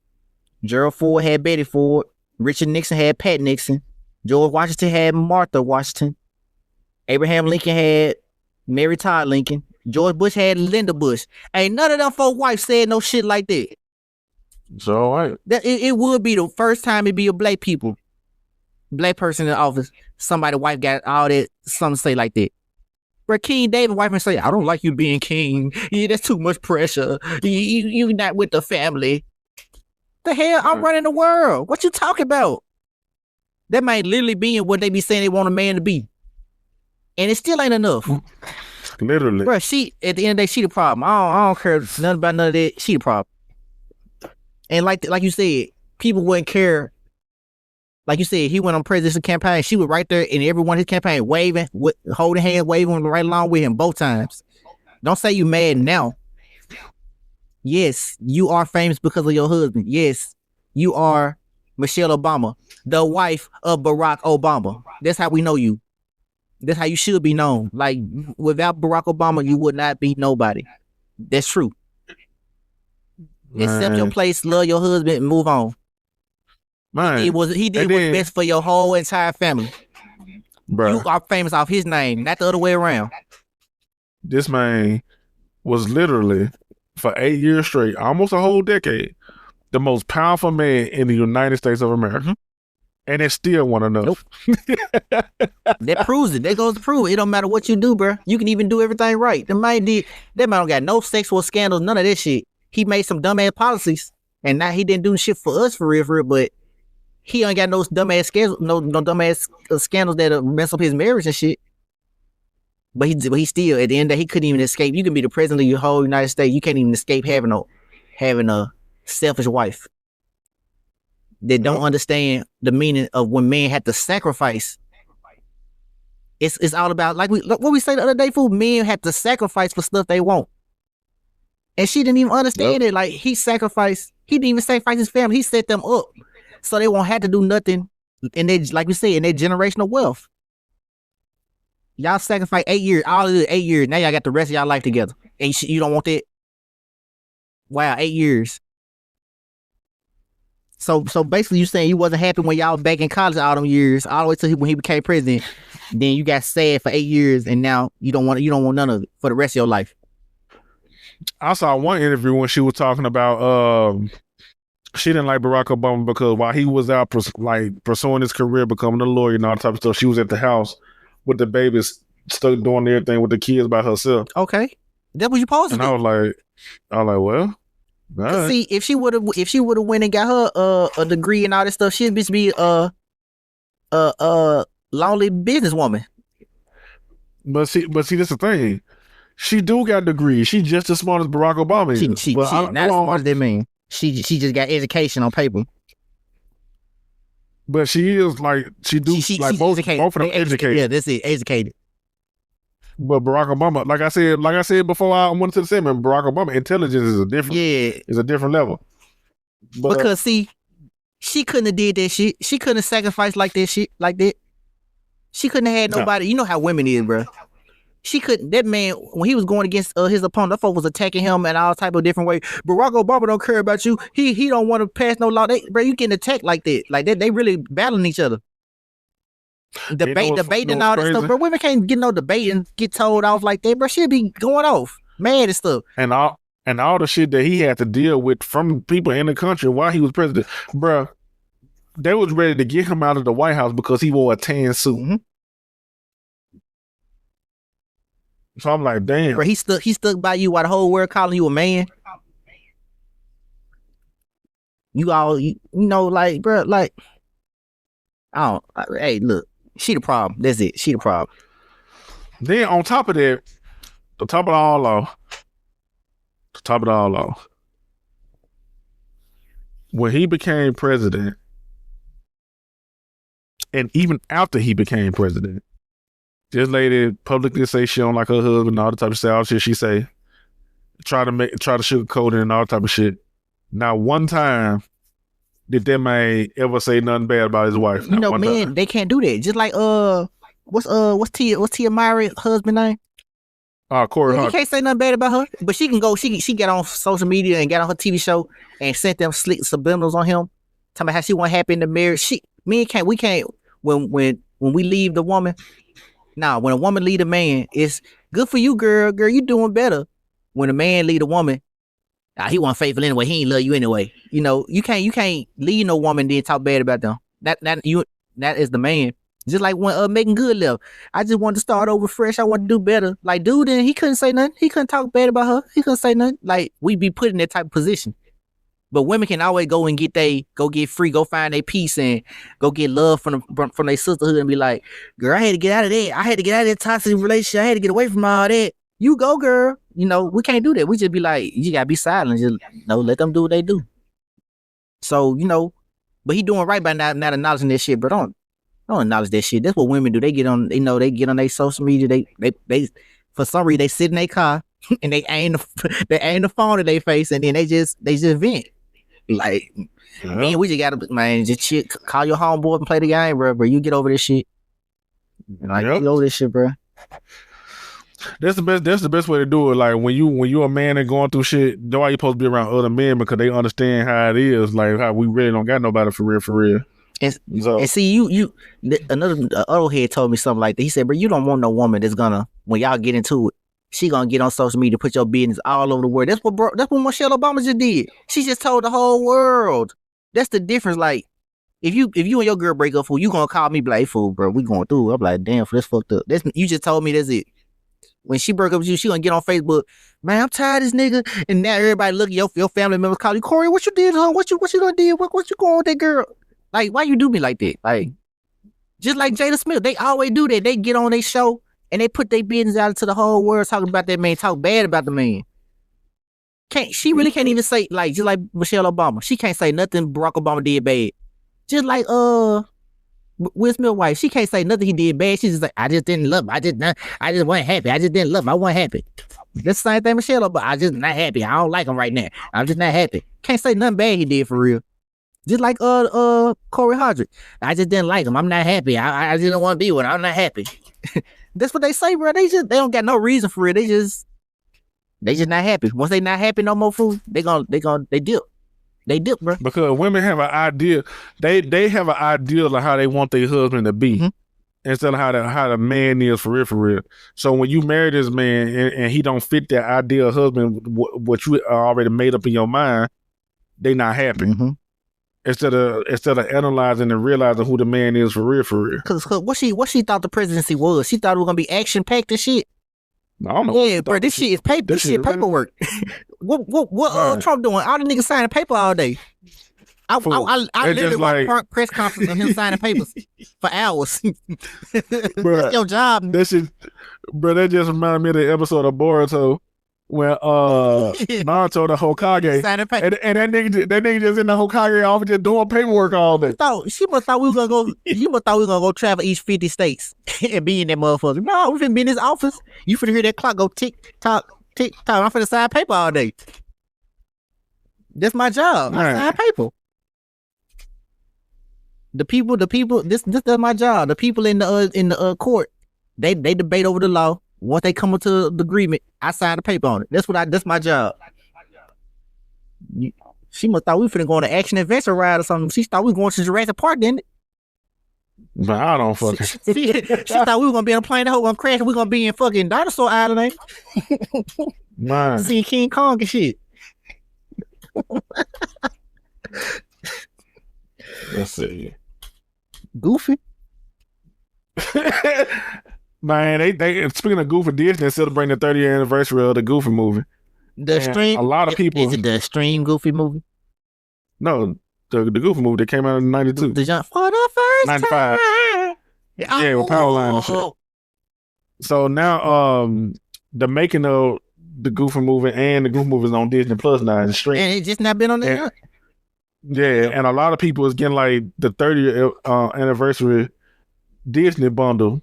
Gerald Ford had Betty Ford. Richard Nixon had Pat Nixon. George Washington had Martha Washington. Abraham Lincoln had Mary Todd Lincoln. George Bush had Linda Bush. Ain't none of them 4 wives said no shit like that. It's all right. It would be the first time it'd be a black person in office. Somebody's wife got all that something to say like that. But King David wife and say, I don't like you being king. Yeah, that's too much pressure. You not with the family. The hell, I'm running the world. What you talking about? That might literally be what they be saying they want a man to be. And it still ain't enough. Literally. Bro, she, at the end of the day, she the problem. I don't care nothing about none of that. She the problem. And like you said, people wouldn't care. Like you said, he went on presidential campaign. She was right there in every one of his campaign, waving, holding hands, waving right along with him both times. Don't say you mad now. Yes, you are famous because of your husband. Yes, you are Michelle Obama, the wife of Barack Obama. That's how we know you. That's how you should be known. Like, without Barack Obama, you would not be nobody. That's true. Accept your place, love your husband, and move on. Man, He did what's best for your whole entire family. bro. You are famous off his name, not the other way around. This man was literally for 8 years straight, almost a whole decade, the most powerful man in the United States of America. And it still wasn't enough. That proves it. That goes to prove it. It don't matter what you do, bro. You can even do everything right. That man don't got no sexual scandals, none of that shit. He made some dumbass policies, and now he didn't do shit for us for real, but he ain't got no dumbass scandals, no dumbass scandals that mess up his marriage and shit. But he still, at the end of the day, he couldn't even escape. You can be the president of your whole United States. You can't even escape having a selfish wife that don't understand the meaning of when men have to sacrifice. It's all about, like what we say the other day, fool. Men have to sacrifice for stuff they want, and she didn't even understand it. Like, he didn't even sacrifice his family. He set them up so they won't have to do nothing. And they, like we said, in their generational wealth. Y'all sacrifice 8 years, all of it 8 years. Now y'all got the rest of y'all life together, and you don't want that. Wow, 8 years. So basically, you saying you wasn't happy when y'all back in college all them years, all the way to when he became president. Then you got sad for 8 years, and now you don't want none of it for the rest of your life. I saw one interview when she was talking about she didn't like Barack Obama because while he was out pursuing his career, becoming a lawyer and all that type of stuff, she was at the house with the babies, stuck doing everything with the kids by herself. Okay, that's what you supposed to do. And I was like, well. All right. See, if she would have went and got her a degree and all this stuff, she'd be a lonely businesswoman. But see, that's the thing. She do got a degree. She just as smart as Barack Obama. She not as smart as that man. She just got education on paper. But she is like she's both of them educated. Yeah, that's it. Educated. But Barack Obama, like I said before, I went to the segment. Barack Obama intelligence is a different level. But, because see, she couldn't have did that shit. She couldn't have sacrificed like that shit like that. She couldn't have had nobody. You know how women is, bro. She couldn't. That man, when he was going against his opponent, that folk was attacking him in all type of different ways. Barack Obama don't care about you. He don't want to pass no law. Bro, you getting attacked like that. Like that, they really battling each other. Debate and all that stuff, bro. Women can't get no debate and get told off like that, bro. She'll be going off, mad and stuff. And all the shit that he had to deal with from people in the country while he was president, bro. They was ready to get him out of the White House because he wore a tan suit. Mm-hmm. So I'm like, damn, bro. He stuck by you while the whole world calling you a man. You all, you know, like, bro, like, hey, look. She the problem. That's it. She the problem. Then on top of that, to top it all off, when he became president, and even after he became president, this lady publicly say she don't like her husband and all the type of stuff. Shit she say, try to sugarcoat it and all type of shit. Not one time did that man ever say nothing bad about his wife. You know, men, they can't do that. Just like what's Tia Mowry's husband name? Corey Hart. He can't say nothing bad about her, but she can go. She get on social media and get on her TV show and sent them slick subliminals on him, talking about how she wasn't happy in the marriage. We can't. When we leave the woman, when a woman leave a man, it's good for you, girl. Girl, you doing better. When a man leave a woman, he wasn't faithful anyway. He ain't love you anyway. You know, you can't leave no woman then talk bad about them. That is the man. Just like when Megan Good left. I just wanted to start over fresh. I want to do better. Like, dude, then he couldn't say nothing. He couldn't talk bad about her. He couldn't say nothing. Like, we be put in that type of position. But women can always go and get free, go find their peace and go get love from their sisterhood and be like, girl, I had to get out of that. I had to get out of that toxic relationship. I had to get away from all that. You go, girl. You know, we can't do that. We just be like, you gotta be silent. Just let them do what they do. So, you know, but he doing right by not acknowledging that shit, but don't acknowledge that shit. That's what women do. They get on, they get on their social media. They for some reason they sit in their car and they aim the phone at their face and then they just vent. Like, Yeah. man, we just gotta, man, just shit. Call your homeboy and play the game, bro. You get over this shit. Like, Yep. get over this shit, bro. That's the best way to do it. Like when you a man and going through shit, that's why you supposed to be around other men because they understand how it is. Like how we really don't got nobody for real. And, So and see, another other head told me something like that. He said, bro, you don't want no woman that's gonna, when y'all get into it, she gonna get on social media, put your business all over the world. That's what Michelle Obama just did. She just told the whole world. That's the difference. Like, if you and your girl break up, fool, you gonna call me, be like, hey, fool, bro, we going through. I'm like, damn, fool, that's fucked up. You just told me that's it. When she broke up with you, she gonna get on Facebook, man, I'm tired of this nigga. And now everybody look at your family members call you, Corey, what you did, huh? What you done did? What you going with that girl? Like, why you do me like that? Like, just like Jada Smith, they always do that. They get on their show and they put their business out to the whole world talking about that man, talk bad about the man. She really can't even say, like, just like Michelle Obama, she can't say nothing Barack Obama did bad. Just like Will Smith's wife, she can't say nothing he did bad. She's just like, I just didn't love him. I just wasn't happy. I just didn't love him. I wasn't happy. That's the same thing Michelle Obama. I just not happy. I don't like him right now. I'm just not happy. Can't say nothing bad he did for real. Just like Corey Hardrick. I just didn't like him. I'm not happy. I just don't want to be with him. I'm not happy. That's what they say, bro. They don't got no reason for it. They just not happy. Once they not happy no more, fool, they dip. They dip, bro. because women have an idea, they have an ideal of how they want their husband to be. Mhm. Instead of how the man is for real. So when you marry this man and he don't fit that ideal husband, what you already made up in your mind, they not happy. Mm-hmm. Instead of analyzing and realizing who the man is for real. Cause what she thought the presidency was? She thought it was gonna be action packed and shit. I don't know. Yeah, bro, this shit is paper. This shit paperwork. What Trump doing? All the niggas signing paper all day. I literally watched press conference of him signing papers for hours. That's your job. That shit, bro. That just reminded me of the episode of Boruto when Naruto the Hokage Signing paper. and that nigga just in the Hokage office just doing paperwork all day. She must thought we was gonna go. You must thought we was gonna go travel each 50 states and be in that motherfucker. No, we finna be in his office. You finna hear that clock go tick tock. I'm finna sign paper all day. That's my job. I sign paper. The people. This is my job. The people in the court, they debate over the law. Once they come into the agreement, I sign the paper on it. That's my job. She must thought we finna go on an action adventure ride or something. She thought we going to Jurassic Park, didn't it? But I don't fucking. She thought we were gonna be on a plane. The whole gonna crash. We gonna be in fucking Dinosaur Island, ain't? Man. See King Kong and shit. Let's see. Goofy. Man, they speaking of Goofy, Disney celebrating the 30th anniversary of the Goofy movie. The And Extreme. a lot of people. Is it the Extreme Goofy movie? No, the Goofy movie that came out in '92. The jump for the first 95. time. Yeah, with Powerline and shit. So now, the making of the Goofy movie and the Goofy movie is on Disney Plus now. It's streaming. And it just not been on there. And- Yeah, and a lot of people is getting like the 30th anniversary Disney bundle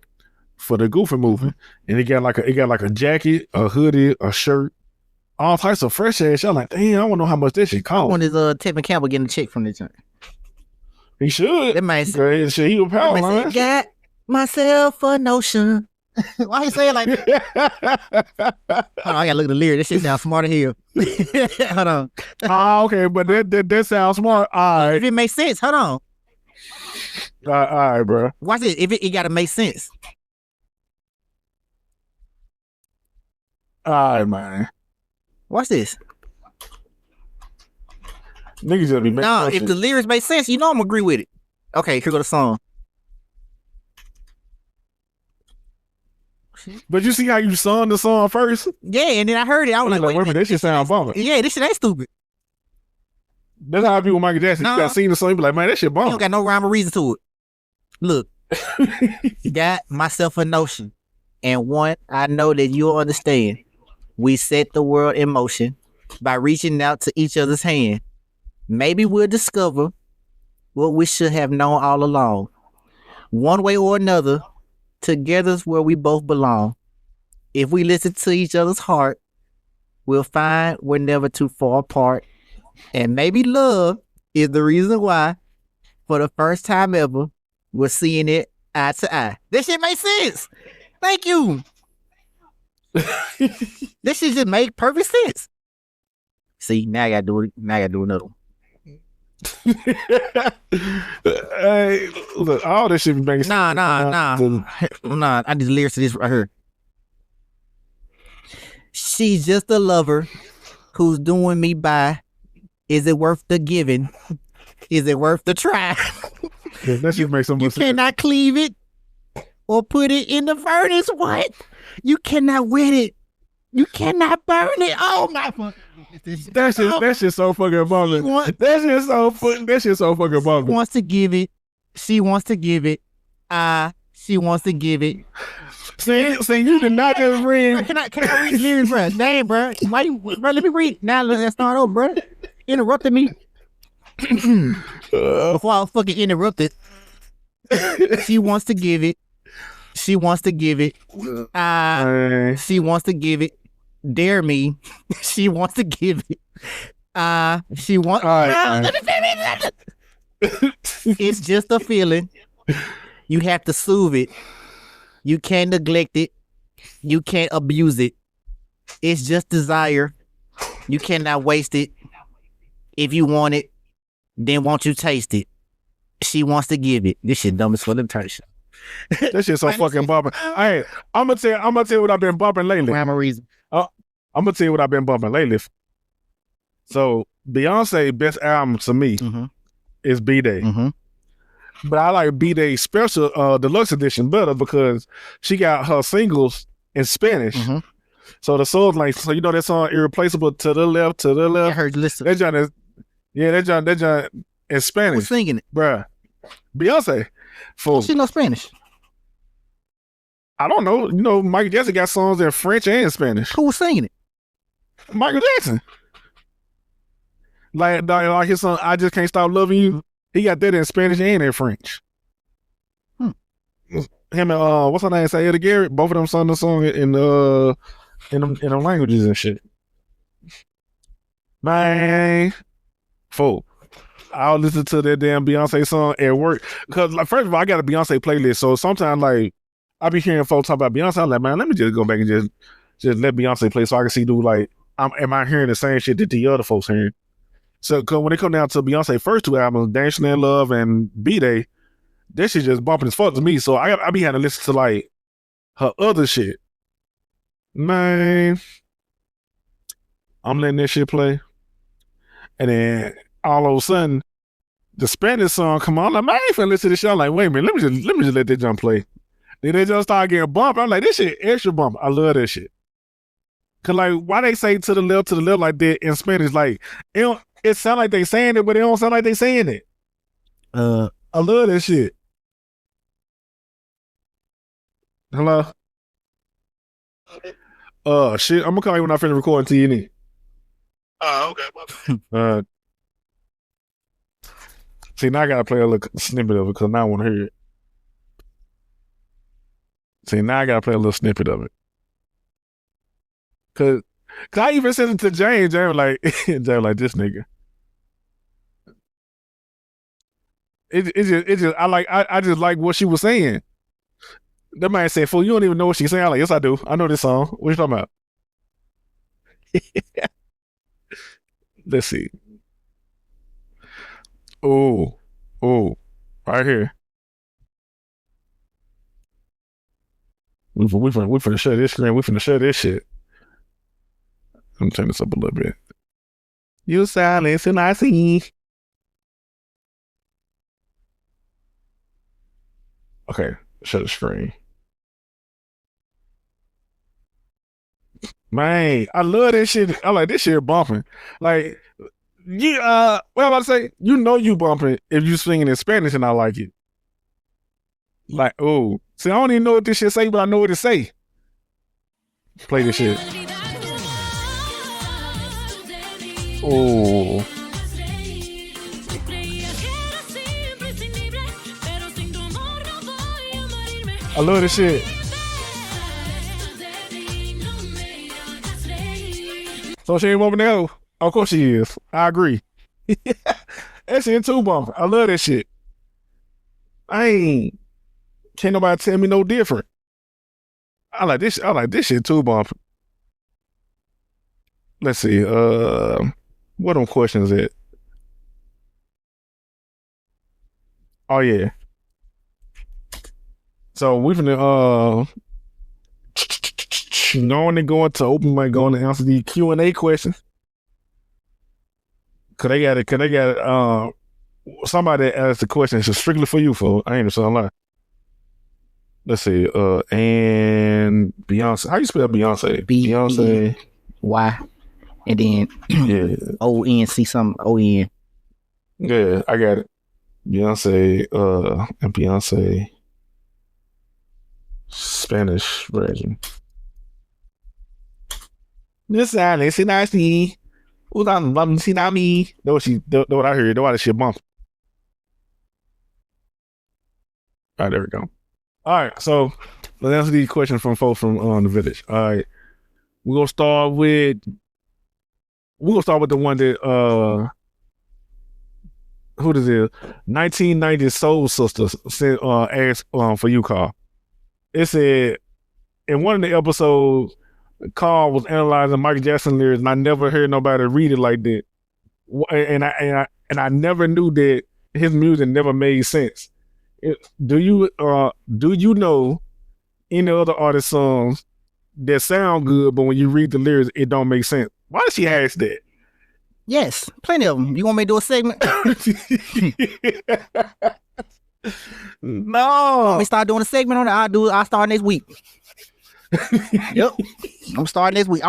for the Goofy movie, and it got like a jacket, a hoodie, a shirt, all types of fresh ass. I'm like, damn, I want to know how much this shit cost. When is Tevin Campbell getting a check from the joint? He should. That man said, Cause shit, he was Powerline. got myself a notion. Why he say it like that? Hold on, I gotta look at the lyrics. This shit sounds smart as hell. Hold on. Oh, okay, but that sounds smart. All right, If it makes sense, hold on. all right, bro. Watch it. If it gotta make sense. All right, man. Watch this. Niggas just be making No, up if shit. the lyrics make sense, you know I'm gonna agree with it. Okay, here go the song. But you see how you sung the song first? Yeah, and then I heard it. I was Like, like, wait a minute, that shit sound bumping. yeah, this shit ain't stupid. That's how I be with Michael Jackson. No. You got seen the song, you be like, man, that shit You don't bumping. got no rhyme or reason to it. Look, got myself a notion, and one I know that you'll understand. We set the world in motion by reaching out to each other's hand. Maybe we'll discover what we should have known all along. One way or another, together's where we both belong. If we listen to each other's heart, we'll find we're never too far apart. And maybe love is the reason why, for the first time ever, we're seeing it eye to eye. This shit makes sense. Thank you. This shit just make perfect sense. See, now I gotta do it. Now I gotta do another one. Hey, look, all this shit makes Nah. I just lyrics to this right here. She's just a lover who's doing me by. Is it worth the giving? Is it worth the try? Yeah, that shit makes so much You sense. cannot cleave it or put it in the furnace. What? You cannot wet it. You cannot burn it. Oh my fucking. That shit so fucking bumping. That shit so fucking bumping. Wants to give it. She wants to give it. She wants to give it. See, you did not just read. Can I read lyrics, bro? Damn, bro. Why you, bro? Let me read. Now let's start over, bro. Interrupted me. Before I was fucking interrupted. She wants to give it. She wants to give it. She wants to give it. Dare me. She wants to give it. She wants. Let me finish. It's just a feeling. You have to soothe it. You can't neglect it. You can't abuse it. It's just desire. You cannot waste it. If you want it, then won't you taste it? She wants to give it. This shit dumb as fuck. Let me turn this shit. That shit so fucking bumping. Hey, I'm gonna tell you what I've been bumping lately. Rhyme or reason. I'm gonna tell you what I've been bumping lately. So Beyonce best album to me is B-Day. But I like B-Day special deluxe edition better because she got her singles in Spanish. So the songs like, so you know that song Irreplaceable, to the left. I heard you listen. That John is, that John in Spanish. Who's singing it? Bruh. Beyonce. Fool. She know Spanish. I don't know. You know, Michael Jackson got songs in French and Spanish. Who was singing it? Michael Jackson. Like his song, I Just Can't Stop Loving You. He got that in Spanish and in French. Him and what's her name? Sayeda Garrett. Both of them sung the song in them languages and shit. Man, fool. I'll listen to that damn Beyonce song at work. Cause like, first of all, I got a Beyonce playlist. So sometimes like I be hearing folks talk about Beyonce. I'm like, man, let me just go back and just let Beyonce play so I can see am I hearing the same shit that the other folks hearing? So cause when it come down to Beyonce first two albums, Dancing in Love and B-Day, that shit just bumping as fuck to me. So I be having to listen to like her other shit. Man, I'm letting that shit play. And then all of a sudden, the Spanish song come on. I'm like, man, I ain't finna listen to this shit. I'm like, wait a minute, let me just let that jump play. Then they just start getting bumped. I'm like, this shit extra bump. I love that shit. Cause like, why they say to the left like that in Spanish? Like, it sound like they saying it, but it don't sound like they saying it. I love that shit. Hello? Shit, I'm gonna call you when I finish recording TNE. Oh, okay. See, now I gotta play a little snippet of it because now I want to hear it. See, now I gotta play a little snippet of it. Cause I even said it to James. James like, this nigga. It just I just like what she was saying. That man said, "Fool, you don't even know what she's saying." I'm like, yes, I do. I know this song. What you talking about? Let's see. Oh, right here. We finna share this screen. We finna share this shit. Let me turn this up a little bit. You silence and I see. Okay, shut the screen. Man, I love this shit. I like this shit bumping. Like, what I'm about to say, you know you bumping if you singing in Spanish and I like it. Like, oh. See, I don't even know what this shit say, but I know what it say. Play this shit. Oh. I love this shit. So she ain't bumping that hoe. Of course she is. I agree. That shit too bumping. I love that shit. Can't nobody tell me no different. I like this shit too bumping. Let's see. What them questions at? Oh yeah. So we finna go into open mic, going to answer the Q&A questions. Cause they got it. Somebody asked the question. It's strictly for you, folks. I ain't gonna lie. Let's see. And Beyonce. How you spell Beyonce? Beyonce. Y. And then Yeah. O-N-C something. O-N. Yeah, I got it. Beyonce. And Beyonce. Spanish version. This side, it's nice me. Who's on loving see not me? Know what I heard. Know why the shit bump. All right, there we go. All right, so let's answer these questions from folks from the village. All right, we're gonna start with the one that who this is? 1990 Soul Sisters sent asked for you, Carl. It said in one of the episodes, Carl was analyzing Michael Jackson lyrics, and I never heard nobody read it like that. And I never knew that his music never made sense. Do you know any other artist songs that sound good, but when you read the lyrics, it don't make sense? Why did she ask that? Yes, plenty of them. You want me to do a segment? No. We start doing a segment on it. I'll start next week. Yep. I'm starting next week.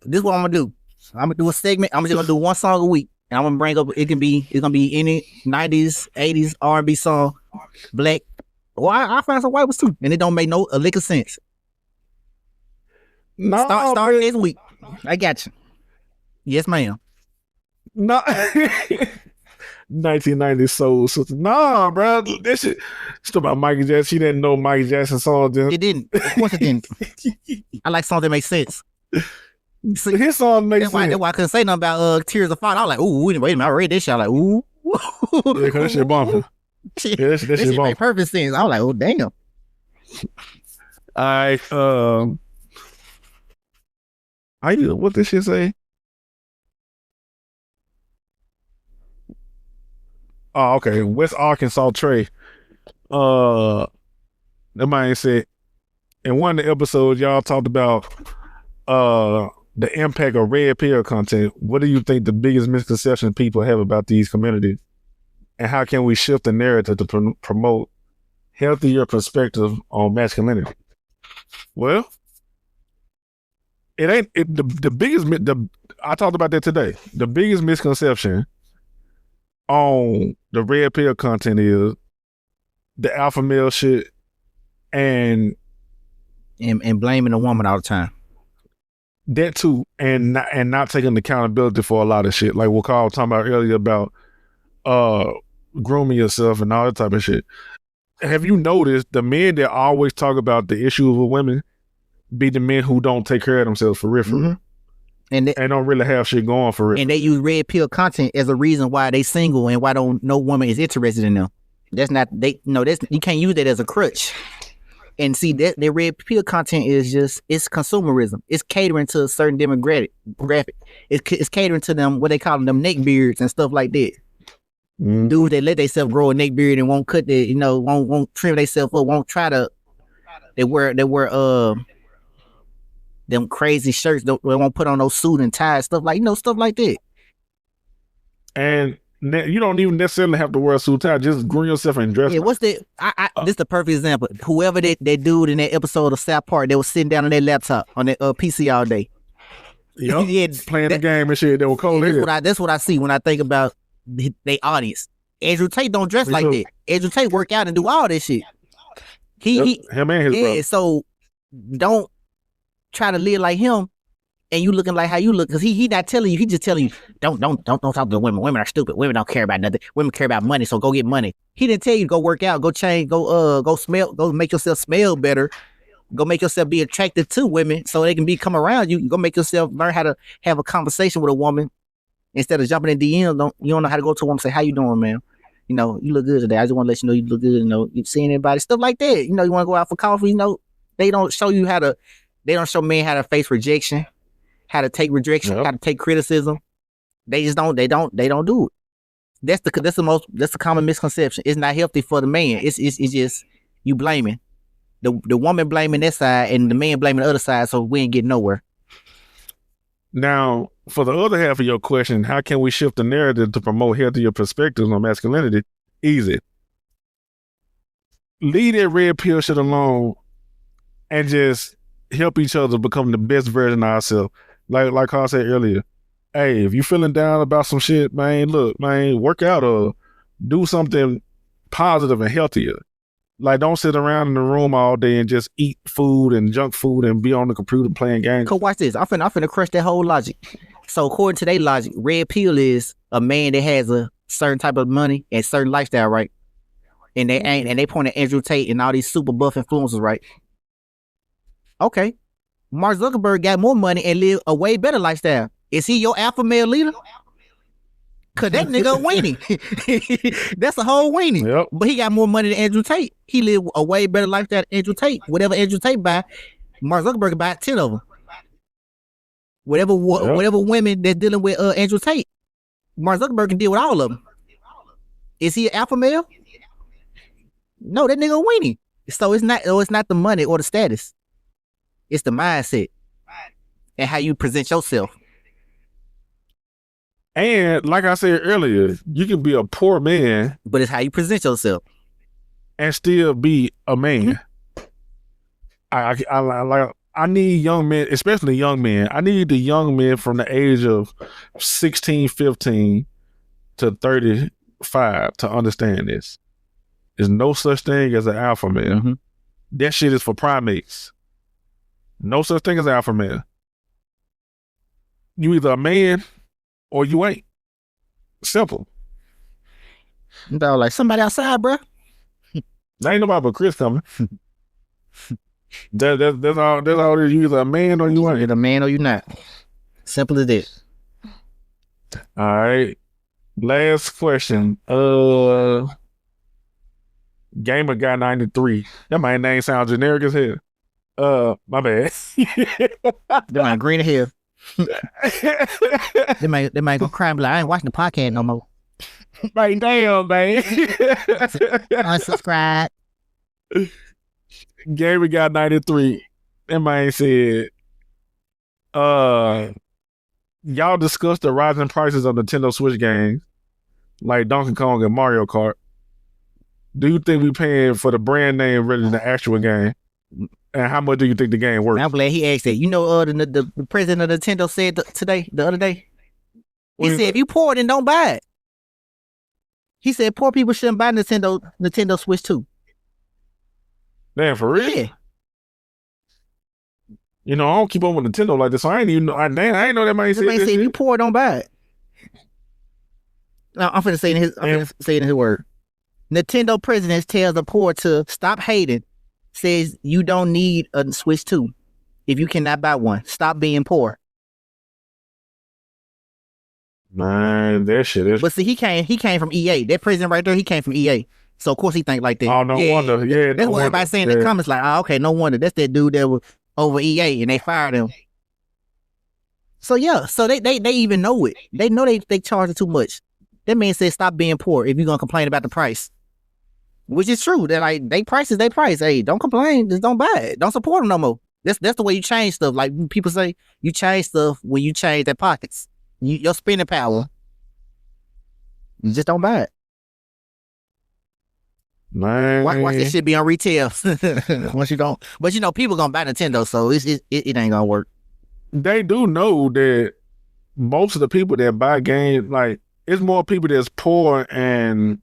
This is what I'm gonna do. I'm gonna do a segment. I'm just gonna do one song a week. And I'm gonna bring up it's gonna be any 90s, 80s R&B song, black. Well, I find some white ones too. And it don't make a lick of sense. No. Start next week. I got you. Yes, ma'am. No. 1990 Soul Sister. Nah, bro. This shit. It's about Michael Jackson. She didn't know Michael Jackson songs. It didn't. Of course it didn't. I like songs that make sense. See, his song makes sense. That's why I couldn't say nothing about Tears of Fire. I was like, ooh, wait a minute. I read this shit. I was like, ooh. Yeah, because that shit bumping. Yeah, that shit bumping. Make perfect sense. I was like, oh, damn. What did she say? Oh, okay. West Arkansas Trey. That man said in one of the episodes y'all talked about the impact of red pill content. What do you think the biggest misconception people have about these communities? And how can we shift the narrative to promote healthier perspective on masculinity? Well, the biggest I talked about that today. The biggest misconception on the red pill content is the alpha male shit and blaming the woman all the time. That too, and not taking accountability for a lot of shit, like what Carl was talking about earlier about grooming yourself and all that type of shit. Have you noticed the men that always talk about the issues with women be the men who don't take care of themselves for real? Mm-hmm. And don't really have shit going for real. And they use red pill content as a reason why they single and why no woman is interested in them. That's not you can't use that as a crutch. And see that red pill content is it's consumerism. It's catering to a certain demographic. It's catering to them, what they call them neck beards and stuff like that. Mm-hmm. Dudes that let themselves grow a neck beard and won't cut won't trim themselves up, won't try to. They wear them crazy shirts. They won't put on those suit and tie stuff like that. And you don't even necessarily have to wear a suit tie. Just groom yourself and dress. Yeah, what's that? This is the perfect example. Whoever that dude in that episode of South Park that was sitting down on their laptop on that PC all day. Yep. Yeah, playing the game and shit. They were cold here. That's what I see when I think about their audience. Andrew Tate don't dress like that. Andrew Tate work out and do all this shit. Him and his brother. So don't try to live like him. And you looking like how you look, because he not telling you, he just telling you, don't talk to the women. Women are stupid. Women don't care about nothing. Women care about money, so go get money. He didn't tell you to go work out, go change, go smell, go make yourself smell better, Go make yourself be attractive to women so they can come around you. Go make yourself learn how to have a conversation with a woman instead of jumping in DMs. You don't know how to go to a woman and say, how you doing, man? You know, you look good today. I just want to let you know you look good. You know, you seeing anybody, stuff like that. You know, you want to go out for coffee. You know, they don't show men how to face rejection, how to take rejection, how to take criticism. They just don't do it. That's the common misconception. It's not healthy for the man. It's just you blaming. The woman blaming that side and the man blaming the other side, so we ain't getting nowhere. Now, for the other half of your question, how can we shift the narrative to promote healthier perspectives on masculinity? Easy. Leave that red pill shit alone and just help each other become the best version of ourselves. Like Carl said earlier, hey, if you feeling down about some shit, man, look, man, work out or do something positive and healthier. Like, don't sit around in the room all day and just eat food and junk food and be on the computer playing games. Cause watch this. I'm finna crush that whole logic. So according to their logic, red pill is a man that has a certain type of money and certain lifestyle, right? And they point at Andrew Tate and all these super buff influencers, right? Okay. Mark Zuckerberg got more money and live a way better lifestyle. Is he your alpha male leader? Cause that nigga a weenie. That's a whole weenie. Yep. But he got more money than Andrew Tate. He live a way better lifestyle than Andrew Tate. Whatever Andrew Tate buy, Mark Zuckerberg buy 10 of them. Whatever women that's dealing with Andrew Tate, Mark Zuckerberg can deal with all of them. Is he an alpha male? No, that nigga a weenie. So it's not the money or the status. It's the mindset and how you present yourself. And like I said earlier, you can be a poor man, but it's how you present yourself and still be a man. I need young men, especially young men. I need the young men from the age of 16, 15 to 35 to understand this. There's no such thing as an alpha male. Mm-hmm. That shit is for primates. No such thing as alpha male. You either a man or you ain't. Simple. Dog, like somebody outside, bro. There ain't nobody but Chris coming. That's all. That's all. You either a man or you ain't. You're a man or you not. Simple as that. All right. Last question. Gamer Guy 93. That my name sounds generic as hell. My bad. That man green hair. They might go cry and be like, I ain't watching the podcast no more. Right, damn, man. Unsubscribe. Gamer Guy 93. That man said, y'all discussed the rising prices of Nintendo Switch games like Donkey Kong and Mario Kart. Do you think we paying for the brand name rather than the actual game? And how much do you think the game worth? I'm glad he asked that. You know, the president of Nintendo said the other day, he said, if you poor, then don't buy it. He said poor people shouldn't buy Nintendo Switch 2. Damn, for real? Yeah. You know, I don't keep up with Nintendo like this, so I ain't even know. I ain't know that man said this. If you poor, don't buy it. Now, I'm finna say in his word. Nintendo president tells the poor to stop hating. Says you don't need a Switch 2 if you cannot buy one. Stop being poor. Man, that shit is. But see, he came from EA. That president right there, he came from EA. So of course he think like that. Oh, no wonder. Yeah, that's what everybody's saying in the comments. Like, oh, okay, no wonder. That's that dude that was over EA and they fired him. So yeah, so they even know it. They know they charge it too much. That man said stop being poor if you're gonna complain about the price. Which is true. They're like, they price is they price. Hey, don't complain. Just don't buy it. Don't support them no more. That's the way you change stuff. Like people say, you change stuff when you change their pockets. Your spending power. You just don't buy it. Man. Watch this shit be on retail. Once you don't. But you know, people gonna buy Nintendo, so it ain't gonna work. They do know that most of the people that buy games, like, it's more people that's poor and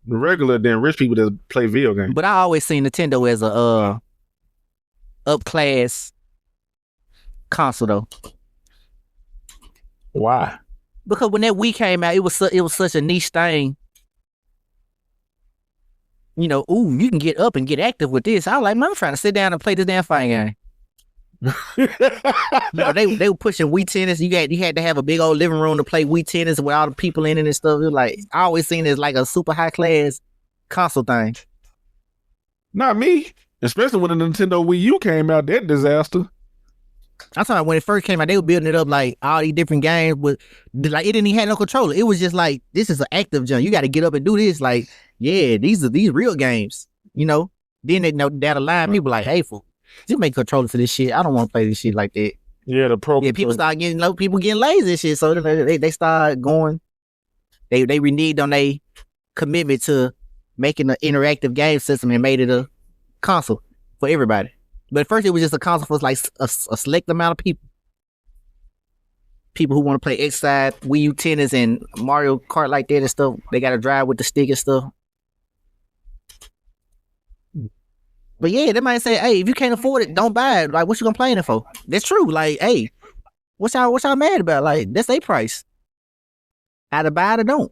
regular than rich people that play video games. But I always seen Nintendo as a up class console though. Why? Because when that Wii came out, it was such a niche thing. ooh, you can get up and get active with this. I was like, man, I'm trying to sit down and play this damn fighting game. They were pushing Wii Tennis. You had to have a big old living room to play Wii Tennis with all the people in it and stuff. It was like, I always seen it as like a super high class console thing. Not me. Especially when the Nintendo Wii U came out, that disaster. I'm talking about when it first came out, they were building it up like all these different games with like it didn't even have no controller. It was just like, this is an active jump. You got to get up and do this. Like, yeah, these real games. Then they know down the line, people like, hey, fool, just make controllers for this shit. I don't want to play this shit like that. Yeah, people start getting people getting lazy and shit. So they start going. They reneged on their commitment to making an interactive game system and made it a console for everybody. But at first it was just a console for like a select amount of people. People who want to play X-Side, Wii U Tennis, and Mario Kart like that and stuff. They got to drive with the stick and stuff. But yeah, they might say, hey, if you can't afford it, don't buy it. Like, what you complaining for? That's true. Like, hey, what y'all mad about? Like, that's their price. Either buy it or don't.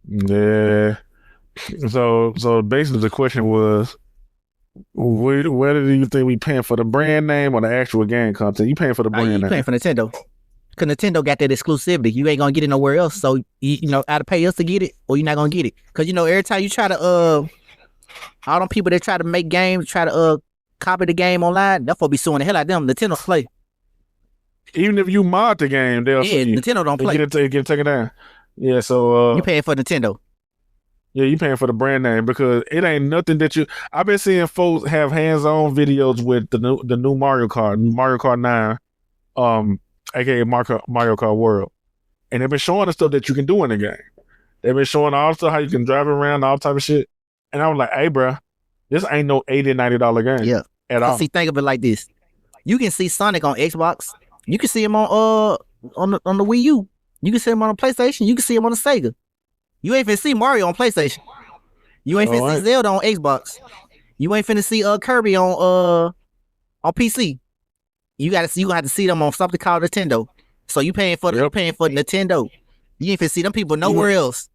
Yeah. So basically the question was, whether do you think we paying for the brand name or the actual game content? You paying for the brand name? You paying for Nintendo. Because Nintendo got that exclusivity. You ain't going to get it nowhere else. So, either pay us to get it or you're not going to get it. Because, every time you try to, all them people that try to make games, try to copy the game online, they'll be suing the hell out of them. Nintendo play. Even if you mod the game, they'll Nintendo don't play. Get it taken down. Yeah, so... you paying for Nintendo. Yeah, you paying for the brand name because it ain't nothing that you... I've been seeing folks have hands-on videos with the new Mario Kart 9, aka Mario Kart World. And they've been showing the stuff that you can do in the game. They've been showing all the stuff, how you can drive around, all type of shit. And I was like, hey, bro, this ain't no $80, $90 game. Yeah. At all. See, think of it like this. You can see Sonic on Xbox. You can see him on the Wii U. You can see him on the PlayStation. You can see him on the Sega. You ain't finna see Mario on PlayStation. You ain't finna see Zelda on Xbox. You ain't finna see Kirby on PC. You gonna have to see them on something called Nintendo. So you paying for Nintendo. You ain't finna see them people nowhere else.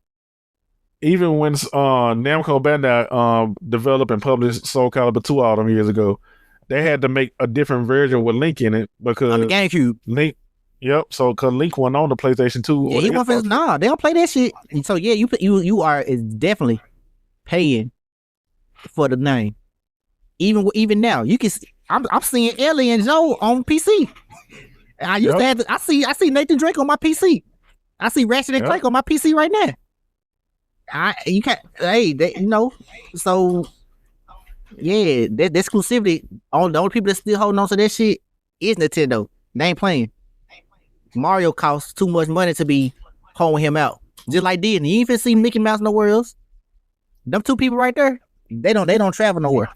Even when Namco Bandai developed and published Soul Calibur 2 all them years ago, they had to make a different version with Link in it because on the GameCube. Link. Yep. So because Link wasn't on the PlayStation 2. Yeah, he wasn't. Nah, they don't play that shit. So yeah, you are definitely paying for the name. Even now, you can. I'm seeing Ellie and Joe on PC. I used to have. I see Nathan Drake on my PC. I see Ratchet and Clank on my PC right now. You can't. Hey, So yeah, that exclusivity. The only people that still holding on to that shit is Nintendo. They ain't playing. Mario costs too much money to be holding him out. Just like Disney. You ain't finna see Mickey Mouse nowhere else. Them two people right there, they don't travel nowhere.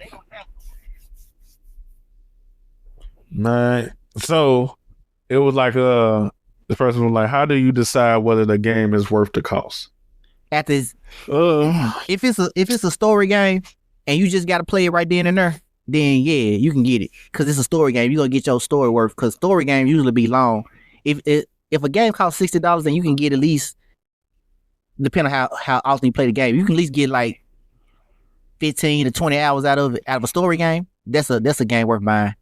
Man, so it was like the person was like, how do you decide whether the game is worth the cost? At this, if it's a story game and you just gotta play it right then and there, then yeah, you can get it. Cause it's a story game. You gonna get your story worth. Cause story games usually be long. If a game costs $60, then you can get at least, depending on how often you play the game, you can at least get like 15 to 20 hours out of a story game. That's a game worth buying.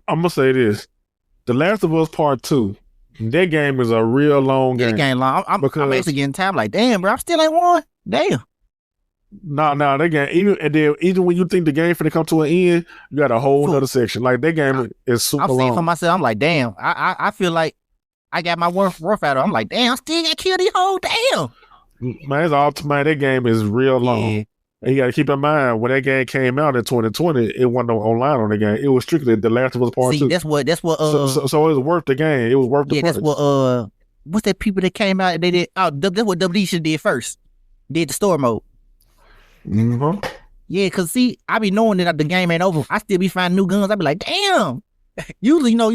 I'm gonna say this: The Last of Us Part 2. That game is a real long game. That game long. I'm actually getting time. Like, damn, bro, I still ain't won. Damn. No, that game, even when you think the game finna come to an end, you got a whole other section. Like, that game is super long. I'm seeing for myself, I'm like, damn, I feel like I got my worth out of it. I'm like, damn, I still got killed these whole damn. Man, that game is real long. Yeah. And you got to keep in mind, when that game came out in 2020, it wasn't online on the game. It was strictly The Last of Us Part 2. That's what. So it was worth the game. It was worth the price. That's what. What's that people that came out? They did. Oh, that's what WWE should did first. Did the story mode. Mm-hmm. Yeah, cause see, I be knowing that the game ain't over. I still be finding new guns. I be like, damn. Usually, you about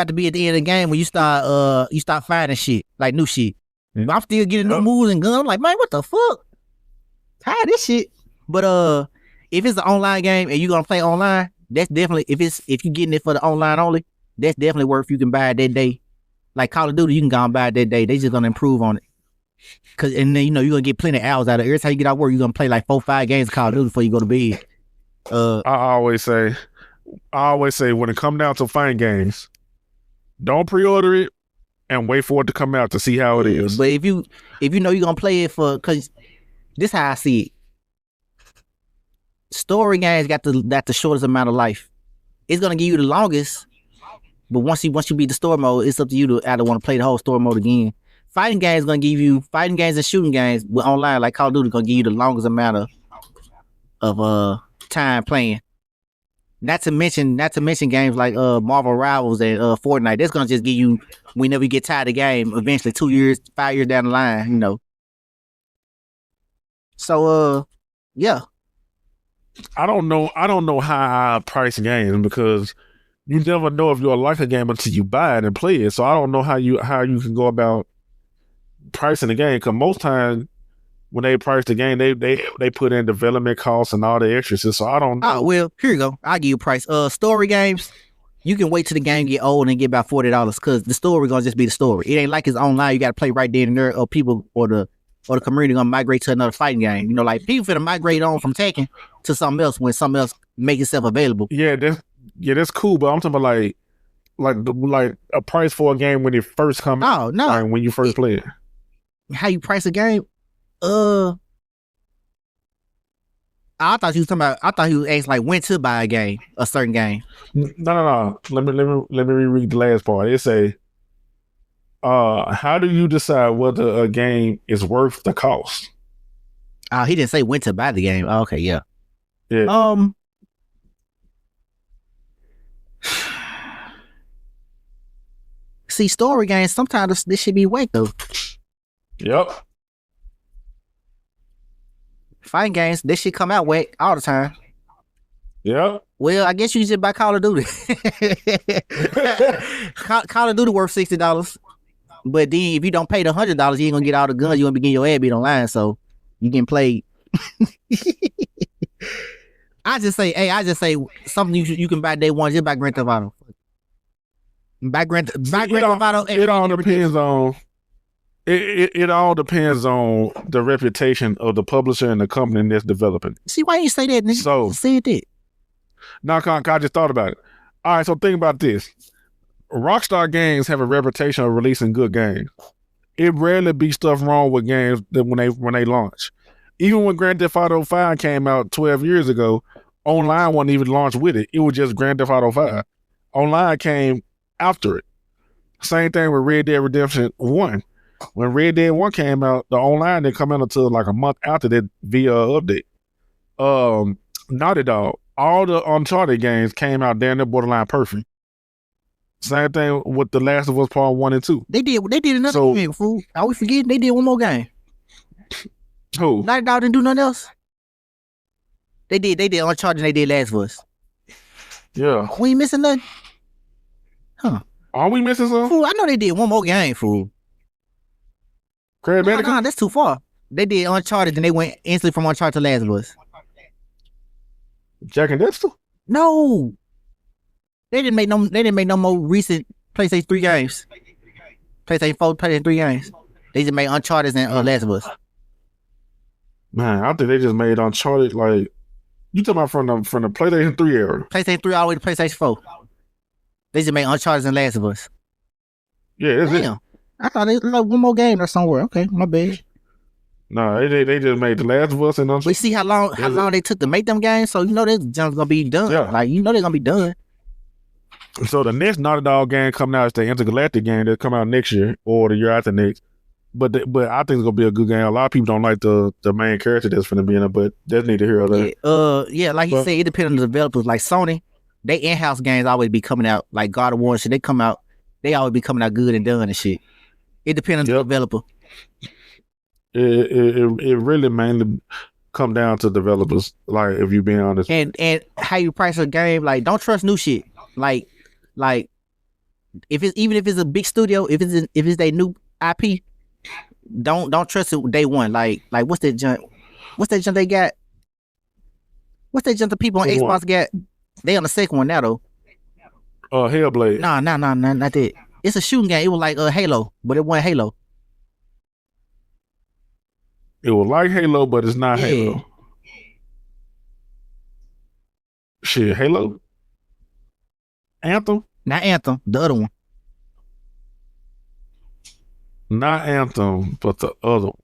to be at the end of the game when you start finding shit like new shit. I'm still getting new moves and guns. I'm like, man, what the fuck? Tired of this shit. But if it's an online game and you gonna play online, that's definitely if you getting it for the online only, that's definitely worth. You can buy it that day Like Call of Duty, you can go and buy it that day. They just gonna improve on it. And then you're gonna get plenty of hours out of it. Every time you get out of work, you're gonna play like 4-5 games of Call of Duty before you go to bed. I always say when it come down to fighting games, don't pre-order it and wait for it to come out to see how it is. But if you know you're gonna play it cause this how I see it. Story games got the shortest amount of life. It's gonna give you the longest, but once you beat the story mode, it's up to you to either want to play the whole story mode again. Fighting games and shooting games, but online like Call of Duty gonna give you the longest amount of time playing. Not to mention games like Marvel Rivals and Fortnite. That's gonna just give you whenever you get tired of the game, eventually 2 years, 5 years down the line, you know. So yeah. I don't know how I price games because you never know if you'll like a game until you buy it and play it. So I don't know how you can go about pricing the game, because most times when they price the game, they put in development costs and all the extras. So I don't know. Oh, well, here you go. I'll give you a price. Story games, you can wait till the game get old and get about $40 because the story gonna just be the story. It ain't like it's online. You got to play right there and there, or people or the community gonna migrate to another fighting game. You know, like people finna migrate on from Tekken to something else when something else make itself available. Yeah, that's cool. But I'm talking about like a price for a game when it first comes. Oh no, like when you first play it. How you price a game? I thought you asked like when to buy a certain game. No. Let me reread the last part. It say, how do you decide whether a game is worth the cost? Oh, he didn't say when to buy the game. Oh, okay, yeah. Yeah. See, story games, sometimes this should be whack though. Yep. Fighting games, this shit come out whack all the time. Yep. Well, I guess you just buy Call of Duty. Call of Duty worth $60. But then if you don't pay the $100, you ain't gonna get all the guns. You gonna be getting your ass beat online, so you can play. I just say something you can buy day one. Just buy Grand Theft Auto. Buy Grand Theft Auto. It all depends on. It all depends on the reputation of the publisher and the company that's developing. See, why you say that, nigga? So say that. No, I just thought about it. All right, so think about this. Rockstar Games have a reputation of releasing good games. It rarely be stuff wrong with games that when they launch. Even when Grand Theft Auto 5 came out 12 years ago, online wasn't even launched with it. It was just Grand Theft Auto 5. Online came after it. Same thing with Red Dead Redemption 1. When Red Dead 1 came out, the online didn't come out until like a month after that via update. Naughty Dog, all the Uncharted games came out damn near borderline perfect. Same thing with The Last of Us Part 1 and 2. They did another game, fool. I always forget they did one more game. Who? Naughty Dog didn't do nothing else. They did Uncharted and they did Last of Us. Yeah. We ain't missing nothing. Huh. Are we missing something? Fool, I know they did one more game, fool. Craig Bandicoot? Nah, that's too far. They did Uncharted, then they went instantly from Uncharted to Last of Us. Jack and Dexter? No. They didn't make no more recent PlayStation 3 games. PlayStation 4, PlayStation 3 games. They just made Uncharted and Last of Us. Man, I think they just made Uncharted like you talking about from the PlayStation 3 era. PlayStation 3 all the way to PlayStation 4. They just made Uncharted and Last of Us. Yeah, that's it. I thought they like one more game or somewhere. Okay, my bad. No, they just made The Last of Us and Uncharted. We see how long they took to make them games, so you know this junk's gonna be done. Yeah. Like you know they're gonna be done. So the next Naughty Dog game coming out is the Intergalactic game that come out next year or the year after next. But I think it's gonna be a good game. A lot of people don't like the main character that's gonna be in it, but that's neither here or there. Yeah, like you said, it depends on the developers. Like Sony, they in-house games always be coming out like God of War and shit. They always be coming out good and done and shit. It depends on the developer. It really mainly come down to developers. Like if you being honest, and how you price a game. Like don't trust new shit. Like if it's a big studio, if it's their new IP, don't trust it day one. Like what's that junk? What's that junk they got? What's that junk the people on Xbox got? They on the second one now though. Hellblade. Nah, not that. It's a shooting game. It was like Halo, but it wasn't Halo. It was like Halo, but it's not Yeah. Halo. Shit, Halo? Anthem? Not Anthem, the other one. Not Anthem, but the other one.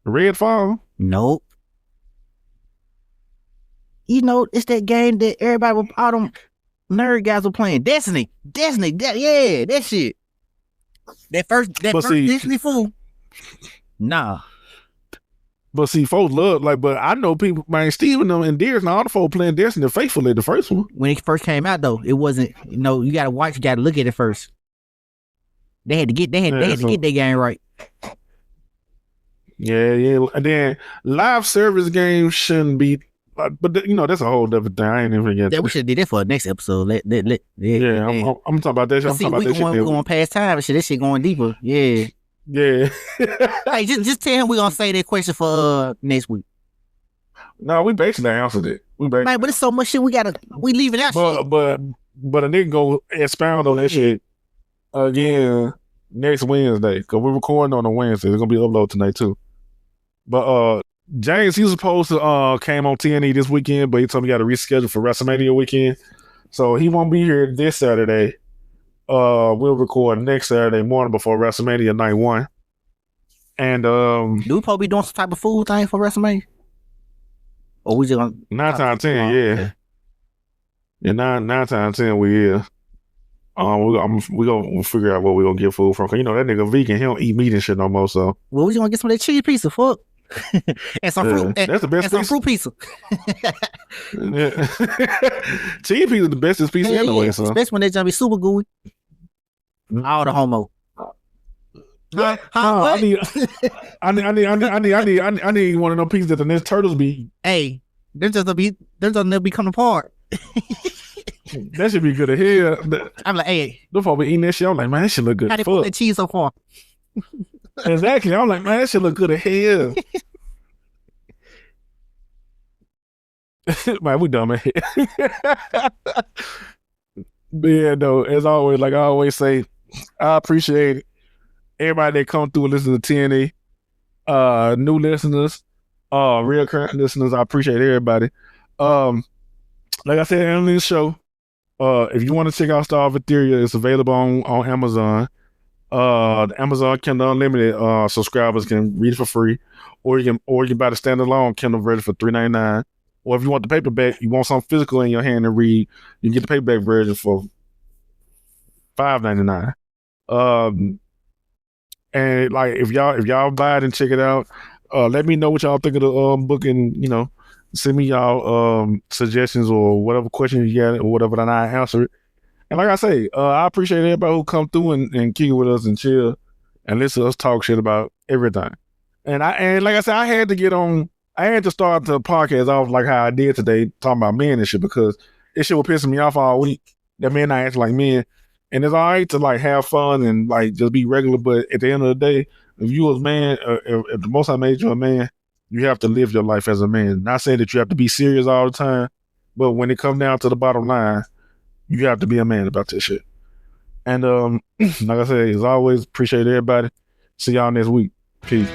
Redfall? Nope. You know, it's that game that everybody with all them nerd guys were playing. Destiny. Yeah, that shit. That first Destiny fool. Nah. But see, folks love, like, but I know people, man, Steven and Deers and all the folks playing Destiny faithfully, the first one. When it first came out, though, it wasn't, you know, you gotta watch, you gotta look at it first. They had to get their game right. Yeah. And then live service games shouldn't be, but you know, that's a whole different thing. I ain't even get that. We should do that for the next episode. I'm talking about that shit. I'm talking about that shit. We're going past time and shit. This shit going deeper. Yeah. Yeah. Hey, just tell him we're gonna say that question for next week. No, we basically answered it. Man, but it's so much shit we leaving out. But a nigga go expound on that shit again next Wednesday, because we're recording on a Wednesday. It's gonna be uploaded tonight too. But James, he was supposed to came on TNE this weekend, but he told me he got to reschedule for WrestleMania weekend, so he won't be here this Saturday. We'll record next Saturday morning before WrestleMania night 1. And do we probably be doing some type of food thing for WrestleMania? Or we just gonna 9 times 10, yeah. Okay. Yeah, 9 times 10 we is. We gonna figure out what we gonna get food from. Cause you know that nigga vegan, he don't eat meat and shit no more. So we gonna get some of that cheese pizza, fuck. And some fruit. That's the best. And some fruit pizza. Cheese pizza the bestest pizza anyway. So especially when they gonna be super gooey. All the homo. I need one of those pieces that the Ninja Turtles be. Hey, they're just gonna be coming apart. That should be good to hear. I'm like, hey, before we eating that shit, I'm like, man, that shit look good. How they put that cheese so far? Exactly. I'm like, man, that shit look good to hear. Man, we dumb here. But yeah, though, as always, like I always say, I appreciate everybody that come through and listen to TNA. New listeners, recurrent listeners, I appreciate everybody. Like I said on this show, if you want to check out Star of Etheria, it's available on Amazon. The Amazon Kindle Unlimited subscribers can read it for free, or you can buy the standalone Kindle version for $3.99. Or if you want the paperback, you want something physical in your hand to read, you can get the paperback version for $5.99. And like if y'all buy it and check it out, let me know what y'all think of the book, and you know, send me y'all suggestions or whatever questions you got or whatever, and I answer it. And like I say, I appreciate everybody who come through and kick it with us and chill and listen to us talk shit about everything. And like I said, I had to start the podcast off like how I did today, talking about men and shit, because it shit was pissing me off all week that men not acting like men. And it's all right to like have fun and like just be regular, but at the end of the day, if you as man, if the Most High made you a man, you have to live your life as a man. Not saying that you have to be serious all the time, but when it comes down to the bottom line, you have to be a man about this shit. And like I said, as always, appreciate everybody. See y'all next week. Peace.